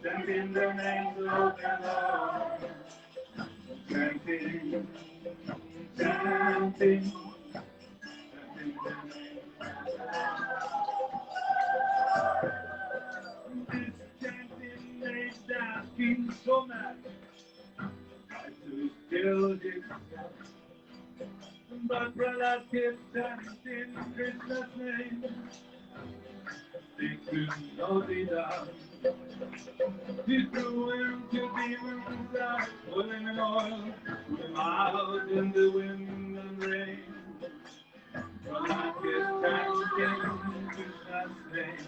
chanting in the name of the Lord. Chanting, chanting, chanting in the name of the Lord. This chanting made that king so mad, tried to kill his son. But Prahlad kept chanting Krishna's name. He threw him to demons that pulling oil, put him out in the wind and rain. But I get chanting Krishna's name,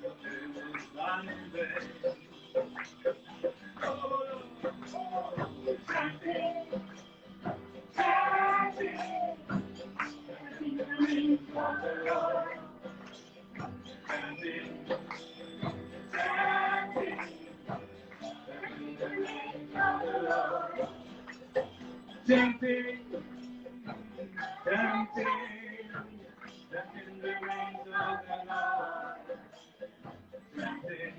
but it was not in vain. Oh, chanting, chanting, chanting the name of the Lord. Chanting, chanting, chanting the name of the Lord. Chanting, chanting, chanting the name of the Lord. Chanting,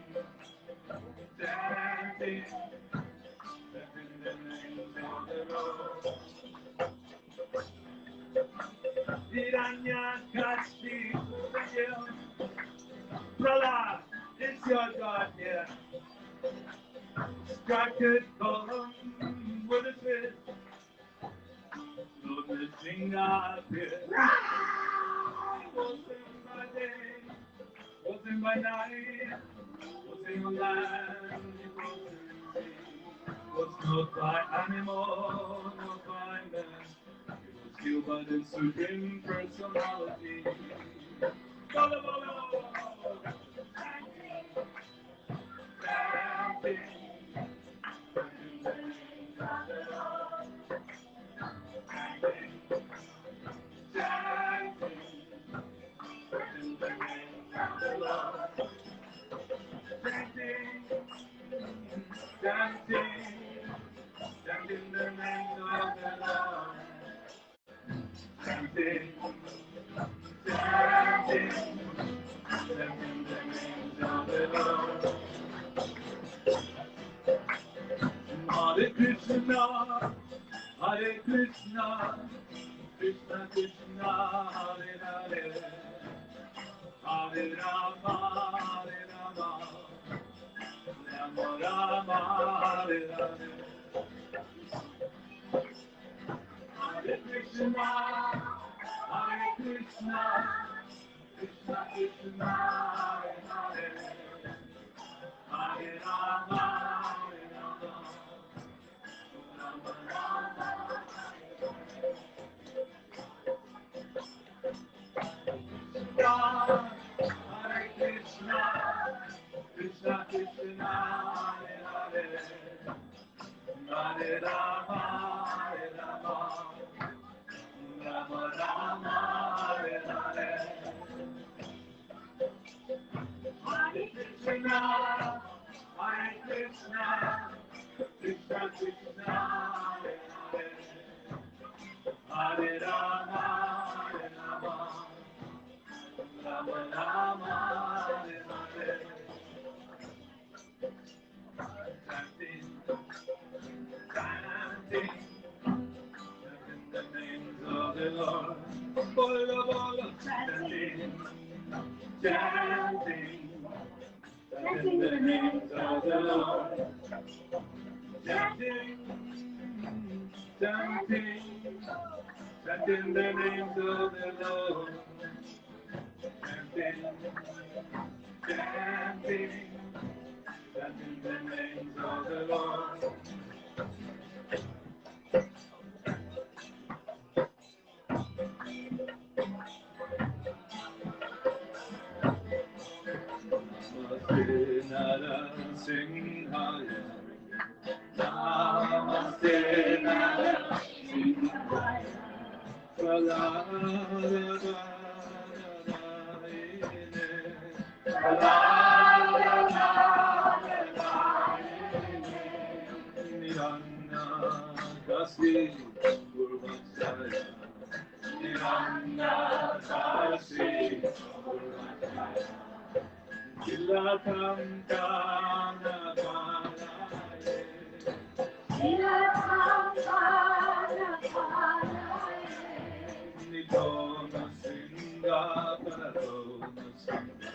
chanting, chanting the name of the Lord. Hiranyakashipu, Prahlad, it's your God here. Strike it home with a twist. Lord Nrsimha appeared. Was him by day, was him by night, was him on land, was him in sea. Was not by animal, not by man. He was killed by the supreme personality. Bolo, bolo, chanting, chanting, chanting the name of the Lord. Chanting, chanting, chanting the name of the Lord. Chanting, chanting, chanting the name of the Lord. Chanting, chanting, chanting the name of the Lord. Hare Krishna, Hare Krishna, Krishna Krishna, Hare Hare, Hare Rama, Hare Rama, Rama Rama, Hare Hare. Hare Krishna, Hare Krishna, Krishna Krishna, Hare Hare, Hare Rama, Hare Rama, Rama Rama, Hare Krishna, Krishna Krishna, Hare Hare, Hare Rama, Hare Rama, Rama Rama, Hare Hare. Hare Krishna, Hare Krishna, Krishna Krishna, Hare Hare, Hare Rama, Hare Rama, Rama Rama, Hare Hare. Chanting, chanting, chanting the names of the Lord. Bolo, bolo, chanting, chanting, chanting the names of the Lord. Chanting, chanting, chanting the names of the Lord. Chanting, chanting, chanting the names of the Lord. Namaste Nrsimha, Namaste Nrsimha, Prahlad, Kasi Gurvachaya, Niranda Kasi Gurvachaya, Ilatam Kana Palaye, Ilatam Kana Palaye, Nitona Singha Paratona Singha,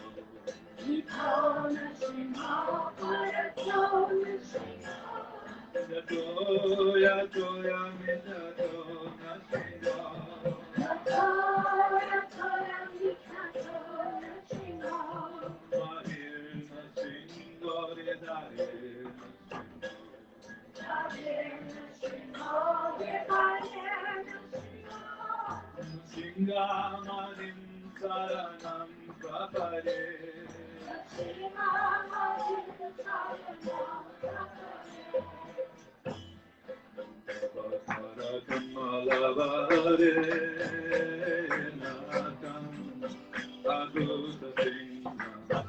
Nitona Singha Paratona Singha, Yatoya Toya Mitatona Singha, Yatoya Toya Mitatona Singha. Singamadim Saranam Prapare Kamalabare Nakam Adhuta Singha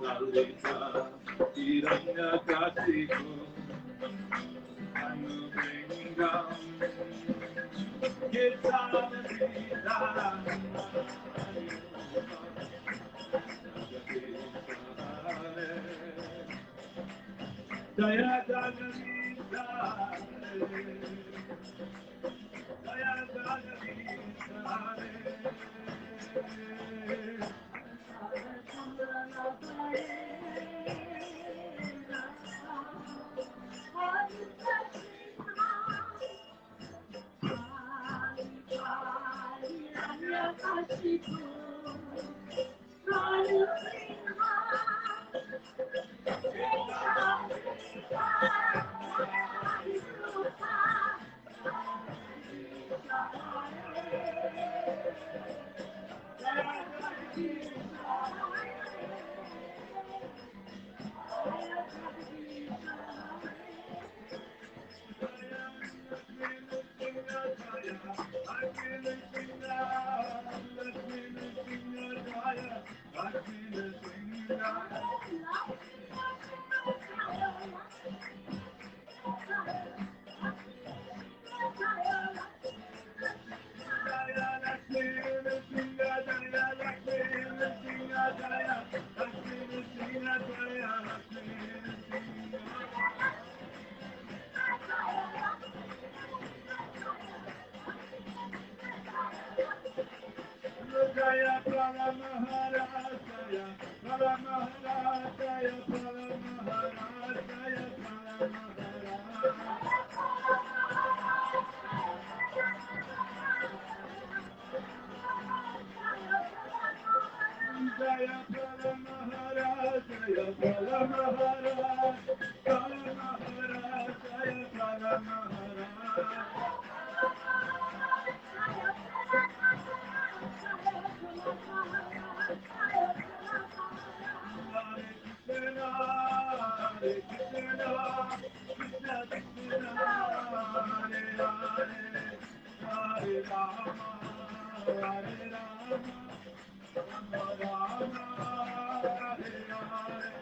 Lalita Iranya Katiku Anubringam Gitavadita Jaya Jaganita Jaya Jaganita Jaya Prana Maharaj, Jaya Prana Maharaj, Jaya Prana Maharaj, Jaya Prana Maharaj. Jaya Prana Maharaj, Jaya Prana Maharaj, Prana Maharaj, Jaya Prana Maharaj. Hare Krishna, Krishna Krishna, Hare Hare, Hare Rama, Hare Rama, Rama Rama, Hare Hare.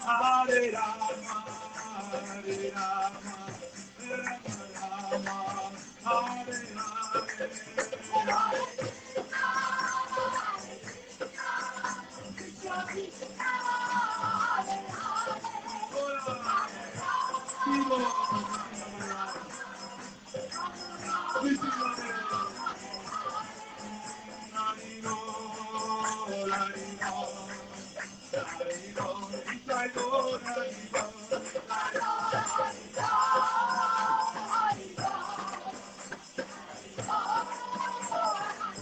Hare Rama, Hare Rama, Rama Rama,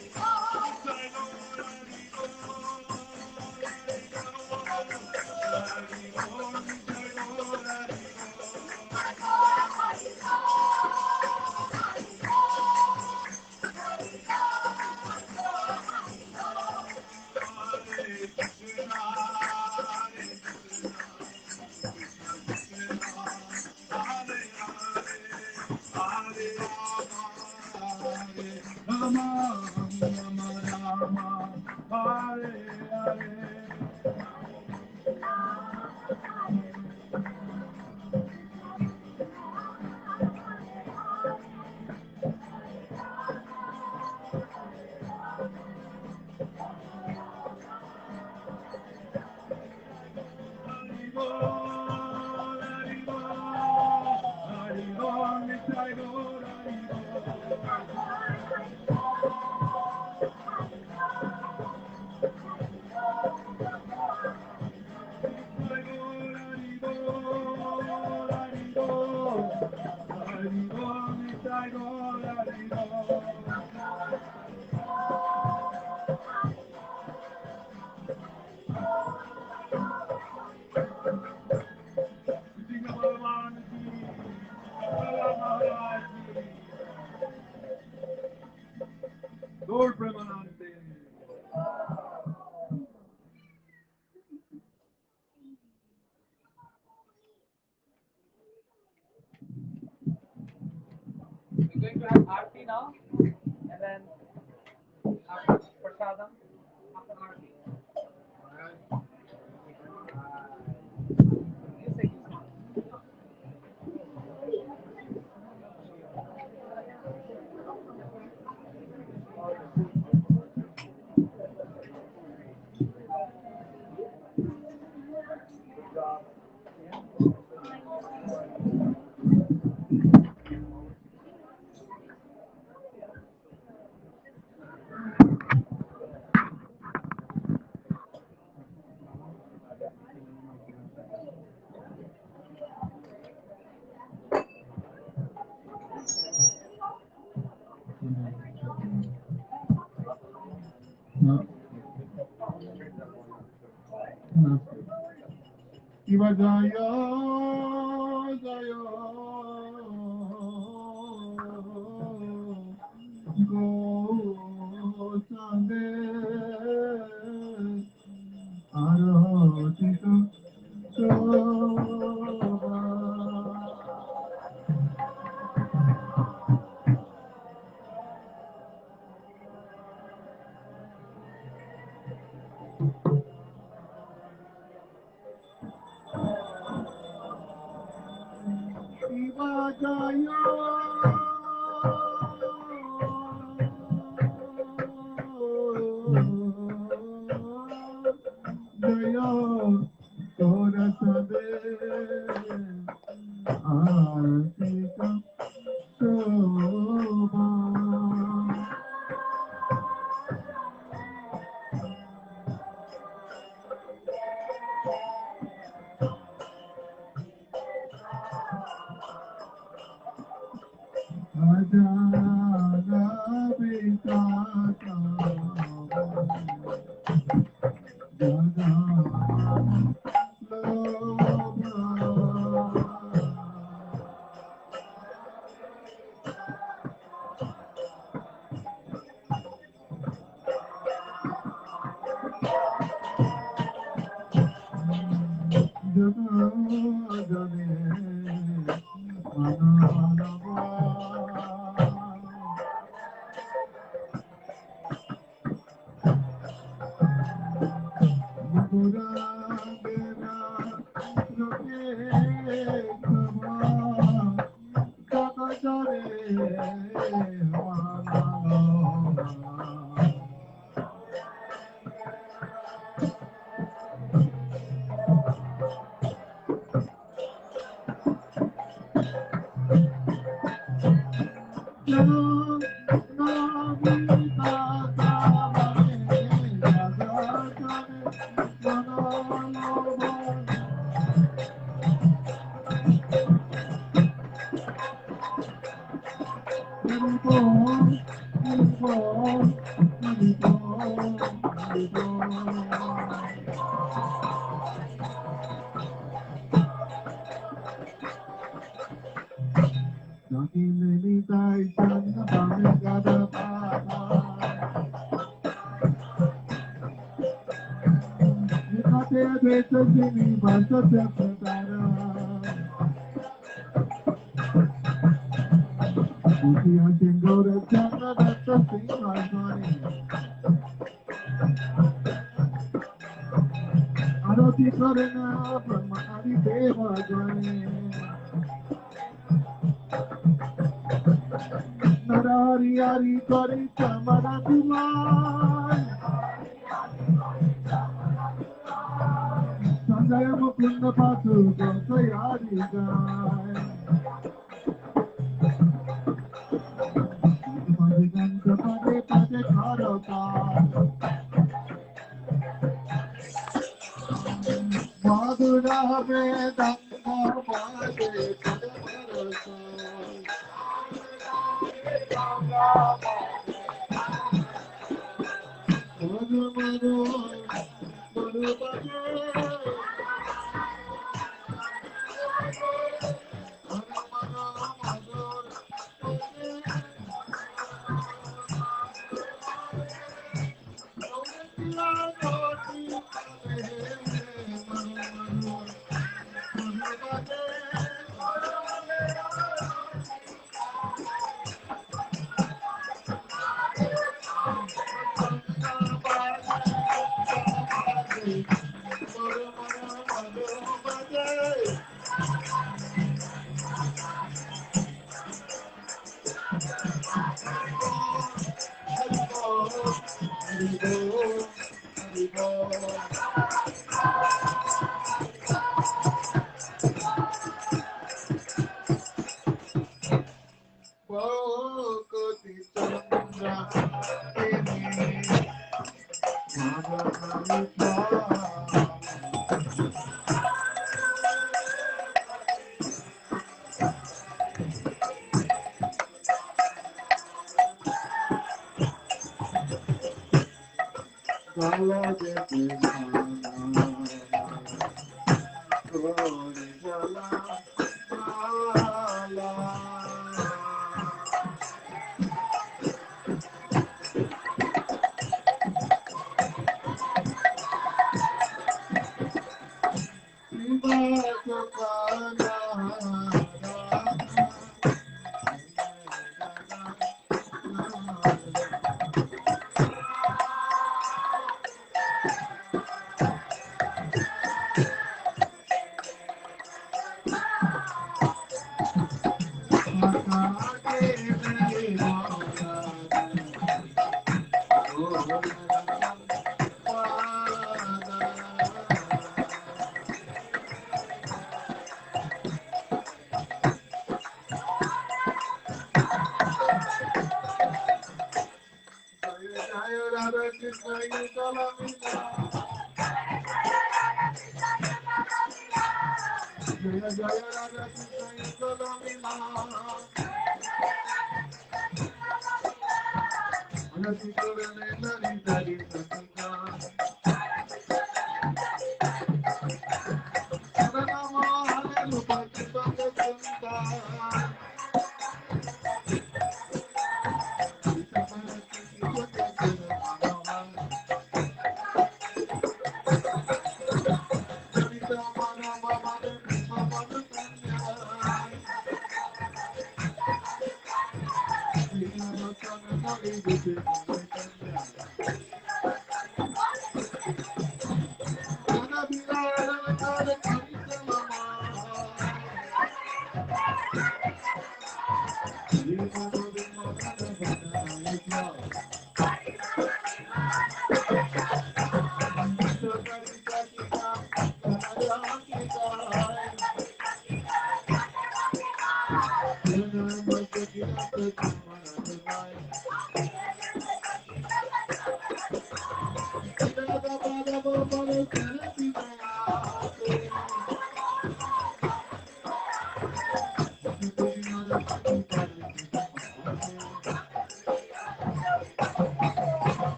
Hare
Lord Premanante. We're going to have Aarti now, and then after Prasadam, after Aarti. Alright. Music is on. Shiva Jaya Jaya Go Sande Arati Shobha Shiva Jaya Jaya Torasade Artika Shobha Ajana Vitaka Jana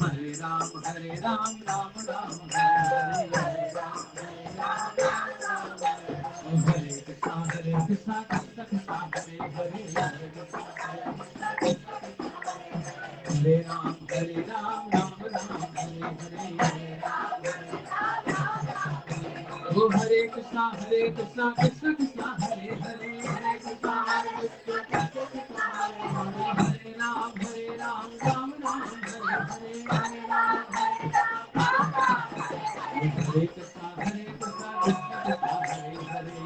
Hare
Ram, Ram Ram, Hare Hare, Hare Krishna, Krishna Krishna, Hare Hare, Hare Ram, Ram Ram, Hare Hare. Oh, Hare Krishna, Krishna Krishna, Hare Hare, Hare Krishna, Krishna Krishna, Hare Ram, Ram Ram, Hare Hare, Hare Ram, Hare Krishna, Krishna Krishna, Hare Hare,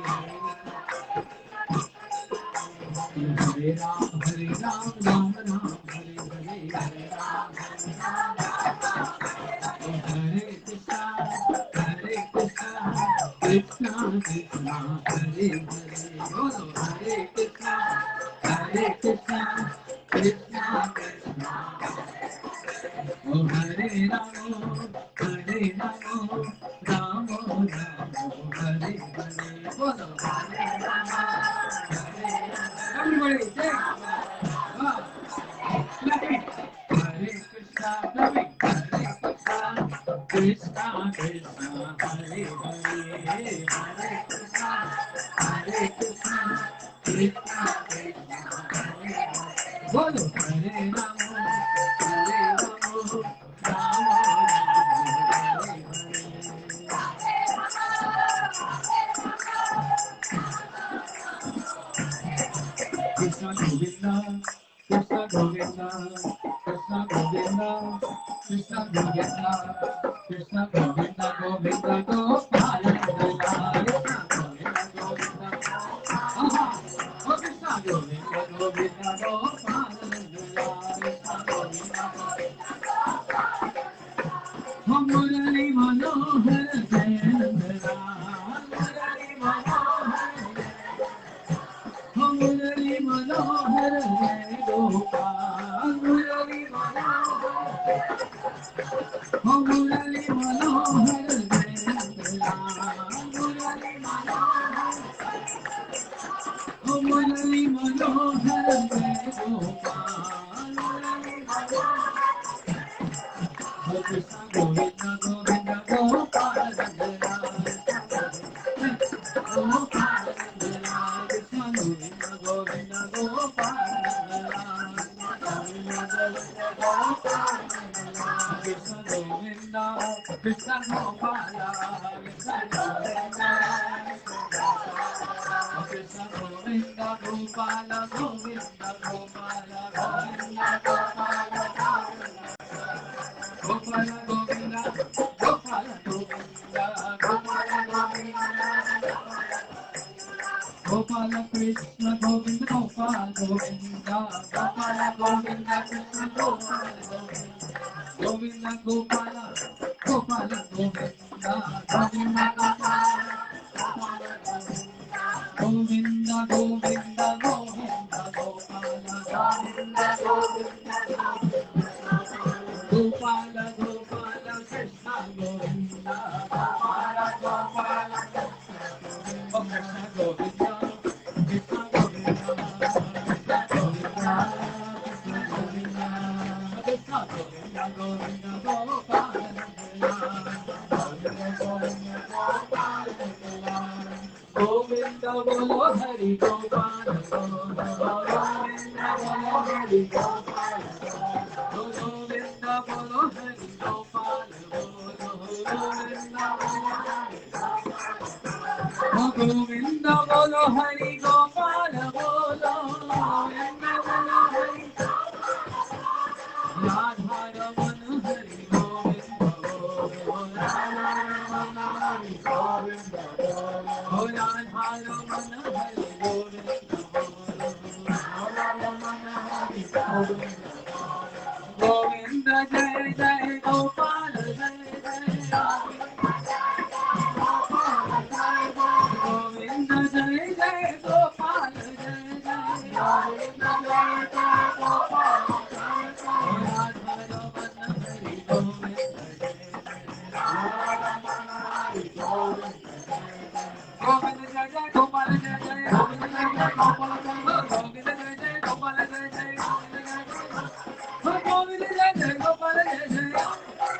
Hare Ram, Ram Ram, Hare Hare, Hare Ram, Hare Krishna, Krishna Krishna, Hare Hare, Bolo Hare Krishna, Krishna Krishna, Oh Hare Ramo, Ramo Ramo, Hare Hare, Bolo Hare Rama, everybody say, clapping. Hare Krishna, clapping. Hare Krishna, Krishna Krishna, Hare Hare, Hare Krishna, Krishna Krishna, Hare Hare. Bolo Hare Ramo, Ramo Ramo, Krishna Govinda, Krishna Govinda, Krishna Govinda, Krishna Govinda, Krishna Govinda, Govinda Gopala, Krishna Govinda, Govinda, oh Krishna Govinda, Govinda Gopala, Krishna Govinda, Murali Manohar Jayendra, Murali Manohar, Murali Manohar Jay Gopal, Murali Manohar, Murali Manohar Jayendra, Murali Manohar, Murali Manohar Jay Gopal, Murali Manohar. Krishna Govinda, Govinda Gopala, Krishna Govinda, Govinda Gopala, Krishna Govinda, Krishna Gopala, Krishna Govinda, Krishna Govinda, Gopala, Govinda Gopala, Govinda Gopala, Gopala Govinda, Gopala Govinda, Gopala Govinda, Gopala Krishna Govinda, Gopala Govinda, Gopala Govinda, Krishna Gopala Govinda, Gopala, Gopala Govinda, Govinda Gopala, Govinda Govinda, Govinda Gopala, Govinda Govinda, Gopala Gopala, Krishna Govinda, Gopala Gopala, oh Krishna Govinda, Krishna Govinda, Krishna Govinda, Krishna Govinda, Krishna Govinda, Govinda Gopala, Govinda Govinda Gopala, Govinda Bolo Hari Gopala, Govinda Bolo Hari Gopala, Govinda Bolo Hari Gopala, Govinda Bolo Hari Gopala, Govinda Bolo Hari Radha Raman Hari Govinda, Radha Raman Hari Govinda, Radha Raman Hari Govinda, Radha Raman Hari Govinda, Govinda Jai Jai Gopala Jai Jai, Govinda Jai Jai Gopala Jai Jai, Govinda Jai Jai Gopala Jai Jai, Radha Raman Hari Govinda Jai Jai, Radha Raman Hari Govinda Jai Jai, Govinda Jai Jai Gopala Jai Jai, Govinda Jai Jai Gopala Jai Jai, Govinda Jai Jai Gopala Jai Jai, Govinda Jai Jai Gopala Jai Jai.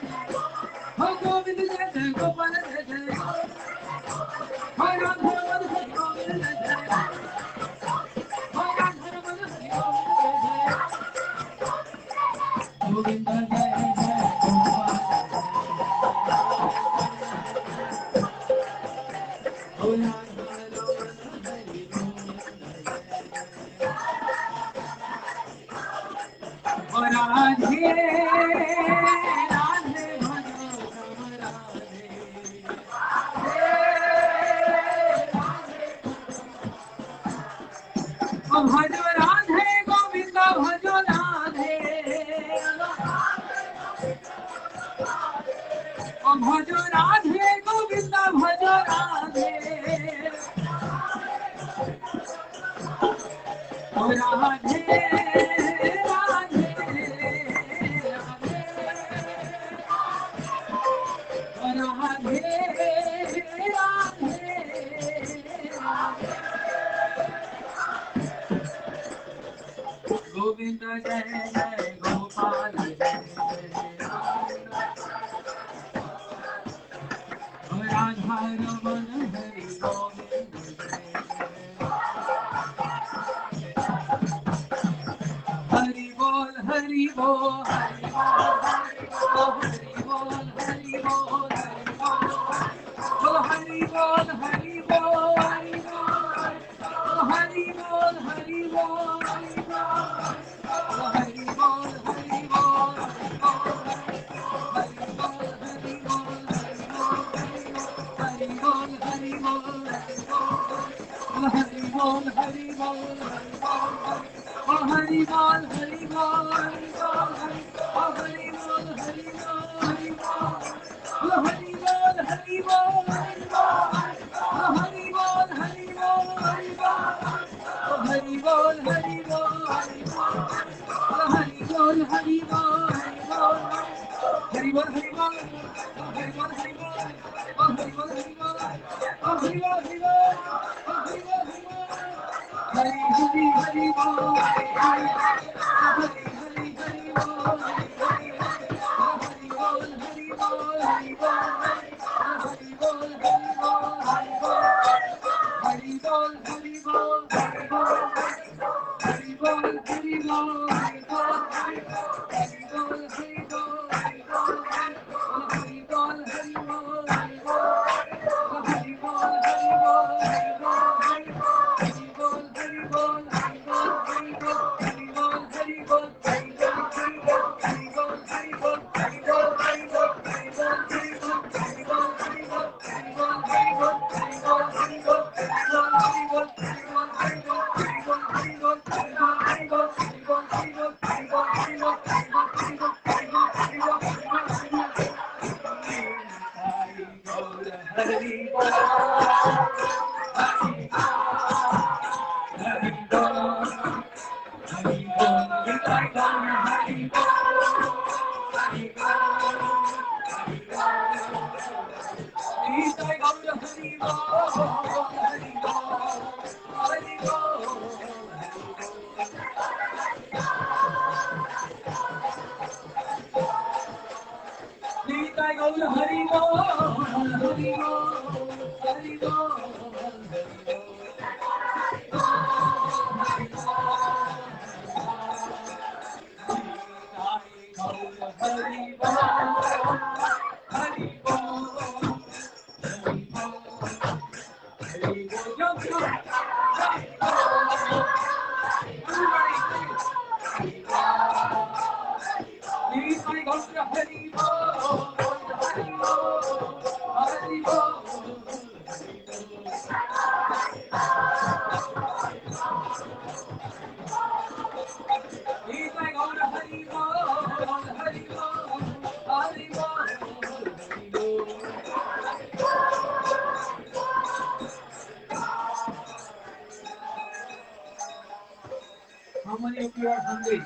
How many of you are hungry?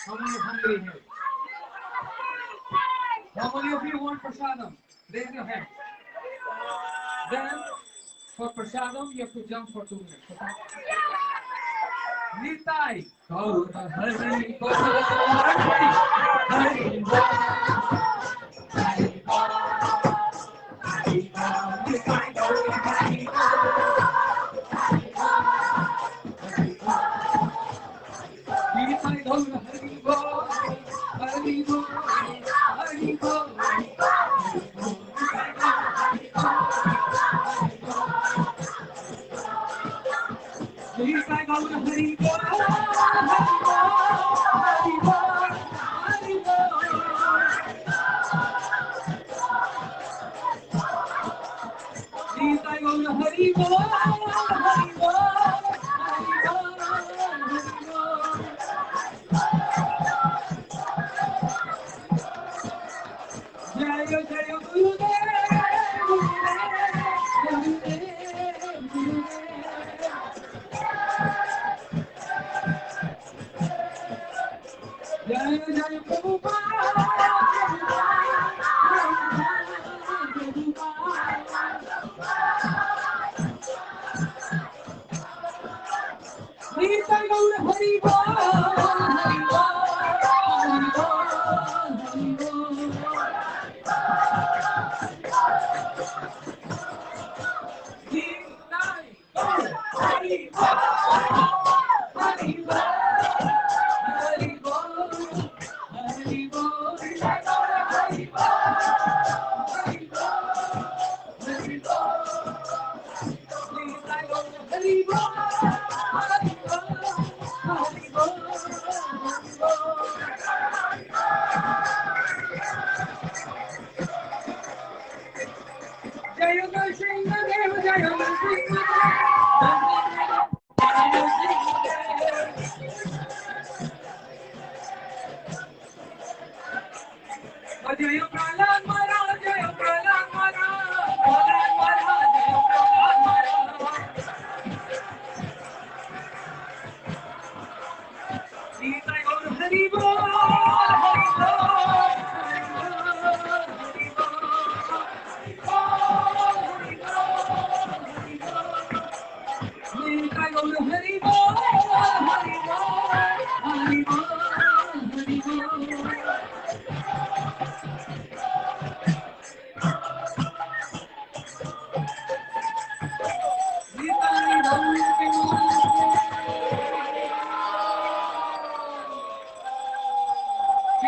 How many are hungry here? How many of you want prasadam? Raise your hand. Then, for prasadam, you have to jump for 2 minutes. Okay? Nitai. Gaur Hari Gaur Hari Hari Hari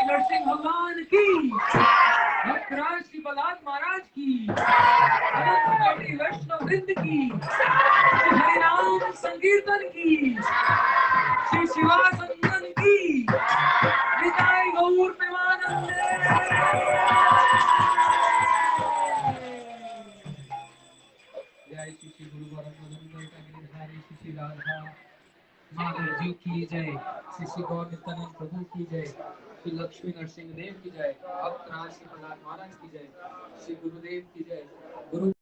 Narasimha भगवान की, भक्तराज श्रीपद महाराज की, अनंत कोटि वैष्णव वृंद की, श्री हरिनाम संकीर्तन की, श्री शिवानंदन की, निताई गौर प्रेमानंदे। जय श्री श्री गुरु गोरखनाथ गिरिधारी श्री श्री राधा माधव जी की जय, श्री श्री गौर नित्यानंद प्रभु की जय, श्री लक्ष्मी नरसिंह देव की जय, भक्त राज श्री प्रहलाद महाराज की जय, श्री गुरुदेव की जय। गुरु